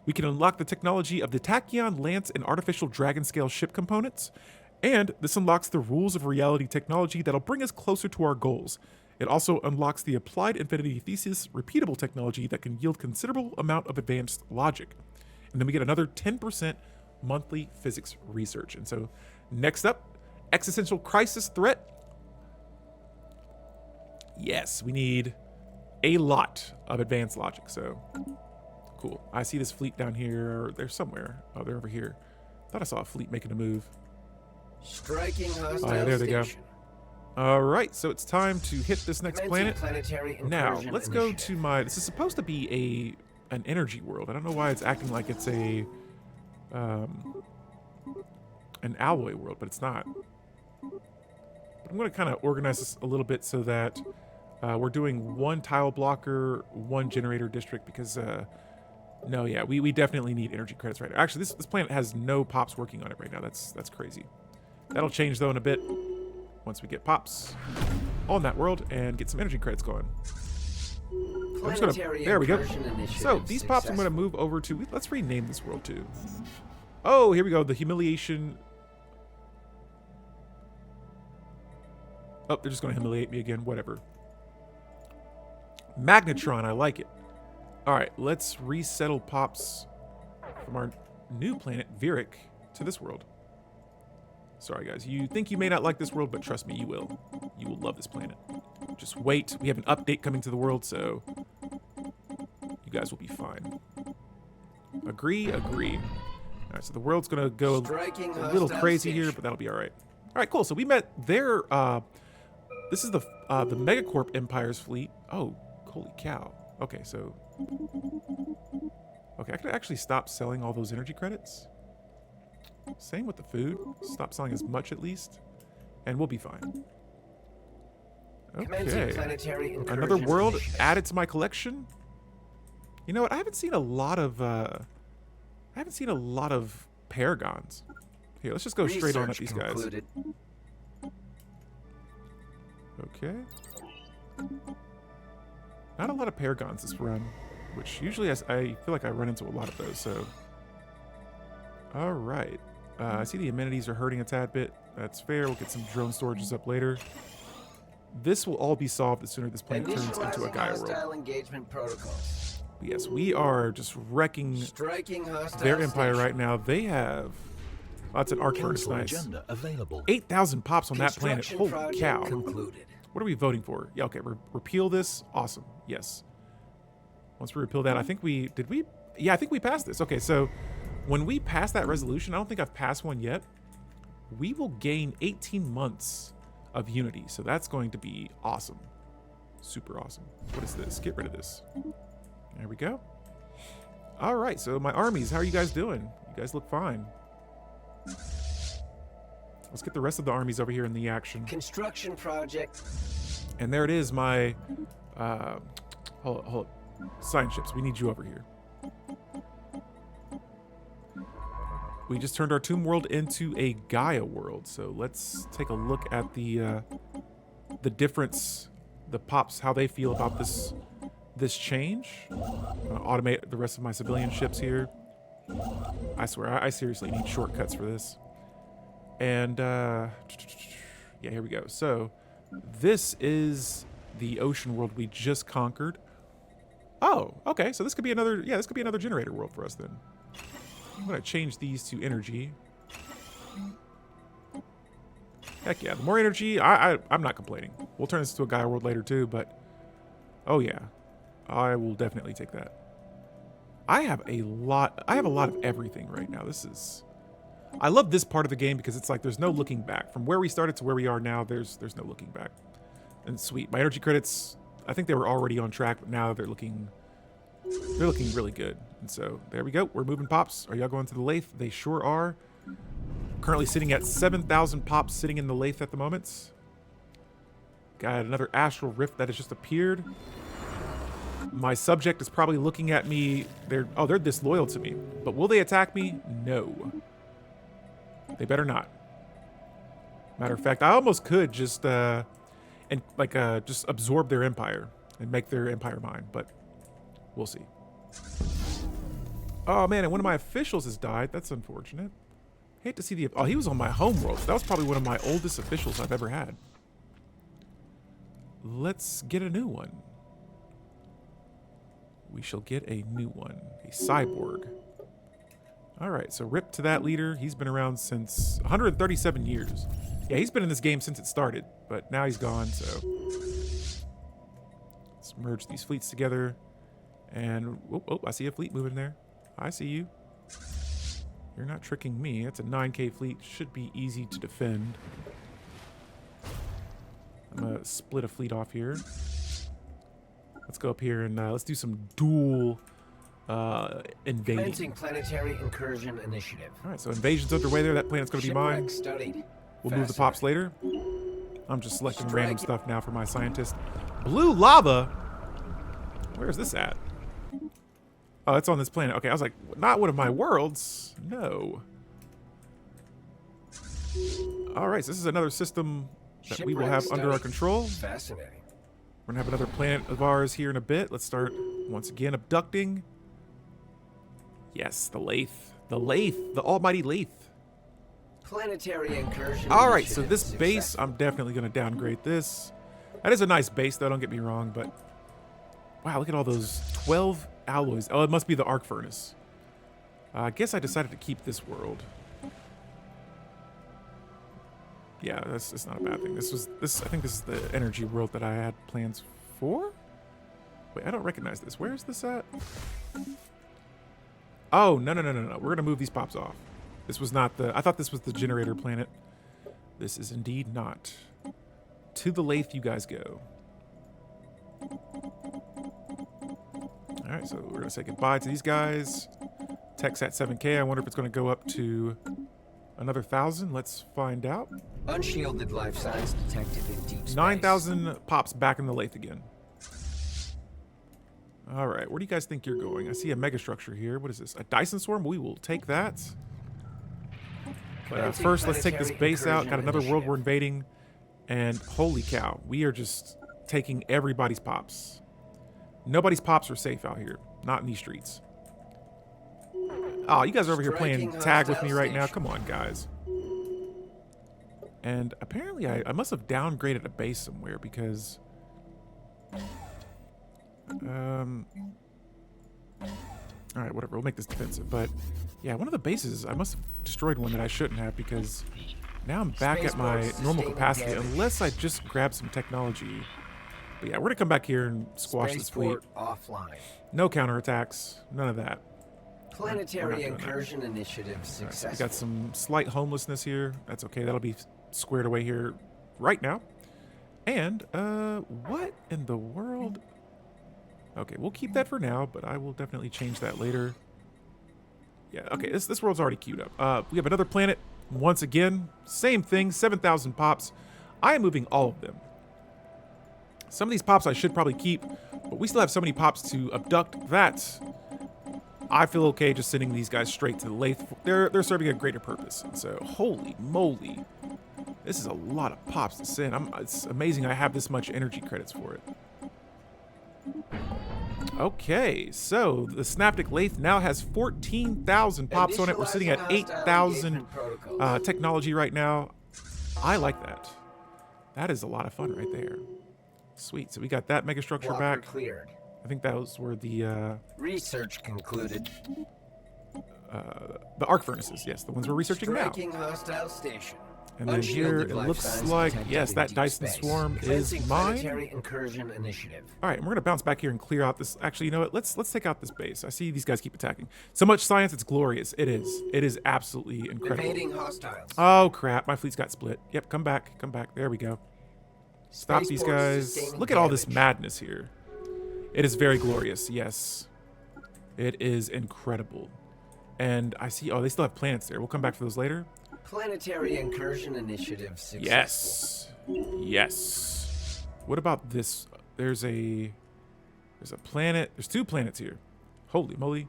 We can unlock the technology of the Tachyon Lance and Artificial Dragon Scale ship components. And this unlocks the rules of reality technology that'll bring us closer to our goals. It also unlocks the Applied Infinity Thesis repeatable technology that can yield considerable amount of advanced logic. And then we get another 10% monthly physics research. And so next up, existential crisis threat. Yes, we need a lot of advanced logic. So cool. I see this fleet down here. They're somewhere. Oh, they're over here. Thought I saw a fleet making a move. Striking hostile Oh, yeah, there they go. station. All right, so it's time to hit this next Commencing planet. planetary Now, incursion let's go initiative. to my... This is supposed to be an energy world. I don't know why it's acting like it's an alloy world, but it's not. But I'm going to kind of organize this a little bit so that we're doing one tile blocker, one generator district, because no, yeah, we definitely need energy credits right now. Actually, this planet has no pops working on it right now. That's crazy. That'll change though in a bit once we get pops on that world and get some energy credits going. I'm just gonna, there we go. So these pops I'm going to move over to, let's rename this world too. Oh, here we go. The humiliation. Oh, they're just going to humiliate me again. Whatever. Magnetron, I like it. All right, let's resettle pops from our new planet, Virik, to this world. Sorry, guys. You think you may not like this world, but trust me, you will. You will love this planet. Just wait. We have an update coming to the world, so you guys will be fine. Agree, agree. All right, so the world's going to go a little crazy here, but that'll be all right. All right, cool. So we met their... this is the Megacorp Empire's fleet. Oh, holy cow. Okay, so... Okay, I could actually stop selling all those energy credits. Same with the food. Stop selling as much at least. And we'll be fine. Okay. Another world added to my collection. You know what? I haven't seen a lot of paragons. Here, let's just go straight on at these guys. Okay. Not a lot of paragons this run, which usually I feel like I run into a lot of those, so. All right. I see the amenities are hurting a tad bit. That's fair. We'll get some drone storages up later. This will all be solved as soon as this planet turns into a Gaia world. Engagement protocols. But yes, we are just wrecking their empire right now. They have... Oh, that's an arc furnace, nice. 8,000 pops on that planet. Holy cow. Concluded. What are we voting for? Yeah, okay, repeal this. Awesome. Yes. Once we repeal that, I think we... Did we? Yeah, I think we passed this. Okay, so when we pass that resolution, I don't think I've passed one yet, we will gain 18 months of unity. So that's going to be awesome. Super awesome. What is this? Get rid of this. There we go. All right, so my armies, how are you guys doing? You guys look fine. Let's get the rest of the armies over here in the action. Construction project. And there it is, my hold up. Science ships. We need you over here. we just turned our tomb world into a Gaia world. So let's take a look at the difference, the pops, how they feel about this change. I'm gonna automate the rest of my civilian ships here. I swear, I seriously need shortcuts for this. And yeah, here we go. So this is the ocean world we just conquered. Oh, okay. So this could be another, yeah, this could be another generator world for us then. I'm gonna change these to energy. Heck yeah, the more energy, I'm not complaining. We'll turn this into a Gaia world later too, but oh yeah, I will definitely take that. I have a lot of everything right now. I love this part of the game because it's like there's no looking back. From where we started to where we are now, there's no looking back. And sweet, my energy credits, I think they were already on track, but now they're looking really good. And so there we go. We're moving pops. Are y'all going to the lathe? They sure are. Currently sitting at 7,000 pops sitting in the lathe at the moment. Got another astral rift that has just appeared. My subject is probably looking at me. They're disloyal to me. But will they attack me? No. They better not. Matter of fact, I almost could just just absorb their empire and make their empire mine, but we'll see. Oh man, and one of my officials has died. That's unfortunate. Hate to see the... Oh, he was on my home world. So that was probably one of my oldest officials I've ever had. Let's get a new one. We shall get a new one. A cyborg. Alright, so rip to that leader. He's been around since 137 years. Yeah, he's been in this game since it started, but now he's gone, so... Let's merge these fleets together. And... Oh, I see a fleet moving there. I see you. You're not tricking me. That's a 9K fleet. Should be easy to defend. I'm gonna split a fleet off here. Let's go up here and let's do some dual invading. Commencing planetary incursion initiative. All right, so invasion's underway there. That planet's going to be mine. Studied. We'll move the pops later. I'm just selecting random stuff now for my scientist. Blue lava? Where's this at? Oh, it's on this planet. Okay, I was like, not one of my worlds. No. All right, so this is another system that we will have under our control. Fascinating. We're going to have another planet of ours here in a bit. Let's start, once again, abducting. Yes, the lathe. The lathe. The almighty lathe. Planetary incursion. All right, so this base, I'm definitely going to downgrade this. That is a nice base, though, don't get me wrong, but... Wow, look at all those 12 alloys. Oh, it must be the arc furnace. I guess I decided to keep this world. Yeah, it's not a bad thing. I think this is the energy world that I had plans for? Wait, I don't recognize this. Where is this at? Oh, no. We're going to move these pops off. This was not I thought this was the generator planet. This is indeed not. To the lathe you guys go. All right, so we're going to say goodbye to these guys. Tech's at 7K. I wonder if it's going to go up to another 1,000. Let's find out. Unshielded life signs detected in deep space. 9,000 pops back in the lathe again. All right, where do you guys think you're going? I see a megastructure here. What is this? A Dyson swarm? We will take that. But first, let's take this base out. Got another world we're invading. And holy cow, we are just taking everybody's pops. Nobody's pops are safe out here. Not in these streets. Oh, you guys are over here playing tag with me right now. Come on, guys. And apparently I must have downgraded a base somewhere because... Alright, whatever. We'll make this defensive. But, yeah, one of the bases, I must have destroyed one that I shouldn't have because now I'm back at my normal capacity unless I just grab some technology. But yeah, we're going to come back here and squash this fleet. Offline. No counterattacks. None of that. Planetary incursion initiative successful. We got some slight homelessness here. That's okay. That'll be squared away here right now. And, what in the world? Okay, we'll keep that for now, but I will definitely change that later. Yeah, okay, this world's already queued up. We have another planet. Once again, same thing, 7,000 pops. I am moving all of them. Some of these pops I should probably keep, but we still have so many pops to abduct that I feel okay just sending these guys straight to the lathe. They're serving a greater purpose. And so, holy moly, this is a lot of pops to send. It's amazing I have this much energy credits for it. Okay, so the Synaptic Lathe now has 14,000 pops on it. We're sitting at 8,000 technology right now. I like that. That is a lot of fun right there. Sweet. So we got that mega structure back. Cleared. I think those were the research concluded. The arc furnaces. Yes, the ones we're researching now. Hostile station. And then here it looks like, yes, that Dyson swarm is mine. Incursion initiative. All right, and we're gonna bounce back here and clear out this. Actually, you know what? Let's take out this base. I see these guys keep attacking. So much science, it's glorious. It is. It is absolutely incredible. Evading hostiles. Oh crap! My fleet's got split. Yep, come back, come back. There we go. Stop these guys. Look at all this madness here. It is very glorious. Yes, it is incredible. And I see. Oh, they still have planets there. We'll come back for those later. Planetary incursion initiative successful. Yes. Yes. What about this? There's a planet. There's 2 planets here. Holy moly.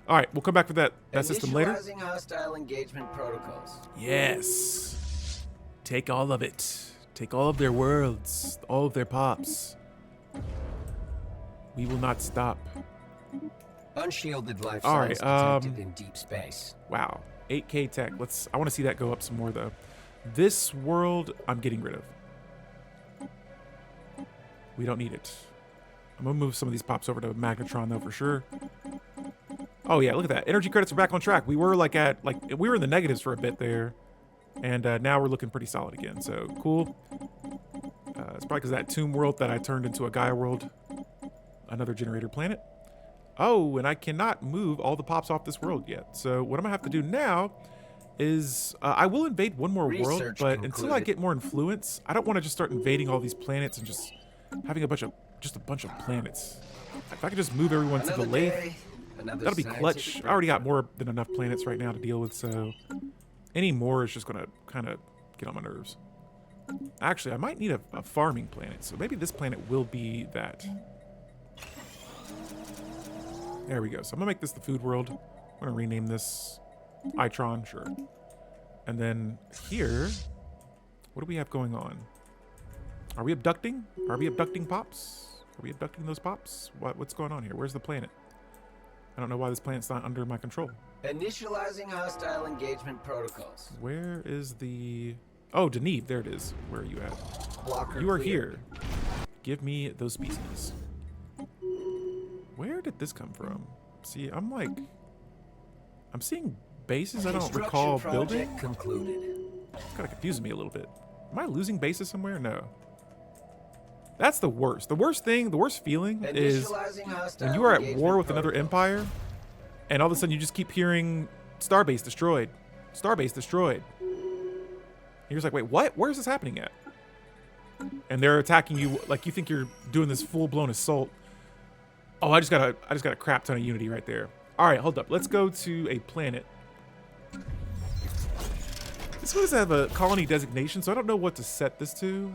All right, we'll come back for that system later. Initializing hostile engagement protocols. Yes. Take all of it. Take all of their worlds, all of their pops. We will not stop. Unshielded life All right, signs detected in deep space. Wow. 8K tech. I want to see that go up some more though. This world I'm getting rid of. We don't need it. I'm gonna move some of these pops over to Magnetron though for sure. Oh yeah, look at that. Energy credits are back on track. We were we were in the negatives for a bit there. And now we're looking pretty solid again. So cool. It's probably because that tomb world that I turned into a Gaia world. Another generator planet. Oh, and I cannot move all the pops off this world yet. So what I'm gonna have to do now is I will invade one more world, but until I get more influence, I don't want to just start invading all these planets and just having a bunch of planets. If I could just move everyone to the lathe, that'll be clutch. I already got more than enough planets right now to deal with, so any more is just gonna kind of get on my nerves. Actually, I might need a farming planet, so maybe this planet will be that. There we go. So I'm gonna make this the food world. I'm gonna rename this Itron, sure. And then here, what do we have going on? Are we abducting? Are we abducting pops? Are we abducting those pops? What's going on here? Where's the planet? I don't know why this planet's not under my control. Initializing hostile engagement protocols. Where is the... Oh, Deneve. There it is. Where are you at? Blocker You are cleared. here. Give me those species. Where did this come from? See, I'm seeing bases I don't recall building. Concluded. It's kind of confusing me a little bit. Am I losing bases somewhere? No. That's the worst. The worst feeling is when you are at war with another empire, and all of a sudden you just keep hearing Starbase destroyed. Starbase destroyed. And you're just like, wait, what? Where is this happening at? And they're attacking you like you think you're doing this full-blown assault. Oh, I just got a crap ton of unity right there. All right, hold up. Let's go to a planet. This one doesn't have a colony designation, so I don't know what to set this to.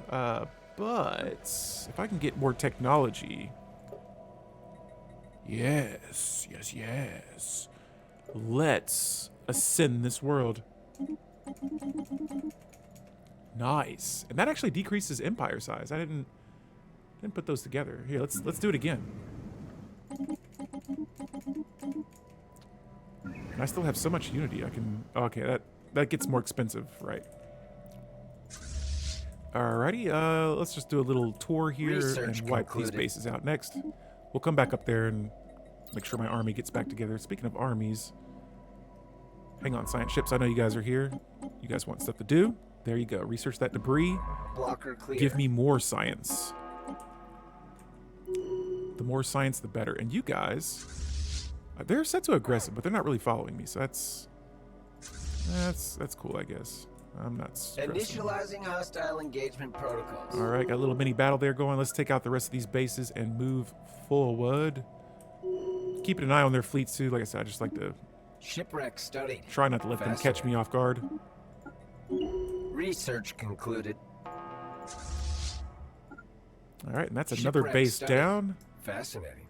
But if I can get more technology. Yes. Let's ascend this world. Nice. And that actually decreases empire size. I didn't put those together. Here, let's do it again. And I still have so much unity. I can... Okay, that gets more expensive, right? Alrighty, let's just do a little tour here and wipe these bases out next. We'll come back up there and make sure my army gets back together. Speaking of armies, hang on, science ships. I know you guys are here. You guys want stuff to do. There you go. Research that debris. Blocker clear. Give me more science. The more science, the better. And you guys, they're set to aggressive, but they're not really following me. So that's cool, I guess. I'm not stressing. Initializing hostile engagement protocols. All right, got a little mini battle there going. Let's take out the rest of these bases and move forward. Keeping an eye on their fleets too. Like I said, I just like to Shipwreck studied. try not to let them catch me off guard. Research concluded. All right, and that's another Shipwreck base study. down. Fascinating.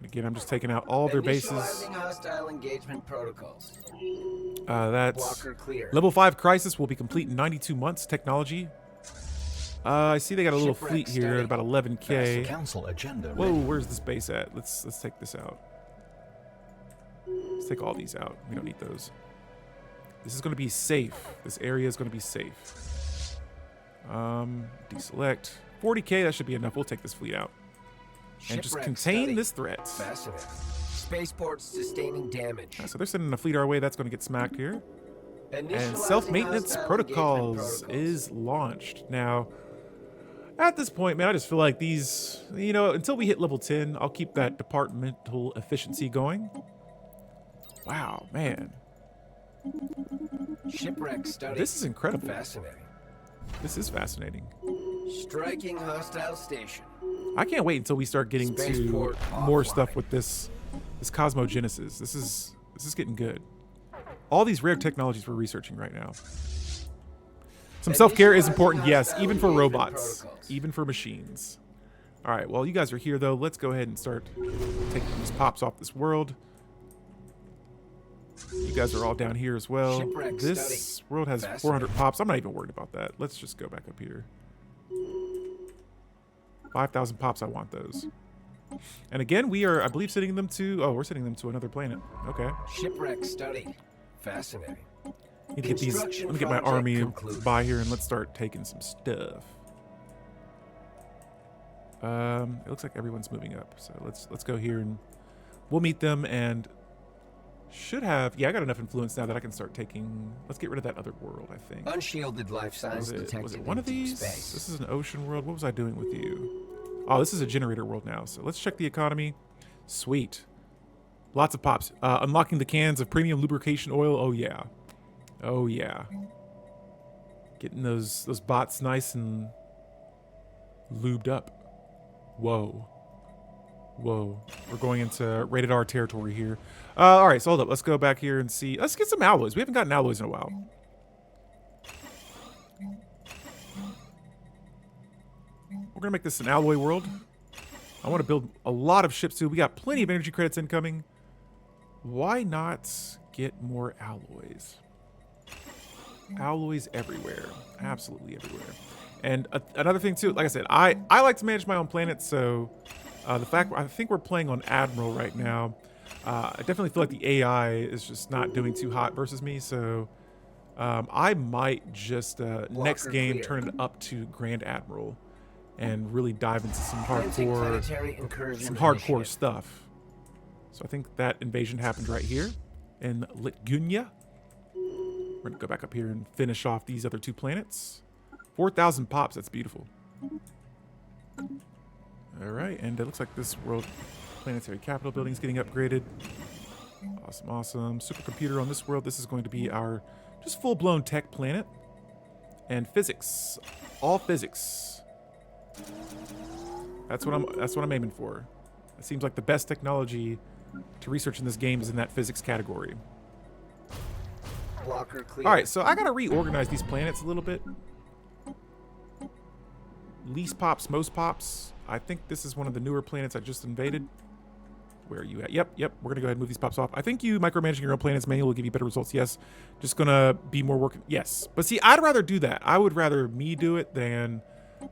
Again, I'm just taking out all their bases. Initializing hostile engagement protocols. That's Blocker clear. level 5 crisis will be complete in 92 months. Technology. I see they got a little Shipwreck fleet here at study. about 11k. Council agenda Whoa, ready. where's this base at? Let's take this out. Let's take all these out. We don't need those. This is going to be safe. This area is going to be safe. Deselect. 40k, that should be enough. We'll take this fleet out. And just Shipwreck contain study. this threat. Fascinating. Spaceports sustaining damage. So they're sending a fleet our way. That's going to get smacked here. And Initializing self-maintenance hostile protocols engagement protocols. is launched. Now, at this point, man, I just feel like these, you know, until we hit level 10, I'll keep that departmental efficiency going. Wow, man. Shipwreck study. This is incredible. Fascinating. This is fascinating. Striking hostile station. I can't wait until we start getting to Spaceport more offline. stuff with this Cosmogenesis. This is getting good. All these rare technologies we're researching right now. Some self-care is important, yes, even for robots, even for machines. All right, well, you guys are here, though. Let's go ahead and start taking these pops off this world. You guys are all down here as well. Shipwreck This study. world has 400 pops. I'm not even worried about that. Let's just go back up here. 5,000 pops, I want those. And again, we are, I believe, sending them to... Oh, we're sending them to another planet. Okay. Shipwreck study. Fascinating. Need to get these... Let Construction me get my project army concluded. by here and let's start taking some stuff. It looks like everyone's moving up. So let's go here and we'll meet them and should have... Yeah, I got enough influence now that I can start taking... Let's get rid of that other world, I think. Unshielded life signs detected Was it in one of deep these? space. This is an ocean world. What was I doing with you? Oh, this is a generator world now. So let's check the economy. Sweet. Lots of pops. Unlocking the cans of premium lubrication oil. Oh, yeah. Oh, yeah. Getting those bots nice and lubed up. Whoa. Whoa. We're going into rated R territory here. All right, so hold up. Let's go back here and see. Let's get some alloys. We haven't gotten alloys in a while. We're going to make this an alloy world. I want to build a lot of ships, too. We got plenty of energy credits incoming. Why not get more alloys? Alloys everywhere. Absolutely everywhere. And another thing, too, like I said, I like to manage my own planet, so the fact I think we're playing on Admiral right now, I definitely feel like the AI is just not doing too hot versus me, so I might just next game clear. turn it up to Grand Admiral and really dive into some Planetary incursion hardcore initiative. stuff. So I think that invasion happened right here in Litgunia. We're gonna go back up here and finish off these other two planets. 4,000 pops, that's beautiful. All right, and it looks like this world planetary capital building is getting upgraded. Awesome, awesome. Supercomputer on this world. This is going to be our just full-blown tech planet. And physics, all physics. That's what I'm aiming for. It seems like the best technology to research in this game is in that physics category. Blocker clear. All right, so I gotta reorganize these planets a little bit. Least pops, most pops. I think this is one of the newer planets I just invaded. Where are you at? Yep. We're gonna go ahead and move these pops off. I think you micromanaging your own planets manual will give you better results. Yes. Just gonna be more work. Yes. But see, I'd rather do that. I would rather me do it than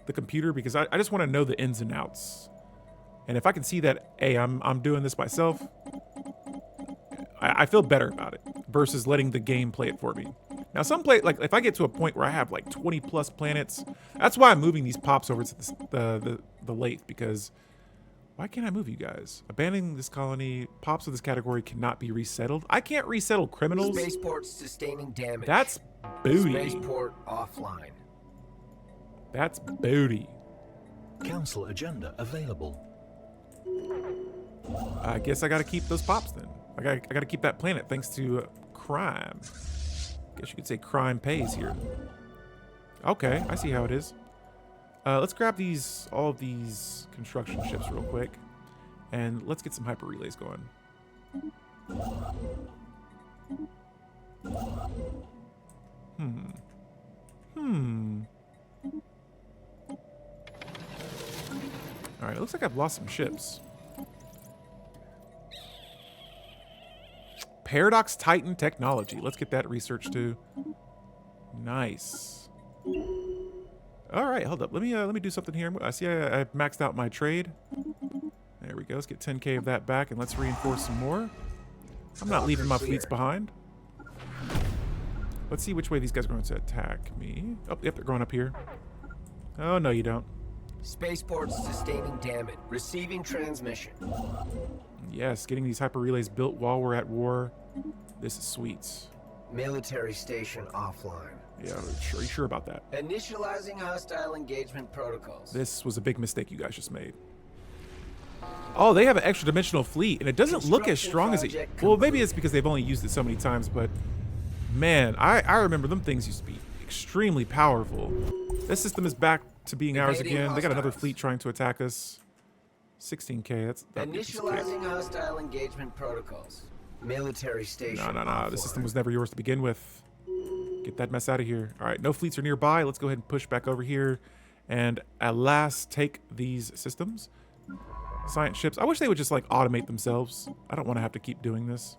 the computer because I just want to know the ins and outs. And if I can see that, hey, I'm doing this myself, I feel better about it versus letting the game play it for me. Now, like if I get to a point where I have like 20 plus planets, that's why I'm moving these pops over to the lathe because why can't I move you guys? Abandoning this colony, pops of this category cannot be resettled. I can't resettle criminals. Spaceport sustaining damage. That's booty. Spaceport offline. That's booty. Council agenda available. I guess I got to keep those pops then. I got to keep that planet thanks to crime. Guess you could say crime pays here. Okay, I see how it is. Let's grab all of these construction ships real quick, and let's get some hyper relays going. All right, it looks like I've lost some ships. Paradox Titan technology. Let's get that research too. Nice. All right, hold up. Let me do something here. I see I maxed out my trade. There we go. Let's get 10K of that back, and let's reinforce some more. I'm not leaving my fleets behind. Let's see which way these guys are going to attack me. Oh, yep, they're going up here. Oh, no, you don't. Spaceports sustaining damage. Receiving transmission. Yes, getting these hyper relays built while we're at war. This is sweet. Military station offline. Yeah, are you sure about that? Initializing hostile engagement protocols. This was a big mistake you guys just made. Oh, they have an extra dimensional fleet, and it doesn't look as strong as it... Well, maybe it's because they've only used it so many times, but... Man, I remember them things used to be extremely powerful. This system is back to being ours again. They got another fleet trying to attack us. 16K, that's... Initializing hostile engagement protocols. Military station. No. The system was never yours to begin with. Get that mess out of here. All right, no fleets are nearby. Let's go ahead and push back over here. And at last, take these systems. Science ships. I wish they would just, like, automate themselves. I don't want to have to keep doing this.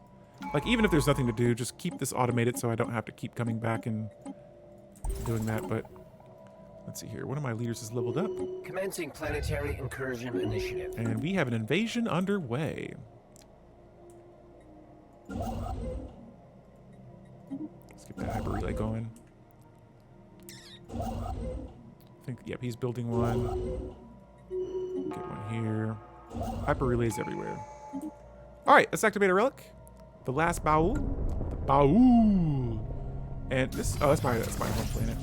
Like, even if there's nothing to do, just keep this automated so I don't have to keep coming back and doing that. But let's see here. One of my leaders is leveled up. Commencing planetary incursion initiative. And we have an invasion underway. Let's get that hyper relay going. I think, yep, he's building one. Get one here. Hyper relays everywhere. All right, let's activate a relic. The last Baul. The Baul. And this, oh, that's my home planet.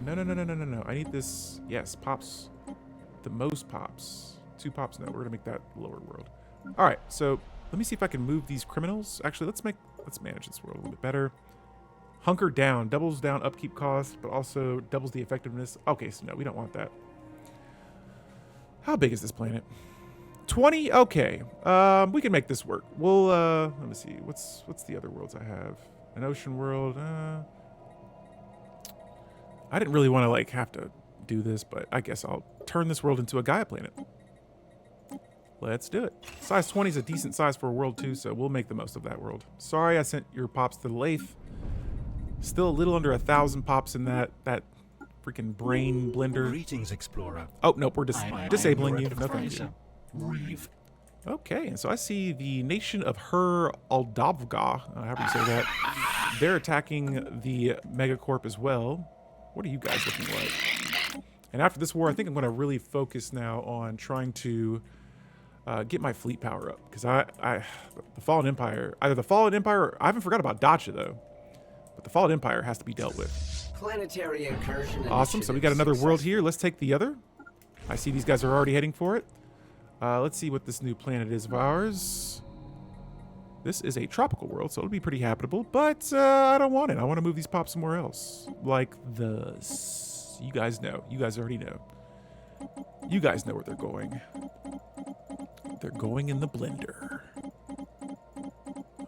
No. I need this, yes, pops. The most pops. 2 pops, no, we're gonna make that lower world. All right, so let me see if I can move these criminals. Actually, let's manage this world a little bit better. Hunker down, doubles down upkeep cost, but also doubles the effectiveness. Okay, so no, we don't want that. How big is this planet? 20? Okay. We can make this work. We'll, let me see. What's the other worlds I have? An ocean world. I didn't really want to, like, have to do this, but I guess I'll turn this world into a Gaia planet. Let's do it. Size 20 is a decent size for a world, too, so we'll make the most of that world. Sorry I sent your pops to the Lathe. Still a little under 1,000 pops in that freaking brain blender. Greetings, Explorer. Oh, nope, we're disabling you. No, thank you. Reeve. Okay, and so I see the nation of Her Aldavga, however you say that. They're attacking the Megacorp as well. What are you guys looking like? And after this war, I think I'm going to really focus now on trying to get my fleet power up. Because the Fallen Empire, either the Fallen Empire, I haven't forgot about Dacia though. But the Fallen Empire has to be dealt with. Planetary incursion. Awesome, so we got another world here. Let's take the other. I see these guys are already heading for it. Let's see what this new planet is of ours. This is a tropical world, so it'll be pretty habitable, but I don't want it. I want to move these pops somewhere else. Like this. You guys know. You guys already know. You guys know where they're going. They're going in the blender.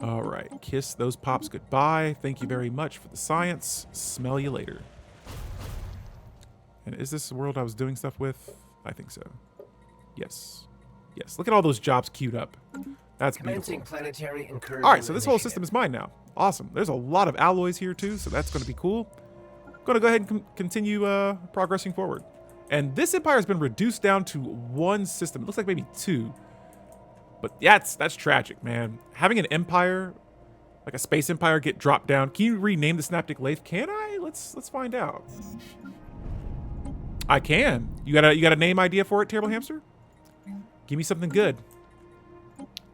All right. Kiss those pops goodbye. Thank you very much for the science. Smell you later. And is this the world I was doing stuff with? I think so. Yes. Yes. Look at all those jobs queued up. That's beautiful. Planetary incursion. All right, so this whole system is mine now. Awesome. There's a lot of alloys here too, so that's going to be cool. Going to go ahead and continue progressing forward. And this empire has been reduced down to 1 system. It looks like maybe 2. But that's tragic, man. Having an empire, like a space empire, get dropped down. Can you rename the Synaptic Lathe? Can I? Let's find out. I can. You got a name idea for it, Terrible Hamster? Give me something good.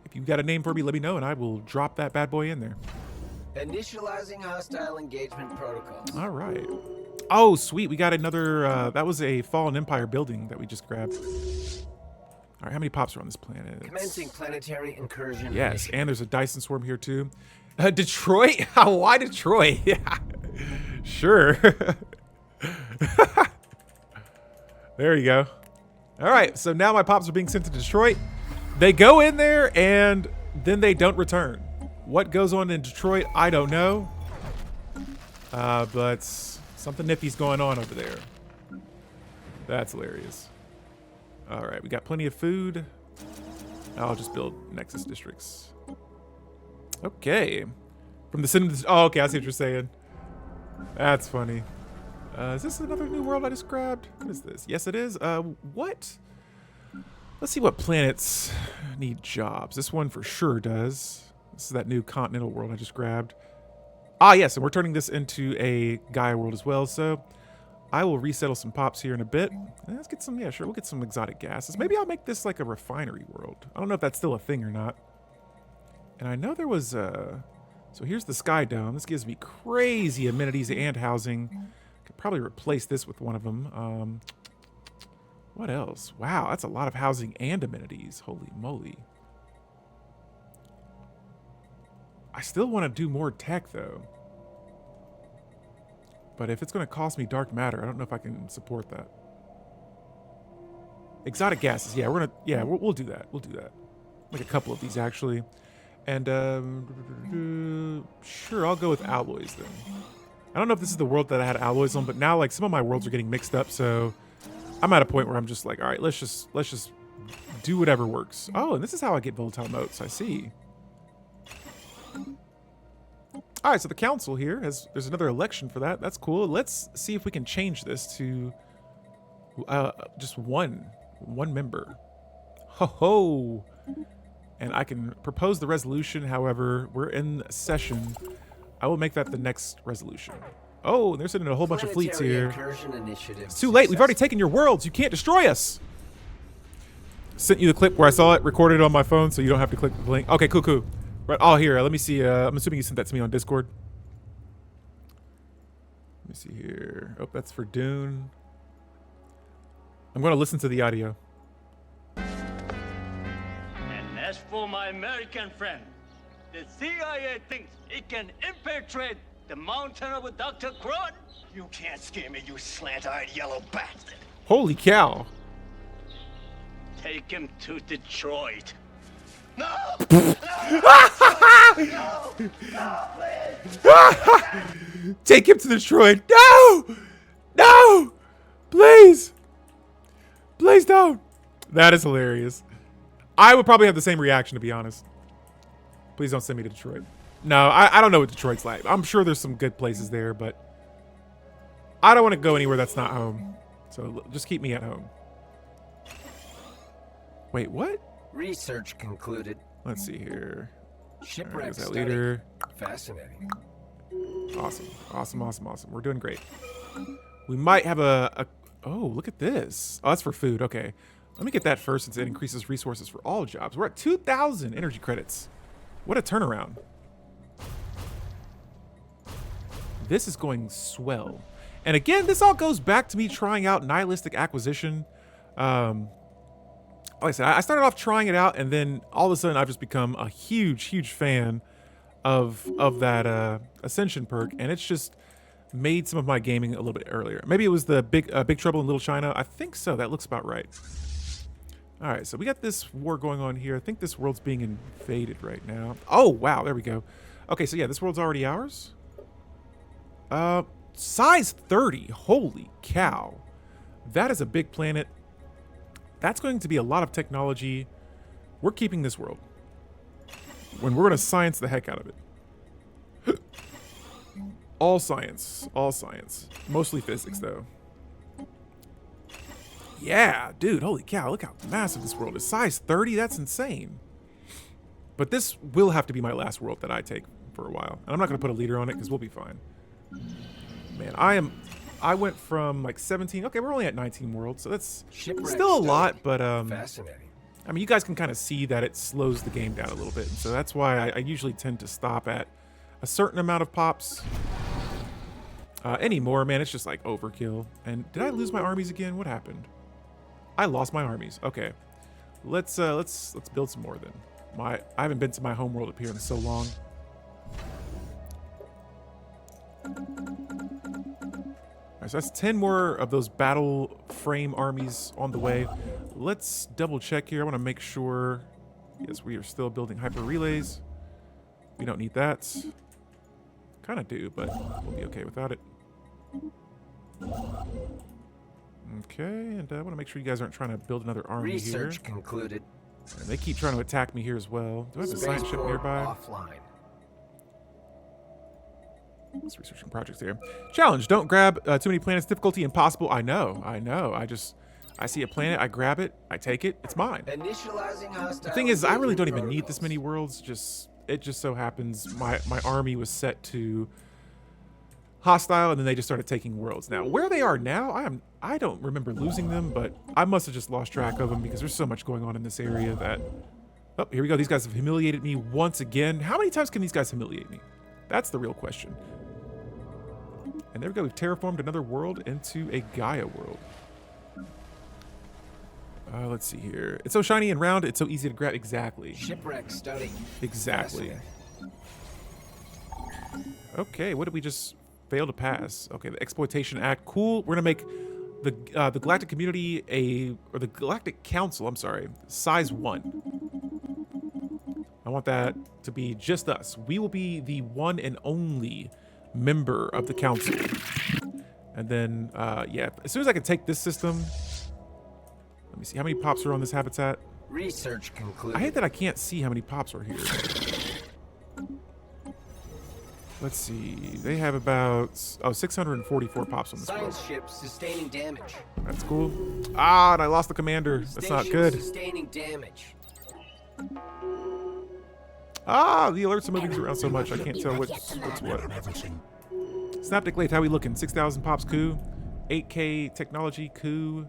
If you got a name for me, let me know, and I will drop that bad boy in there. Initializing hostile engagement protocols. All right. Oh, sweet. We got another, that was a Fallen Empire building that we just grabbed. All right, how many pops are on this planet? Commencing planetary incursion. Yes, and there's a Dyson swarm here, too. Detroit? Why Detroit? Yeah, sure. There you go. All right, so now my pops are being sent to Detroit. They go in there, and then they don't return. What goes on in Detroit, I don't know. But something nifty's going on over there. That's hilarious. All right, we got plenty of food. I'll just build Nexus districts. Okay. From the cinema. Oh, okay. I see what you're saying. That's funny. Is this another new world I just grabbed? What is this? Yes, it is. What? Let's see what planets need jobs. This one for sure does. This is that new continental world I just grabbed. Ah, yes, and we're turning this into a Gaia world as well, so I will resettle some pops here in a bit. Let's get some, yeah, sure, we'll get some exotic gases. Maybe I'll make this like a refinery world. I don't know if that's still a thing or not. And I know there was so here's the Sky Dome. This gives me crazy amenities and housing. Could probably replace this with one of them. What else? Wow, that's a lot of housing and amenities. Holy moly. I still want to do more tech, though. But if it's going to cost me dark matter, I don't know if I can support that. Exotic gases. Yeah, we'll do that. We'll do that. Like a couple of these, actually. And, sure, I'll go with alloys, then. I don't know if this is the world that I had alloys on, but now, like, some of my worlds are getting mixed up, so I'm at a point where I'm just like, all right, let's just do whatever works. Oh, and this is how I get volatile motes. I see. All right, so the council here there's another election for that. That's cool. Let's see if we can change this to just one member. Ho ho. And I can propose the resolution. However, we're in session. I will make that the next resolution. Oh, they're sending a whole bunch of fleets here. It's too late. We've already taken your worlds. You can't destroy us. Sent you the clip where I saw it, recorded it on my phone, so you don't have to click the link. Okay, cool. Right. Oh, here. Let me see. I'm assuming you sent that to me on Discord. Let me see here. Oh, that's for Dune. I'm going to listen to the audio. And as for my American friend, the CIA thinks it can infiltrate the mountain of Dr. Crud. You can't scare me, you slant-eyed yellow bastard. Holy cow. Take him to Detroit. No! Take him to Detroit. No! No! Please! Please don't. That is hilarious. I would probably have the same reaction, to be honest. Please don't send me to Detroit. No, I don't know what Detroit's like. I'm sure there's some good places there, but I don't want to go anywhere that's not home. So just keep me at home. Wait, what? Research concluded. Let's see here. Shipwreck There's that study. leader. Fascinating. Awesome. We're doing great. We might have a oh, look at this. Oh, that's for food. Okay. Let me get that first since it increases resources for all jobs. We're at 2,000 energy credits. What a turnaround. This is going swell. And again, this all goes back to me trying out nihilistic acquisition. Like I said, I started off trying it out, and then all of a sudden I've just become a huge fan of that Ascension perk, and it's just made some of my gaming a little bit earlier. Maybe it was the Big Trouble in Little China. I think so. That looks about right. All right, so we got this war going on here. I think this world's being invaded right now. Oh, wow, there we go. Okay, so yeah, this world's already ours. Size 30. Holy cow. That is a big planet. That's going to be a lot of technology. We're keeping this world. When we're going to science the heck out of it. All science. Mostly physics, though. Yeah, dude, holy cow, look how massive this world is. Size 30, that's insane. But this will have to be my last world that I take for a while. And I'm not going to put a leader on it because we'll be fine. Man, I went from like 17. Okay, we're only at 19 worlds, so that's still a lot, but Fascinating. I mean, you guys can kind of see that it slows the game down a little bit. And so that's why I usually tend to stop at a certain amount of pops. Anymore, man, it's just like overkill. And did I lose my armies again? What happened? I lost my armies. Okay, let's build some more then. I haven't been to my home world up here in so long. Alright, so that's 10 more of those battle frame armies on the way. Let's double check here. I want to make sure. Yes, we are still building hyper relays. We don't need that. Kind of do, but we'll be okay without it. Okay, and I want to make sure you guys aren't trying to build another army here. Research concluded. And they keep trying to attack me here as well. Do I have a science ship nearby? Offline. Let's researching projects here. Challenge: don't grab too many planets. Difficulty: impossible. I know. I see a planet, I grab it, I take it, it's mine. Initializing hostile. The thing is, I really don't even need protocols. this many worlds. It just so happens my army was set to hostile, and then they just started taking worlds. Now, where they are now, I don't remember losing them, but I must have just lost track of them because there's so much going on in this area that. Oh, here we go. These guys have humiliated me once again. How many times can these guys humiliate me? That's the real question. And there we go. We've terraformed another world into a Gaia world. Let's see here. It's so shiny and round. It's so easy to grab. Exactly. Shipwreck study. Exactly. Okay, what did we just fail to pass? Okay, the Exploitation Act. Cool. We're gonna make the Galactic Community or the Galactic Council. I'm sorry, size 1. I want that to be just us. We will be the one and only member of the council. And then, yeah, as soon as I can take this system. Let me see, how many pops are on this habitat? Research concluded. I hate that I can't see how many pops are here. Let's see, they have about, 644 pops on this world. Science ship sustaining damage. That's cool. Ah, and I lost the commander. That's not Station good. Sustaining damage. Ah, the alerts are moving around so much I can't tell what's what. Synaptic Lathe, how we looking? 6,000 pops coup. 8K technology coup.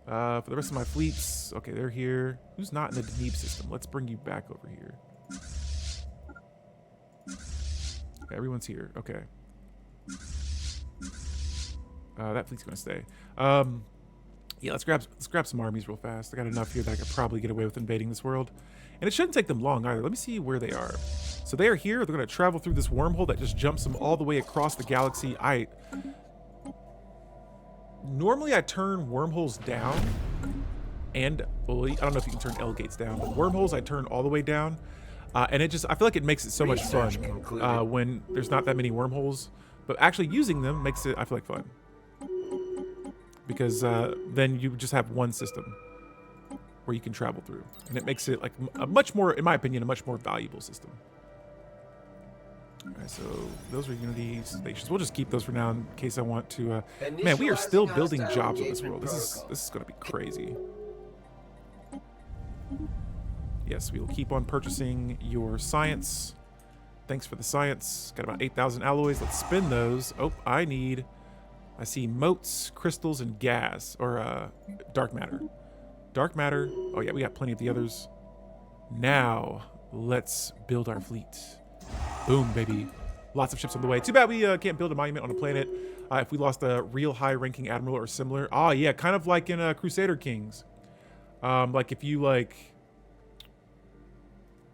For the rest of my fleets, okay, they're here. Who's not in the Deneb system? Let's bring you back over here. Okay, everyone's here. Okay. That fleet's gonna stay. Yeah, let's grab some armies real fast. I got enough here that I could probably get away with invading this world. And it shouldn't take them long either. Let me see where they are. So they are here. They're gonna travel through this wormhole that just jumps them all the way across the galaxy. Normally I turn wormholes down, and well, I don't know if you can turn L gates down, but wormholes I turn all the way down, and I feel like it makes it so much fun when there's not that many wormholes. But actually using them makes it, I feel like, fun because then you just have one system where you can travel through, and it makes it like a much more, in my opinion, a much more valuable system. All right, so those are Unity stations. We'll just keep those for now in case I want to. Man, we are still building jobs on this world. This is going to be crazy. Yes, we will keep on purchasing your science. Thanks for the science. Got about 8,000 alloys. Let's spin those. Oh, I see motes, crystals, and gas, or dark matter. Dark matter. Oh yeah, we got plenty of the others. Now let's build our fleet. Boom, baby. Lots of ships on the way. Too bad we can't build a monument on a planet if we lost a real high-ranking admiral or similar. Oh, yeah, kind of like in Crusader Kings. Like if you, like...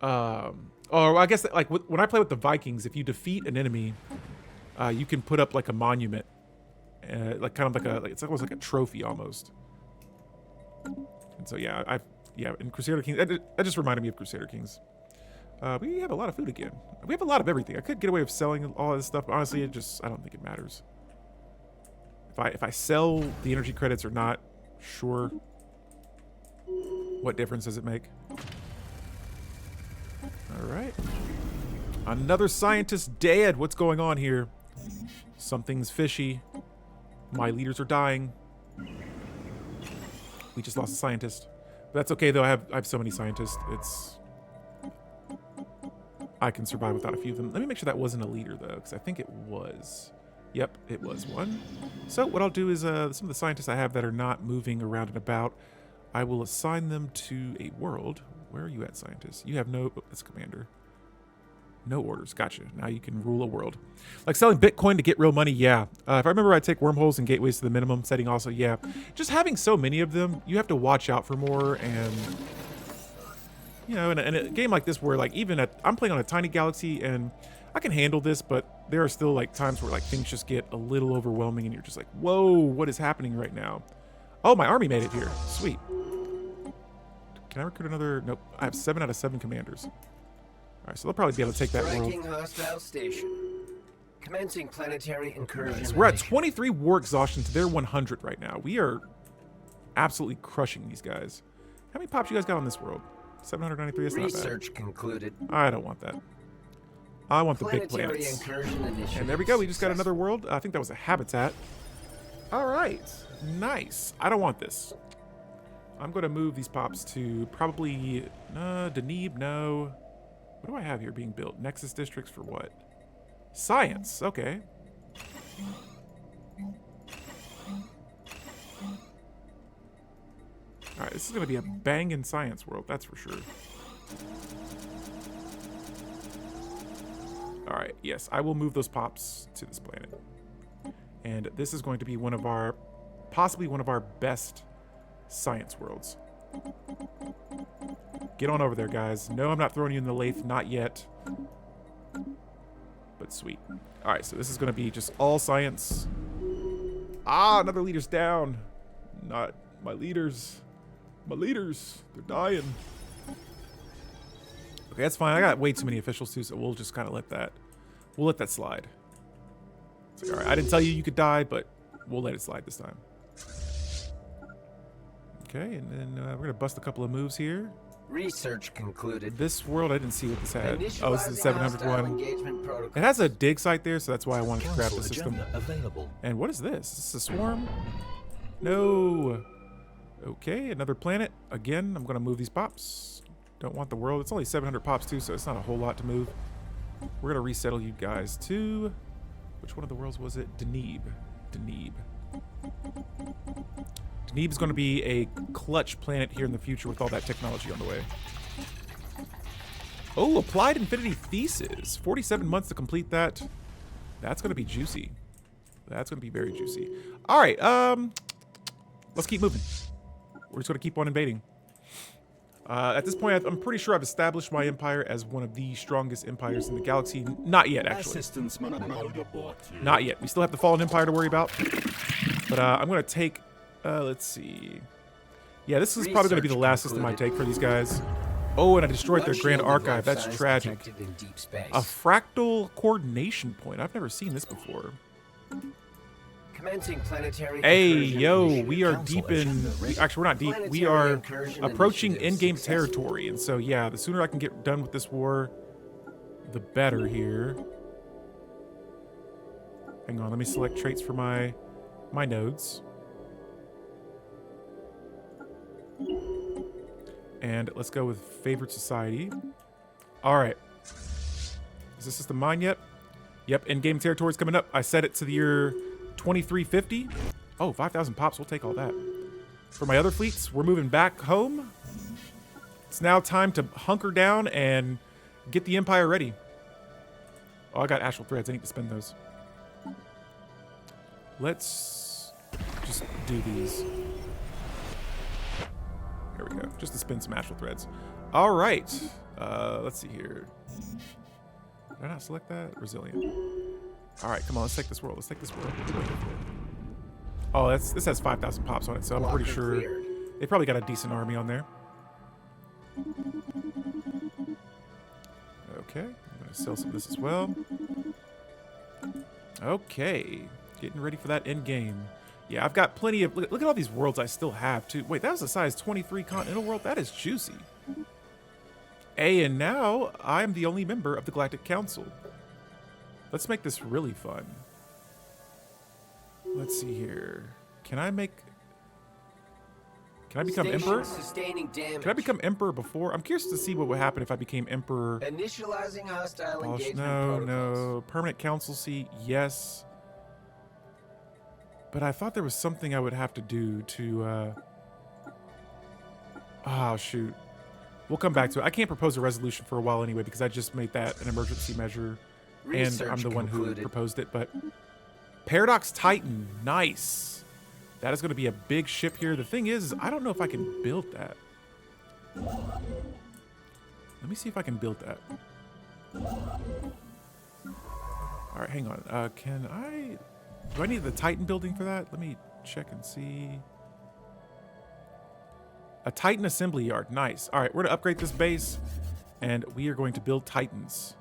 or I guess, like, when I play with the Vikings, if you defeat an enemy, you can put up, like, a monument. Like, kind of like it's almost like a trophy, almost. And so, yeah, in Crusader Kings... That just reminded me of Crusader Kings. We have a lot of food again. We have a lot of everything. I could get away with selling all this stuff, but honestly, I don't think it matters. If I sell the energy credits or not, sure. What difference does it make? All right. Another scientist dead. What's going on here? Something's fishy. My leaders are dying. We just lost a scientist. But that's okay though. I have so many scientists. I can survive without a few of them. Let me make sure that wasn't a leader, though, because I think it was. Yep, it was one. So what I'll do is some of the scientists I have that are not moving around and about, I will assign them to a world. Where are you at, scientists? You have no... Oh, that's commander. No orders. Gotcha. Now you can rule a world. Like selling Bitcoin to get real money, yeah. If I remember, I'd take wormholes and gateways to the minimum setting also, yeah. Just having so many of them, you have to watch out for more, and... You know, in a game like this where, like, I'm playing on a tiny galaxy and I can handle this, but there are still, like, times where, like, things just get a little overwhelming and you're just like, whoa, what is happening right now? Oh, my army made it here. Sweet. Can I recruit another? Nope. I have 7 out of 7 commanders. All right, so they'll probably be able to take that world. Striking hostile station. Commencing planetary incursion. So we're at 23 war exhaustion to their 100 right now. We are absolutely crushing these guys. How many pops you guys got on this world? 793, that's not bad. Research concluded. I don't want that. I want the big Planetary planets. incursion initiative. And there we go. We just got another world. I think that was a habitat. All right. Nice. I don't want this. I'm going to move these pops to probably... Deneb, no. What do I have here being built? Nexus districts for what? Science. Okay. All right. This is going to be a banging science world. That's for sure. All right. Yes, I will move those pops to this planet. And this is going to be one of our... possibly one of our best science worlds. Get on over there, guys. No, I'm not throwing you in the lathe. Not yet. But sweet. All right, so this is going to be just all science. Ah, another leader's down. Not my leaders. My leaders. They're dying. Okay, that's fine. I got way too many officials, too, so we'll just kind of let that... we'll let that slide. It's like, all right, I didn't tell you you could die, but we'll let it slide this time. Okay, and then we're going to bust a couple of moves here. Research concluded. This world, I didn't see what this had. Oh, this is the 700 hostile one. engagement protocol. It has a dig site there, so that's why I wanted to grab Council the system. agenda available. And what is this? Is this a swarm? No. Okay, another planet. Again, I'm going to move these pops. Don't want the world. It's only 700 pops, too, so it's not a whole lot to move. We're going to resettle you guys to... which one of the worlds was it? Deneb. Deneb. Deneb is going to be a clutch planet here in the future with all that technology on the way. Oh, applied infinity thesis. 47 months to complete that. That's going to be juicy. That's going to be very juicy. All right, let's keep moving. We're just going to keep on invading. At this point, I'm pretty sure I've established my empire as one of the strongest empires in the galaxy. Not yet, actually. Not yet. We still have the Fallen Empire to worry about. But I'm going to take... let's see. Yeah, this is probably going to be the last system I take for these guys. Oh, and I destroyed their Grand Archive. That's tragic. A fractal coordination point. I've never seen this before. Commencing planetary Hey, incursion yo, initiative. we are Council deep in... agenda ready. Actually, we're not deep. We Planetary are incursion approaching initiative in-game successful. territory. And so, yeah, the sooner I can get done with this war, the better here. Hang on, let me select traits for my nodes. And let's go with favorite society. All right. Is this system mine yet? Yep, in-game territory is coming up. I set it to the year 2350. Oh, 5,000 pops. We'll take all that. For my other fleets, we're moving back home. It's now time to hunker down and get the Empire ready. Oh, I got astral threads. I need to spend those. Let's just do these. There we go. Just to spin some astral threads. All right. Let's see here. Did I not select that? Resilient. All right, come on. Let's take this world. Let's take this world. Oh, this has 5,000 pops on it, so I'm pretty Blocker sure cleared. they probably got a decent army on there. Okay, I'm going to sell some of this as well. Okay, getting ready for that end game. Yeah, I've got plenty of... Look at all these worlds I still have, too. Wait, that was a size 23 continental world? That is juicy. Hey, and now I'm the only member of the Galactic Council. Let's make this really fun. Let's see here. Can I become Station Emperor? Sustaining damage. Can I become Emperor before? I'm curious to see what would happen if I became Emperor. Initializing hostile Polish, engagement no, protocols. no. Permanent council seat, yes. But I thought there was something I would have to do to, oh, shoot. We'll come back to it. I can't propose a resolution for a while anyway because I just made that an emergency measure. Research And I'm the one who concluded. proposed it, but... Paradox Titan, nice. That is going to be a big ship here. The thing is, I don't know if I can build that. Let me see if I can build that. All right, hang on. Can I... Do I need the Titan building for that? Let me check and see. A Titan assembly yard. Nice. All right, we're going to upgrade this base, and we are going to build Titans.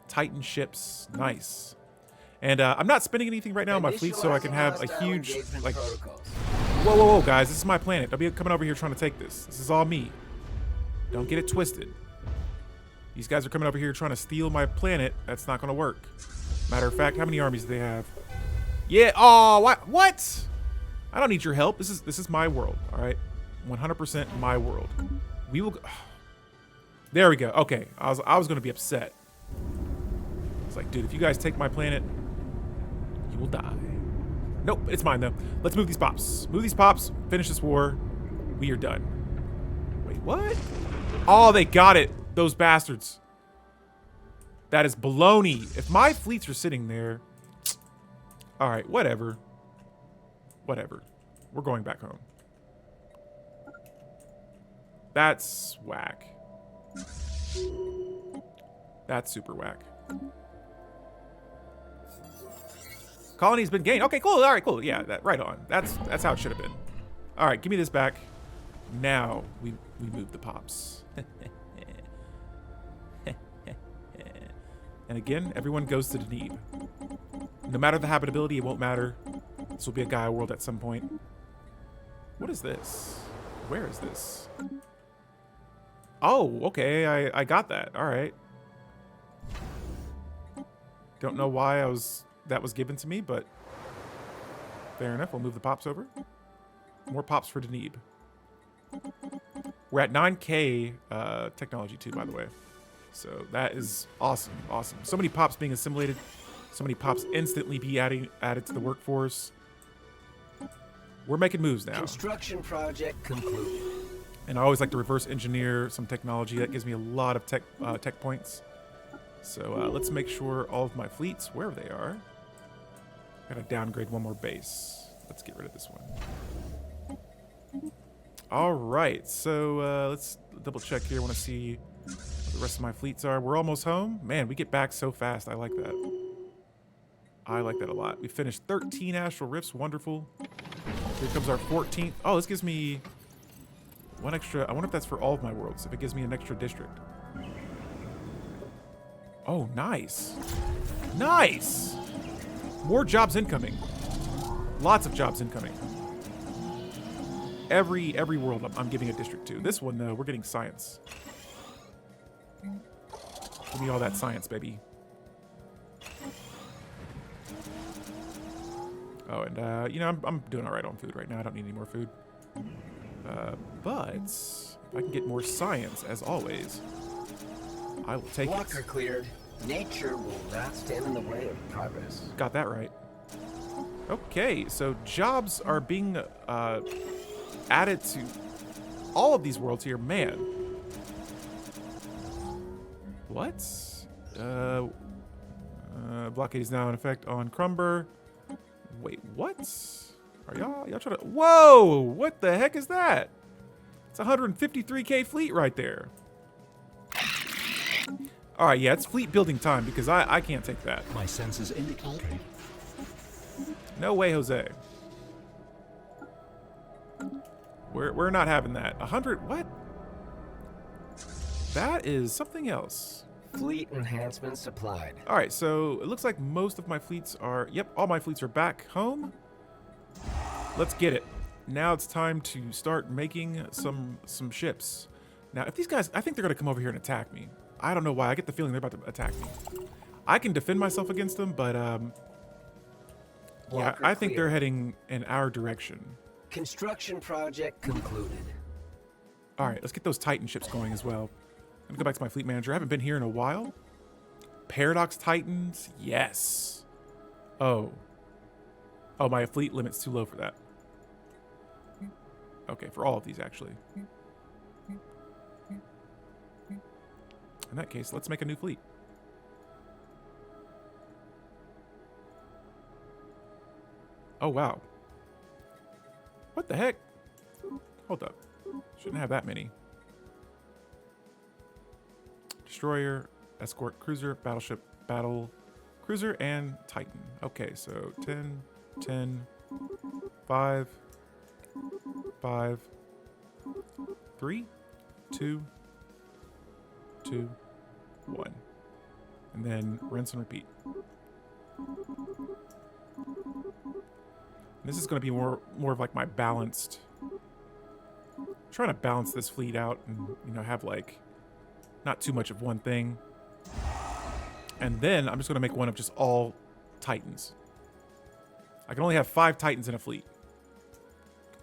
Titan ships. Nice. And I'm not spending anything right now on my fleet, so I can have a Initializing huge... hostile like. engagement protocols. Whoa, whoa, whoa, guys. This is my planet. Don't be coming over here trying to take this. This is all me. Don't get it twisted. These guys are coming over here trying to steal my planet. That's not going to work. Matter of fact, how many armies do they have? Yeah. Oh, what? I don't need your help. This is my world. All right. 100% my world. We will go. There we go. Okay. I was going to be upset. It's like, dude, if you guys take my planet, you will die. Nope, it's mine though. Let's move these pops. Move these pops. Finish this war. We are done. Wait, what? Oh, they got it. Those bastards. That is baloney. If my fleets are sitting there. All right, whatever. Whatever. We're going back home. That's whack. That's super whack. Colony's been gained. Okay, cool. All right, cool. Yeah, right on. That's how it should have been. All right, give me this back. Now we move the pops. And again, everyone goes to Deneb. No matter the habitability, it won't matter. This will be a Gaia world at some point. What is this? Where is this? Oh, okay. I got that. All right. Don't know why that was given to me, but fair enough. We'll move the pops over. More pops for Deneb. We're at 9K technology too, by the way. So that is awesome. Awesome. So many pops being assimilated. So many pops instantly be added to the workforce. We're making moves now. Construction project concluded. And I always like to reverse engineer some technology. That gives me a lot of tech points. So let's make sure all of my fleets, wherever they are. Gotta downgrade one more base. Let's get rid of this one. All right, so let's double check here. I want to see what the rest of my fleets are. We're almost home. Man, we get back so fast. I like that. I like that a lot. We finished 13 astral rifts. Wonderful. Here comes our 14th. Oh, this gives me one extra. I wonder if that's for all of my worlds. If it gives me an extra district. Oh, nice. Nice. More jobs incoming. Lots of jobs incoming. Every world I'm giving a district to. This one, though, we're getting science. Give me all that science, baby. Oh, and, you know, I'm doing all right on food right now. I don't need any more food. But if I can get more science, as always, I will take Walker it. cleared. Nature will not stand in the way of progress. Got that right. Okay, so jobs are being added to all of these worlds here. Man. What? Blockade is now in effect on Crumber. Wait, what? Are y'all trying to... Whoa! What the heck is that? It's 153k fleet right there. All right, yeah, it's fleet building time because I can't take that. My sensors indicate. No way, Jose. We're not having that. 100... What? That is something else. Fleet enhancements supplied. All right, so it looks like most of my fleets are... Yep, all my fleets are back home. Let's get it. Now it's time to start making some ships. Now, if these guys... I think they're going to come over here and attack me. I don't know why. I get the feeling they're about to attack me. I can defend myself against them, but... yeah, I think they're heading in our direction. Construction project concluded. All right, let's get those Titan ships going as well. Let me go back to my fleet manager. I haven't been here in a while. Paradox Titans, yes. Oh, my fleet limit's too low for that. Okay, for all of these, actually. In that case, let's make a new fleet. Oh, wow. What the heck? Hold up. Shouldn't have that many. Destroyer, escort cruiser, battleship, battle cruiser, and Titan. Okay, so 10, 10, 5, 5, 3, 2, 2, 1. And then rinse and repeat. This is going to be more of like my balanced... I'm trying to balance this fleet out and, you know, have like not too much of one thing. And then I'm just going to make one of just all Titans. I can only have 5 Titans in a fleet.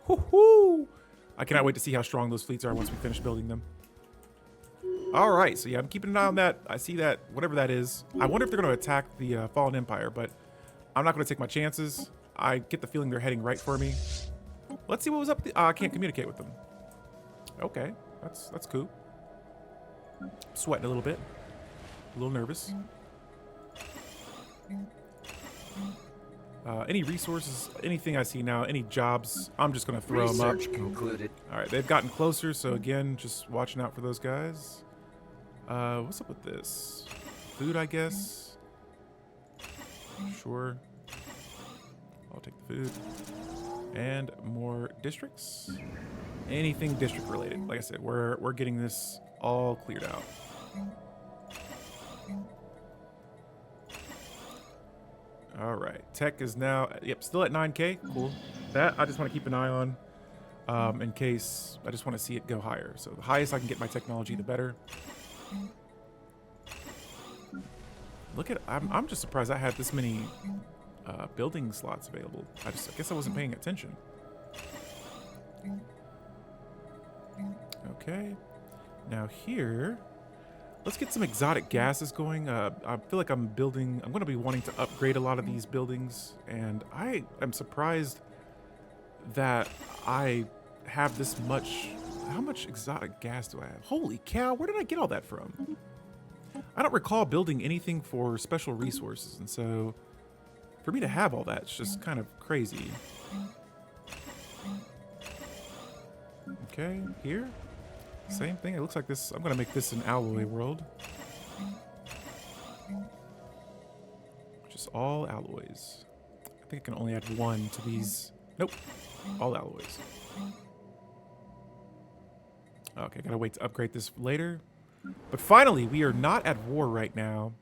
Woohoo! I cannot wait to see how strong those fleets are once we finish building them. All right, so yeah, I'm keeping an eye on that. I see that, whatever that is. I wonder if they're going to attack the Fallen Empire, but I'm not going to take my chances. I get the feeling they're heading right for me. Let's see what was up. I can't communicate with them. Okay, that's cool. Sweating a little bit. A little nervous. Any resources, anything I see now, any jobs, I'm just going to throw them up. Research concluded. All right, they've gotten closer, so again, just watching out for those guys. What's up with this? Food, I guess. Sure. I'll take the food. And more districts. Anything district related. Like I said, we're getting this all cleared out. All right, tech is now, yep, still at 9K. Cool. That I just want to keep an eye on in case I just want to see it go higher. So the highest I can get my technology, the better. Look at, I'm just surprised I had this many building slots available. I guess I wasn't paying attention. Okay. Now here, let's get some exotic gases going. I feel like I'm going to be wanting to upgrade a lot of these buildings, and I am surprised that I have this much. How much exotic gas do I have? Holy cow, where did I get all that from? I don't recall building anything for special resources, and so for me to have all that, it's just kind of crazy. Okay, here. Same thing. It looks like this. I'm going to make this an alloy world. Just all alloys. I think I can only add 1 to these. Nope. All alloys. Okay, gotta wait to upgrade this later. But finally, we are not at war right now.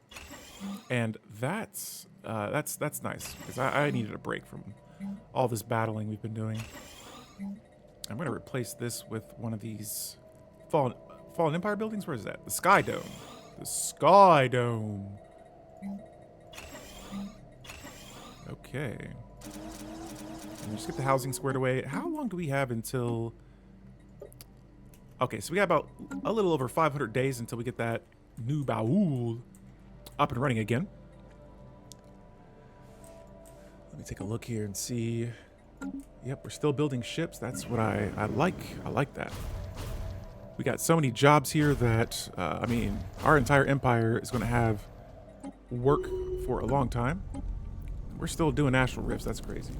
And that's nice. Because I needed a break from all this battling we've been doing. I'm going to replace this with one of these Fallen Empire buildings? Where is that? The Sky Dome. The Sky Dome. Okay. And just get the housing squared away. How long do we have until... Okay, so we got about a little over 500 days until we get that new Baul up and running again. Let me take a look here and see. Yep, we're still building ships. That's what I like. I like that. We got so many jobs here that, I mean, our entire empire is going to have work for a long time. We're still doing astral rifts. That's crazy.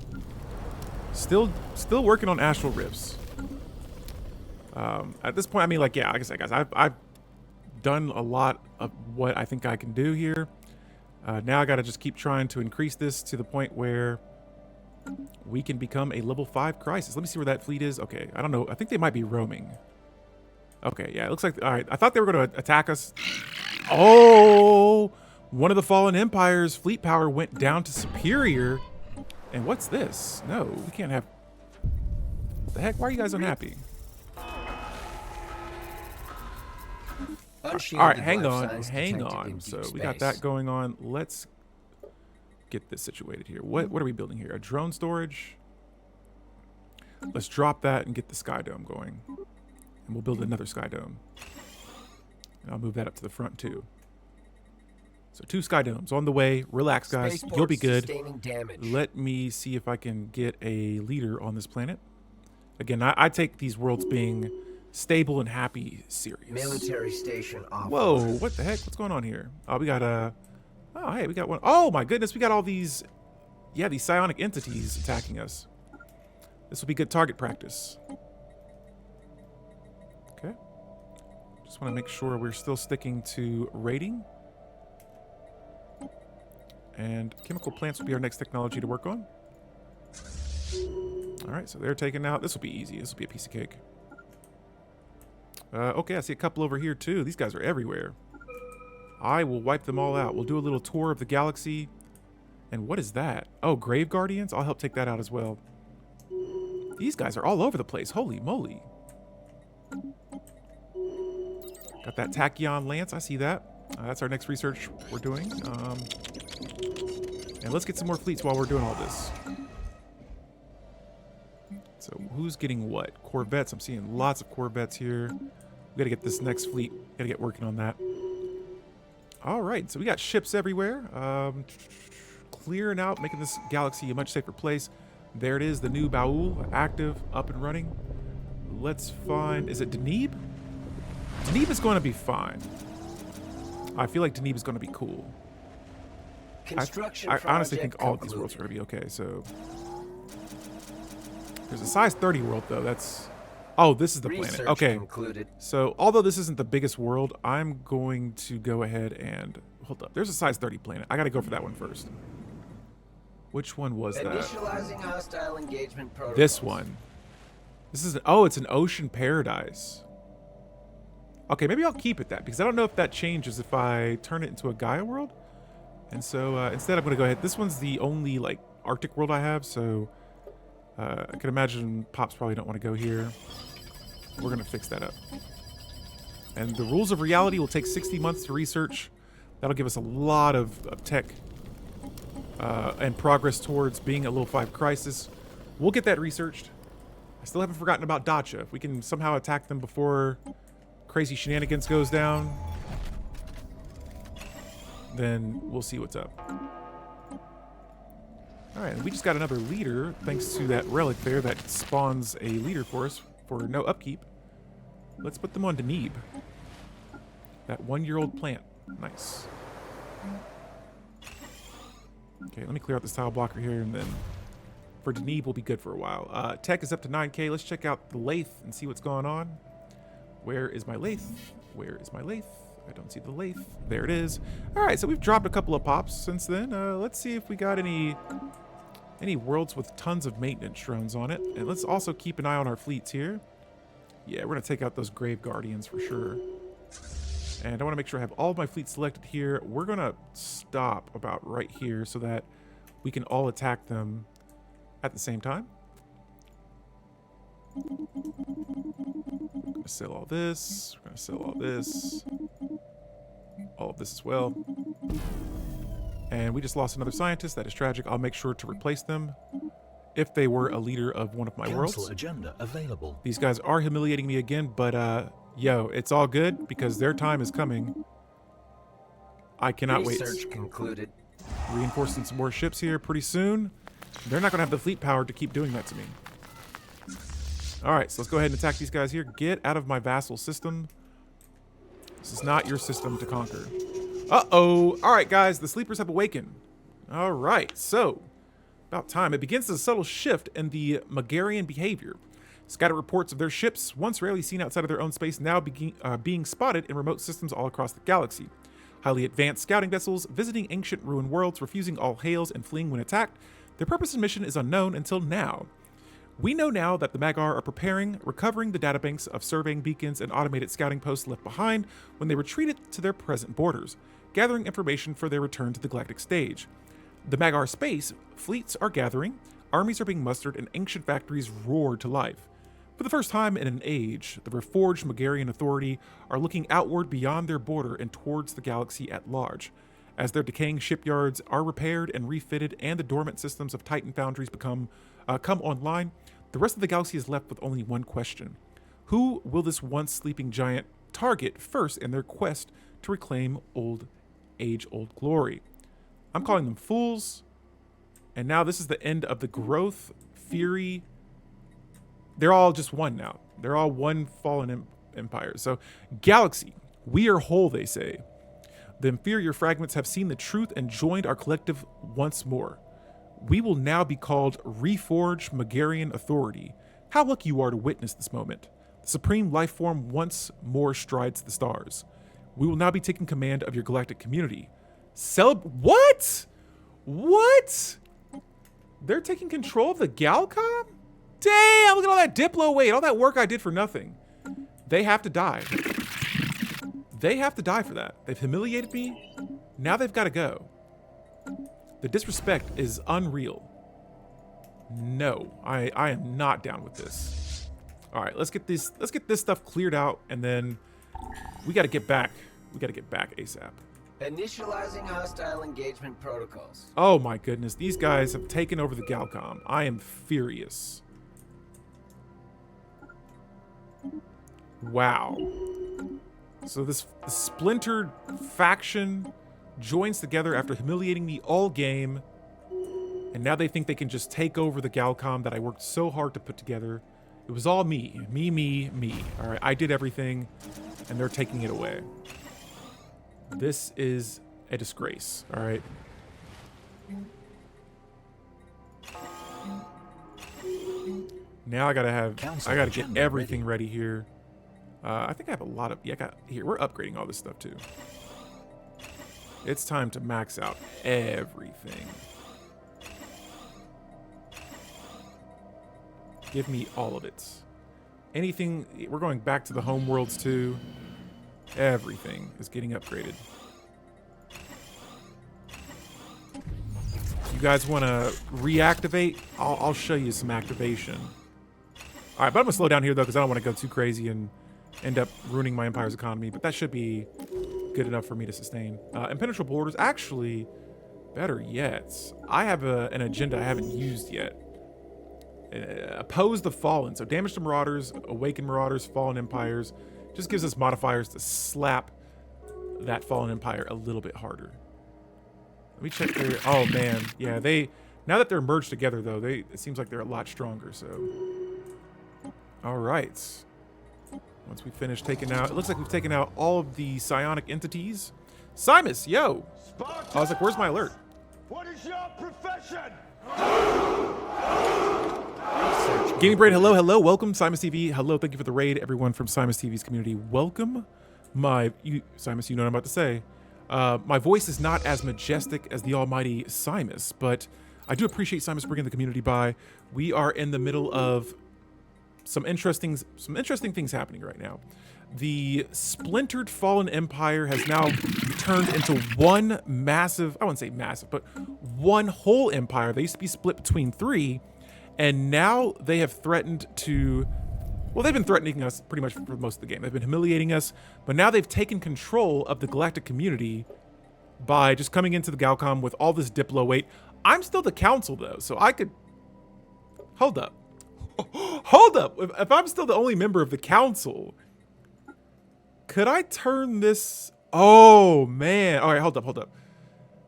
Still working on astral rifts. At this point, I mean, like, yeah, like I said, guys, I've done a lot of what I think I can do here. Now I got to just keep trying to increase this to the point where we can become a level 5 crisis. Let me see where that fleet is. Okay, I don't know. I think they might be roaming. Okay, yeah, it looks like... All right, I thought they were going to attack us. Oh! One of the Fallen Empire's fleet power went down to superior. And what's this? No, we can't have... What the heck? Why are you guys unhappy? All right, hang on. So we got that going on. Let's get this situated here. What are we building here? A drone storage? Let's drop that and get the Sky Dome going. And we'll build another Sky Dome. And I'll move that up to the front too. So 2 Sky Domes on the way. Relax, guys. You'll be good. Let me see if I can get a leader on this planet. Again, I take these worlds being stable and happy serious. Military station off. Whoa, what the heck? What's going on here? Oh, we got a... Oh, hey, we got one. Oh, my goodness. We got all these... Yeah, these psionic entities attacking us. This will be good target practice. Okay. Just want to make sure we're still sticking to raiding. And chemical plants will be our next technology to work on. All right, so they're taken out. This will be easy. This will be a piece of cake. Okay, I see a couple over here too. These guys are everywhere. I will wipe them all out. We'll do a little tour of the galaxy. And what is that? Oh, Grave Guardians? I'll help take that out as well. These guys are all over the place. Holy moly. Got that Tachyon Lance. I see that. That's our next research we're doing. And let's get some more fleets while we're doing all this. So who's getting what? Corvettes. I'm seeing lots of Corvettes here. We got to get this next fleet. Got to get working on that. All right. So we got ships everywhere. Clearing out, making this galaxy a much safer place. There it is, the new Baul, active, up and running. Let's find, is it Deneb? Deneb is going to be fine. I feel like Deneb is going to be cool. I honestly think all of these worlds are going to be okay, so. There's a size 30 world, though. That's, oh, this is the planet. Okay. So, although this isn't the biggest world, I'm going to go ahead and, hold up. There's a size 30 planet. I got to go for that one first. Which one was that? Initializing hostile engagement protocols. This one. This is, oh, it's an ocean paradise. Okay, maybe I'll keep it that, because I don't know if that changes if I turn it into a Gaia world. And so instead I'm going to go ahead. This one's the only, like, Arctic world I have, so I can imagine Pops probably don't want to go here. We're going to fix that up. And the rules of reality will take 60 months to research. That'll give us a lot of tech and progress towards being a level 5 crisis. We'll get that researched. I still haven't forgotten about Dacha. If we can somehow attack them before crazy shenanigans goes down, then we'll see what's up. Alright, and we just got another leader thanks to that relic there that spawns a leader for us for no upkeep. Let's put them on Deneb. That 1-year-old plant. Nice. Okay, let me clear out this tile blocker here, and then for Deneb we'll be good for a while. Tech is up to 9k. Let's check out the lathe and see what's going on. Where is my lathe? Where is my lathe? I don't see the lathe. There it is. All right, so we've dropped a couple of pops since then. Let's see if we got any worlds with tons of maintenance drones on it. And let's also keep an eye on our fleets here. Yeah, we're going to take out those Grave Guardians for sure. And I want to make sure I have all of my fleets selected here. We're going to stop about right here so that we can all attack them at the same time. We're going to sell all this. We're going to sell all this. All of this as well. And we just lost another scientist. That is tragic. I'll make sure to replace them if they were a leader of one of my worlds. Agenda available. These guys are humiliating me again, but yo, it's all good because their time is coming. I cannot wait. Research concluded. Reinforcing some more ships here pretty soon. They're not going to have the fleet power to keep doing that to me. All right, so let's go ahead and attack these guys here. Get out of my vassal system. This is not your system to conquer. Uh-oh. All right, guys, the sleepers have awakened. All right, so about time. It begins a subtle shift in the Megarian behavior. Scattered reports of their ships, once rarely seen outside of their own space, now being spotted in remote systems all across the galaxy. Highly advanced scouting vessels, visiting ancient ruined worlds, refusing all hails and fleeing when attacked. Their purpose and mission is unknown until now. We know now that the Magar are recovering the databanks of surveying beacons and automated scouting posts left behind when they retreated to their present borders, gathering information for their return to the galactic stage. The Magar space fleets are gathering, armies are being mustered, and ancient factories roar to life. For the first time in an age, the reforged Megarian Authority are looking outward beyond their border and towards the galaxy at large. As their decaying shipyards are repaired and refitted and the dormant systems of Titan foundries come online, the rest of the galaxy is left with only one question. Who will this once sleeping giant target first in their quest to reclaim age-old glory? I'm calling them fools. And now this is the end of the growth, fury. They're all just one now. They're all one fallen empire. So, galaxy, we are whole, they say. The inferior fragments have seen the truth and joined our collective once more. We will now be called Reforged Megarian Authority. How lucky you are to witness this moment. The supreme life form once more strides the stars. We will now be taking command of your galactic community. What? What? They're taking control of the Galcom? Damn, look at all that Diplo weight, all that work I did for nothing. They have to die. They have to die for that. They've humiliated me. Now they've got to go. The disrespect is unreal. No, I am not down with this. All right, let's get this stuff cleared out, and then We got to get back. We got to get back ASAP. Initializing hostile engagement protocols. Oh my goodness. These guys have taken over the Galcom. I am furious. Wow. So this splintered faction joins together after humiliating me all game. And now they think they can just take over the Galcom that I worked so hard to put together. It was all me. Me. All right, I did everything, and they're taking it away. This is a disgrace, all right? Now I gotta get everything ready here. I think I have a lot of, here, we're upgrading all this stuff too. It's time to max out everything. Give me all of it. Anything, we're going back to the home worlds too. Everything is getting upgraded. You guys want to reactivate? I'll show you some activation. All right, but I'm gonna slow down here though because I don't want to go too crazy and end up ruining my empire's economy. But that should be good enough for me to sustain. Impenetrable borders. Actually, better yet, I have an agenda I haven't used yet. Oppose the fallen. So damage to marauders, awaken marauders, fallen empires. Just gives us modifiers to slap that fallen empire a little bit harder. Let me check their, oh man, yeah, now that they're merged together though, it seems like they're a lot stronger, so. All right. Once we finish taking out, it looks like we've taken out all of the psionic entities. Simus, yo! I was like, where's my alert? What is your profession? Gaming Braid, hello, welcome. Simus TV, hello, thank you for the raid. Everyone from Simus TV's community, welcome. Simus, you know what I'm about to say. My voice is not as majestic as the almighty Simus, but I do appreciate Simus bringing the community by. We are in the middle of some interesting things happening right now. The splintered fallen empire has now turned into one massive, I wouldn't say massive, but one whole empire. They used to be split between three, and now they have threatened to, well, they've been threatening us pretty much for most of the game. They've been humiliating us, but now they've taken control of the galactic community by just coming into the Galcom with all this Diplo weight. I'm still the council though, so I could, hold up. Hold up, if I'm still the only member of the council, could I turn this, oh man. All right, hold up.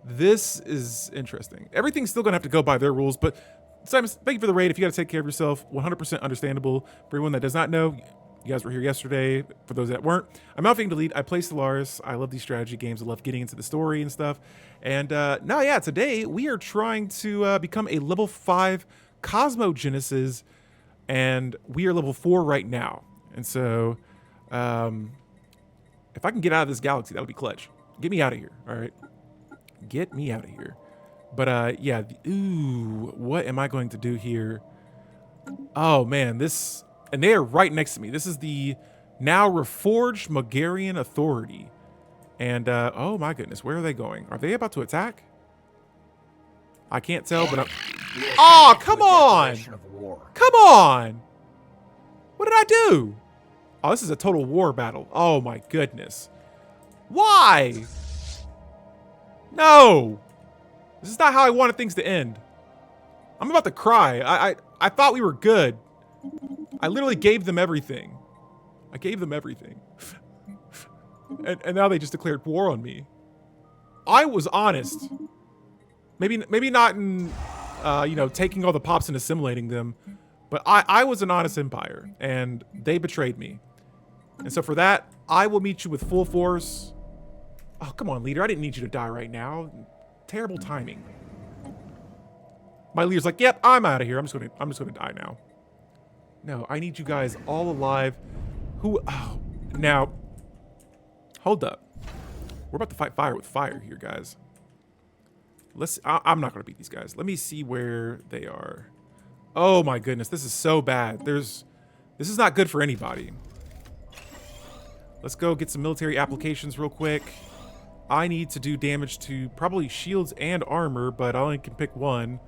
This is interesting. Everything's still gonna have to go by their rules, but Simon, thank you for the raid. If you gotta take care of yourself, 100% understandable. For everyone that does not know, you guys were here yesterday. For those that weren't, I'm Alpha Delete. I play Stellaris. I love these strategy games. I love getting into the story and stuff. And today we are trying to become a level 5 Cosmogenesis, and we are level 4 right now. And so, if I can get out of this galaxy, that'll be clutch. Get me out of here, all right? Get me out of here. But yeah, ooh, what am I going to do here? Oh man, this, and they are right next to me. This is the now reforged Megarian Authority. And oh my goodness, where are they going? Are they about to attack? I can't tell, but I'm, oh, come on! Come on! What did I do? Oh, this is a total war battle. Oh my goodness. Why? No! This is not how I wanted things to end. I'm about to cry. I thought we were good. I literally gave them everything. I gave them everything. and now they just declared war on me. I was honest. Maybe not in, taking all the pops and assimilating them, but I was an honest empire, and they betrayed me. And so for that, I will meet you with full force. Oh, come on, leader. I didn't need you to die right now. Terrible timing. My leader's like, yep, I'm out of here. I'm just gonna die now. No, I need you guys all alive. Now, hold up. We're about to fight fire with fire here, guys. I'm not gonna beat these guys. Let me see where they are. Oh my goodness, this is so bad. This is not good for anybody. Let's go get some military applications real quick. I need to do damage to probably shields and armor, but I only can pick one.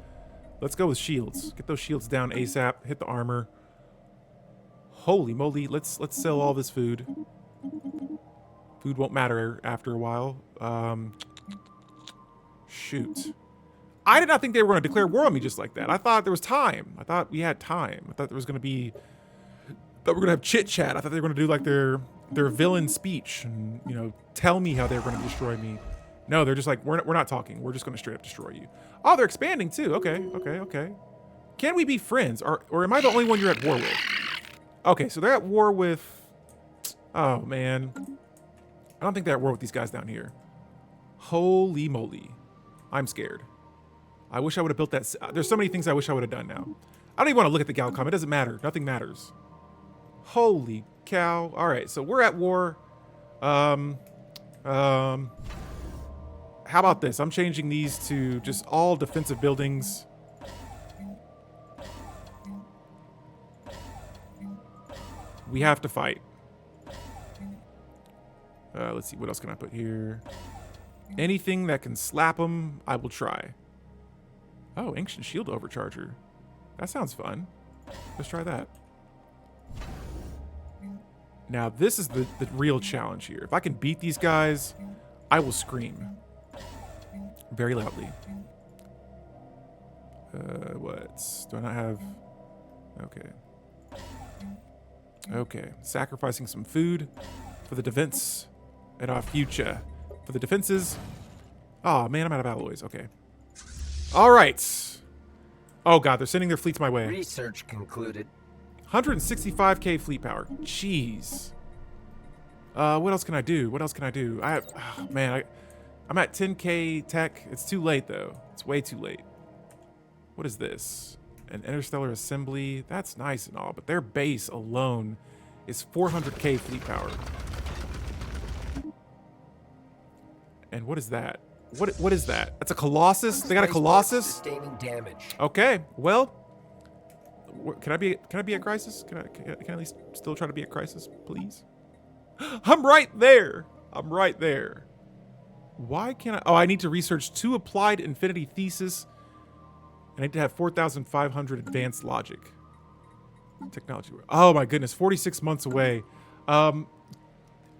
Let's go with shields. Get those shields down ASAP. Hit the armor. Holy moly, let's sell all this food. Food won't matter after a while. Shoot. I did not think they were going to declare war on me just like that. I thought there was time. I thought we had time. I thought there was going to be... that we're going to have chit-chat. I thought they were going to do like their villain speech and, you know, tell me how they were going to destroy me. No, they're just like, we're not talking. We're just going to straight up destroy you. Oh, they're expanding too. Okay. Can we be friends? Or am I the only one you're at war with? Okay, so they're at war with... oh, man. I don't think they're at war with these guys down here. Holy moly. I'm scared. I wish I would have built that... there's so many things I wish I would have done now. I don't even want to look at the Galcom. It doesn't matter. Nothing matters. Holy cow. All right, so we're at war. How about this? I'm changing these to just all defensive buildings. We have to fight. Let's see. What else can I put here? Anything that can slap them, I will try. Oh, Ancient Shield Overcharger. That sounds fun. Let's try that. Now, this is the real challenge here. If I can beat these guys, I will scream. Very loudly. What? Do I not have... okay. Okay. Sacrificing some food for the defense and our future. For the defenses. Oh, man, I'm out of alloys. Okay. All right. Oh, God, they're sending their fleets my way. Research concluded. 165k fleet power. Jeez. What else can I do? I'm at 10k tech. It's too late, though. It's way too late. What is this? An interstellar assembly. That's nice and all, but their base alone is 400k fleet power. And what is that? What is that? That's a Colossus? They got a Colossus? Sustaining damage. Okay, well, can I be at Crisis? Can I at least still try to be at Crisis, please? I'm right there. Why can't I? Oh, I need to research 2 applied infinity thesis. I need to have 4,500 advanced logic. Technology. Oh my goodness, 46 months away. I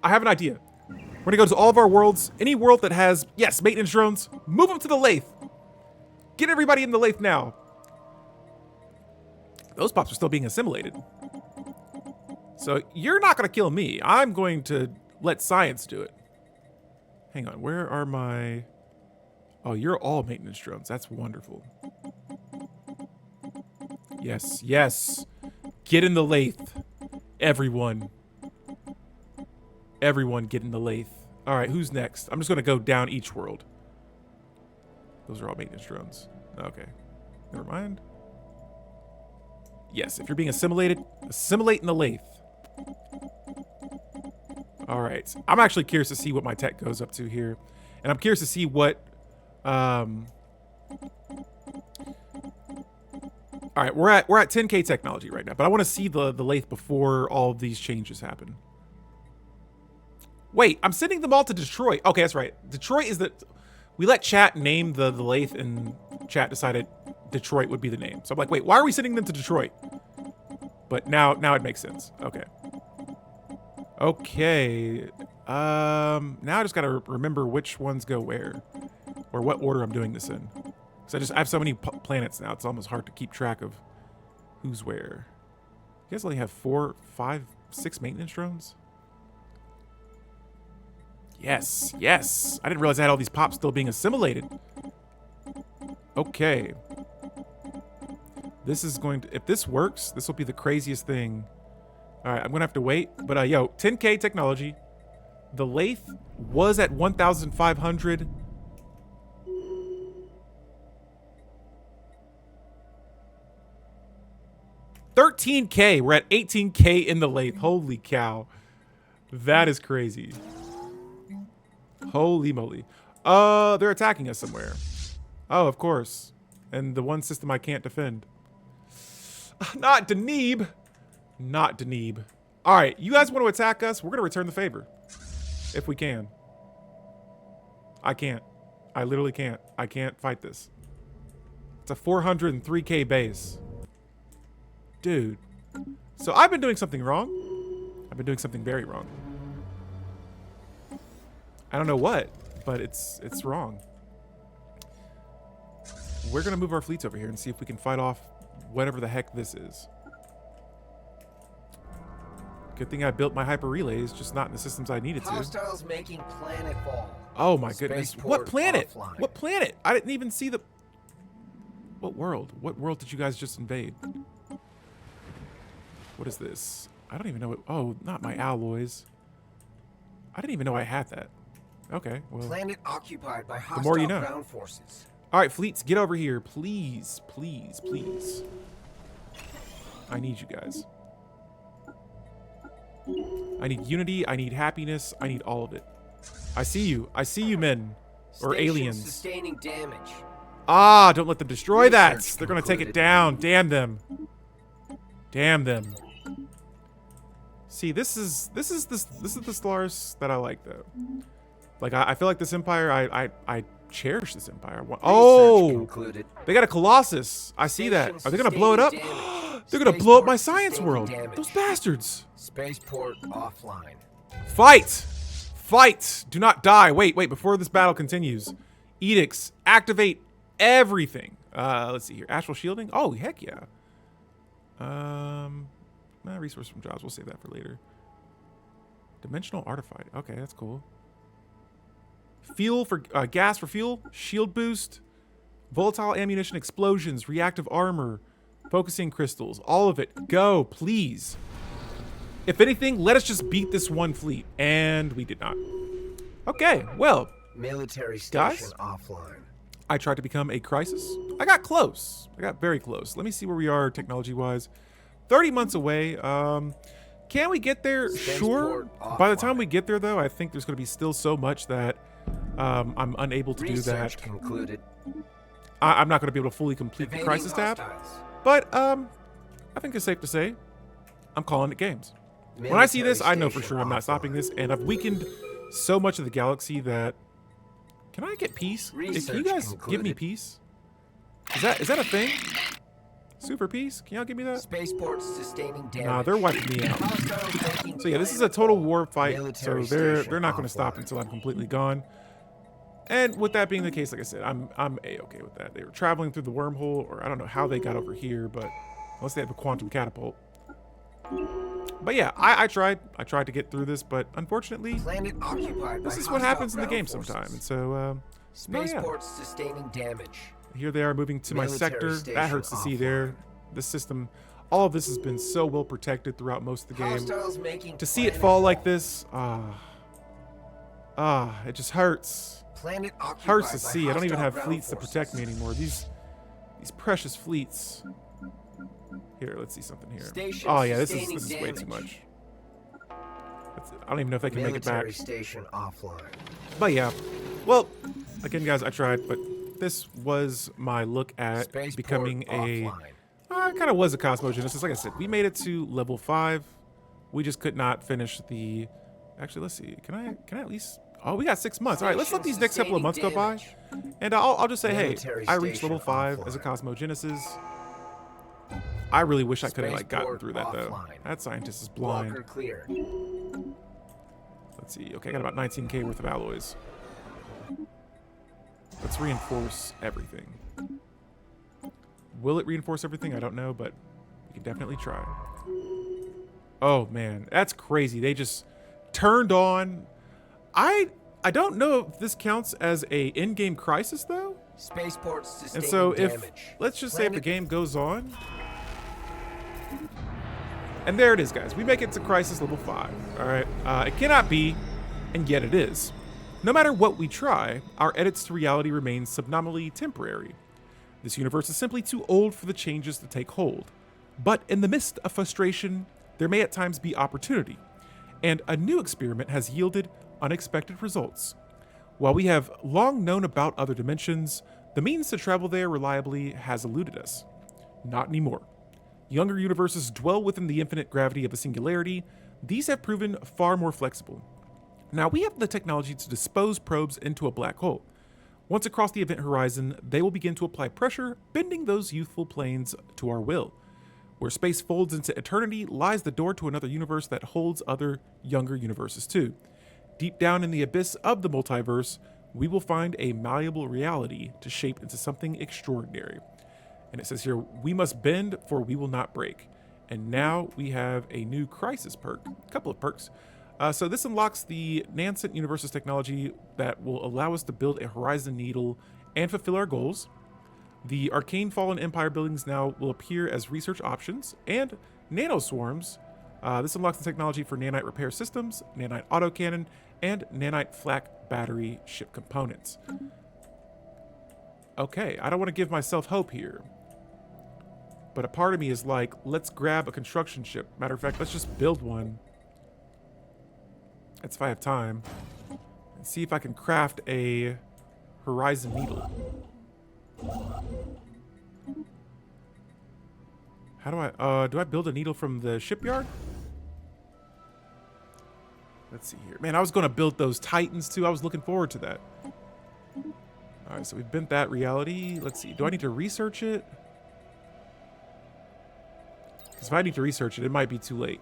have an idea. We're gonna go to all of our worlds. Any world that has, yes, maintenance drones, move them to the Lathe. Get everybody in the Lathe now. Those pops are still being assimilated. So you're not gonna kill me. I'm going to let science do it. Hang on, where are my... oh, you're all maintenance drones. That's wonderful. Yes. Get in the Lathe. Everyone get in the Lathe. All right, who's next? I'm just going to go down each world. Those are all maintenance drones. Okay. Never mind. Yes, if you're being assimilated, assimilate in the Lathe. All right. I'm actually curious to see what my tech goes up to here. And I'm curious to see what... all right, we're at 10k technology right now, but I want to see the Lathe before all of these changes happen. Wait, I'm sending them all to Detroit. Okay, that's right. Detroit is the... we let chat name the Lathe, and chat decided Detroit would be the name. So I'm like, wait, why are we sending them to Detroit? But now it makes sense. Okay. Now I just gotta remember which ones go where, or what order I'm doing this in. Because I have so many planets now, it's almost hard to keep track of who's where. You guys only have 4, 5, 6 maintenance drones? Yes. I didn't realize I had all these pops still being assimilated. Okay. This is going to... if this works, this will be the craziest thing. All right, I'm going to have to wait. But, yo, 10k technology. The Lathe was at 1,500. $13k. We're at 18k in the Lathe. Holy cow. That is crazy. Holy moly. They're attacking us somewhere. Oh, of course. And the one system I can't defend. Not Deneb. All right, you guys want to attack us? We're going to return the favor. If we can. I can't. I literally can't. I can't fight this. It's a 403k base. Dude. So I've been doing something wrong. I've been doing something very wrong. I don't know what, but it's wrong. We're gonna move our fleets over here and see if we can fight off whatever the heck this is. Good thing I built my hyper relays, just not in the systems I needed to. Hostiles making planetfall. Oh my goodness. What Spaceport planet? offline. What planet? I didn't even see the... What world? What world did you guys just invade? What is this? I don't even know what... Oh, not my alloys. I didn't even know I had that. Okay, well... Planet occupied by hostile more you know. ground forces. All right, fleets, get over here. Please, please, please. I need you guys. I need unity. I need happiness. I need all of it. I see you. I see you, men. Or Station aliens. Sustaining damage. Ah, don't let them destroy that. Research They're going to take it concluded. down. Damn them. Damn them. See, this is the Stellaris that I like, though. Like, I feel like this empire, I cherish this empire. Research Oh, concluded. they got a Colossus. I see that. Station Are they going to blow it up? sustaining damage. They're going to blow up my Spaceport science sustaining world. damage. Those bastards. Spaceport offline. Fight! Fight! Do not die. Wait, before this battle continues. Edicts. Activate everything. Let's see here. Astral shielding? Oh, heck yeah. Resource from jobs. We'll save that for later. Dimensional artifact. Okay, that's cool. Fuel for gas for fuel. Shield boost. Volatile ammunition explosions. Reactive armor. Focusing crystals. All of it. Go, please. If anything, let us just beat this one fleet. And we did not. Okay, well, Military station Guys? offline. I tried to become a crisis. I got close. I got very close. Let me see where we are technology-wise. 30 months away. Can we get there? Sure. Spaceport By the time offline. we get there, though, I think there's going to be still so much that I'm unable to do Research that. concluded. I'm not going to be able to fully complete the Evading crisis tab. hostiles. But I think it's safe to say I'm calling it games. When I see this, I know for sure I'm not stopping this, and I've weakened so much of the galaxy that... Can I get peace? Can you Research guys give me concluded. peace? Is that a thing? Super peace? Can y'all give me that? Spaceport sustaining damage. Nah, they're wiping me out. Hostiles making So yeah, this is a total war fight, so Military they're station not going to stop offline. until I'm completely gone. And with that being the case, like I said, I'm a-okay with that. They were traveling through the wormhole, or I don't know how they got over here, but unless they have a quantum catapult. But yeah, I tried to get through this, but unfortunately, Planet occupied by this is what hostile happens in the ground game forces. sometime. And so, no, yeah. Spaceports sustaining damage. Here they are moving to my Military sector. That station hurts to see offline. there. The system, all of this has been so well protected throughout most of the game. Hostiles making To see it planet fall like fall. this, it just hurts. Planet occupied Hurts to by see. I don't even hostile have ground fleets to forces. protect me anymore. These precious fleets. Here, let's see something here. Station Oh yeah, this sustaining is way too damage. much. I don't even know if they can make it Military back. station offline. But yeah, well, again, guys, I tried, but this was my look at Spaceport becoming a. offline. Kind of was a Cosmogenesis. Like I said, we made it to level 5. We just could not finish the. Actually, let's see. Can I at least? Oh, we got 6 months. All right, let's let these next couple of months go by, and I'll just say, hey, Military I reached station level 5 as a offline. Cosmogenesis. I really wish I could have like gotten Spaceport through that though. offline. That scientist is Walker blind. clear. Let's see. Okay, I got about 19k worth of alloys. Let's reinforce everything. Will it reinforce everything? I don't know, but we can definitely try. Oh man, that's crazy. They just turned on. I don't know if this counts as a in-game crisis though. Spaceports sustaining And so if damage. let's just say if the Planet- game goes on. And there it is, guys. We make it to Crisis Level 5. All right. It cannot be, and yet it is. No matter what we try, our edits to reality remain subnominally temporary. This universe is simply too old for the changes to take hold. But in the midst of frustration, there may at times be opportunity. And a new experiment has yielded unexpected results. While we have long known about other dimensions, the means to travel there reliably has eluded us. Not anymore. Younger universes dwell within the infinite gravity of the singularity. These have proven far more flexible. Now we have the technology to dispose probes into a black hole. Once across the event horizon, they will begin to apply pressure, bending those youthful planes to our will. Where space folds into eternity lies the door to another universe that holds other younger universes too. Deep down in the abyss of the multiverse, we will find a malleable reality to shape into something extraordinary. And it says here, we must bend for we will not break. And now we have a new crisis perk, a couple of perks. So this unlocks the Nascent Universe's technology that will allow us to build a Horizon Needle and fulfill our goals. The Arcane Fallen Empire buildings now will appear as research options, and nanoswarms. This unlocks the technology for nanite repair systems, nanite autocannon, and nanite flak battery ship components. Okay, I don't want to give myself hope here, but a part of me is like, let's grab a construction ship. Matter of fact, let's just build one. That's if I have time. And see if I can craft a Horizon Needle. How do I build a needle from the shipyard? Let's see here. Man, I was going to build those Titans too. I was looking forward to that. All right, so we've bent that reality. Let's see. Do I need to research it? Because if I need to research it, it might be too late.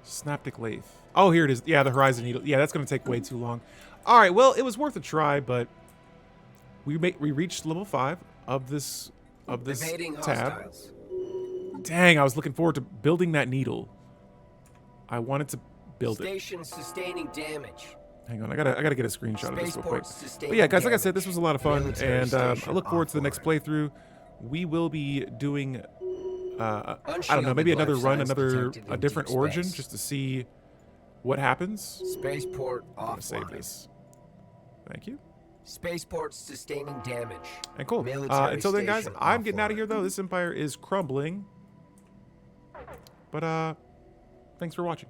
Synaptic Lathe. Oh, here it is. Yeah, the Horizon Needle. Yeah, that's going to take way too long. All right, well, it was worth a try, but we reached level 5 of this Evading tab. hostiles. Dang, I was looking forward to building that needle. I wanted to build it. Station sustaining damage. Hang on, I gotta get a screenshot of this real quick. Spaceport sustaining But yeah, guys, like I damage. said, this was a lot of fun, Military and I station look forward to the next offline. playthrough. We will be doing, I don't know, Unshielded maybe another life run, signs detected a in different deep origin, space. just to see what happens. Spaceport I'm gonna save offline. this. Thank you. Spaceport sustaining damage. And cool. Military Until then, guys, station I'm getting out of offline. here, though. This empire is crumbling. But, thanks for watching.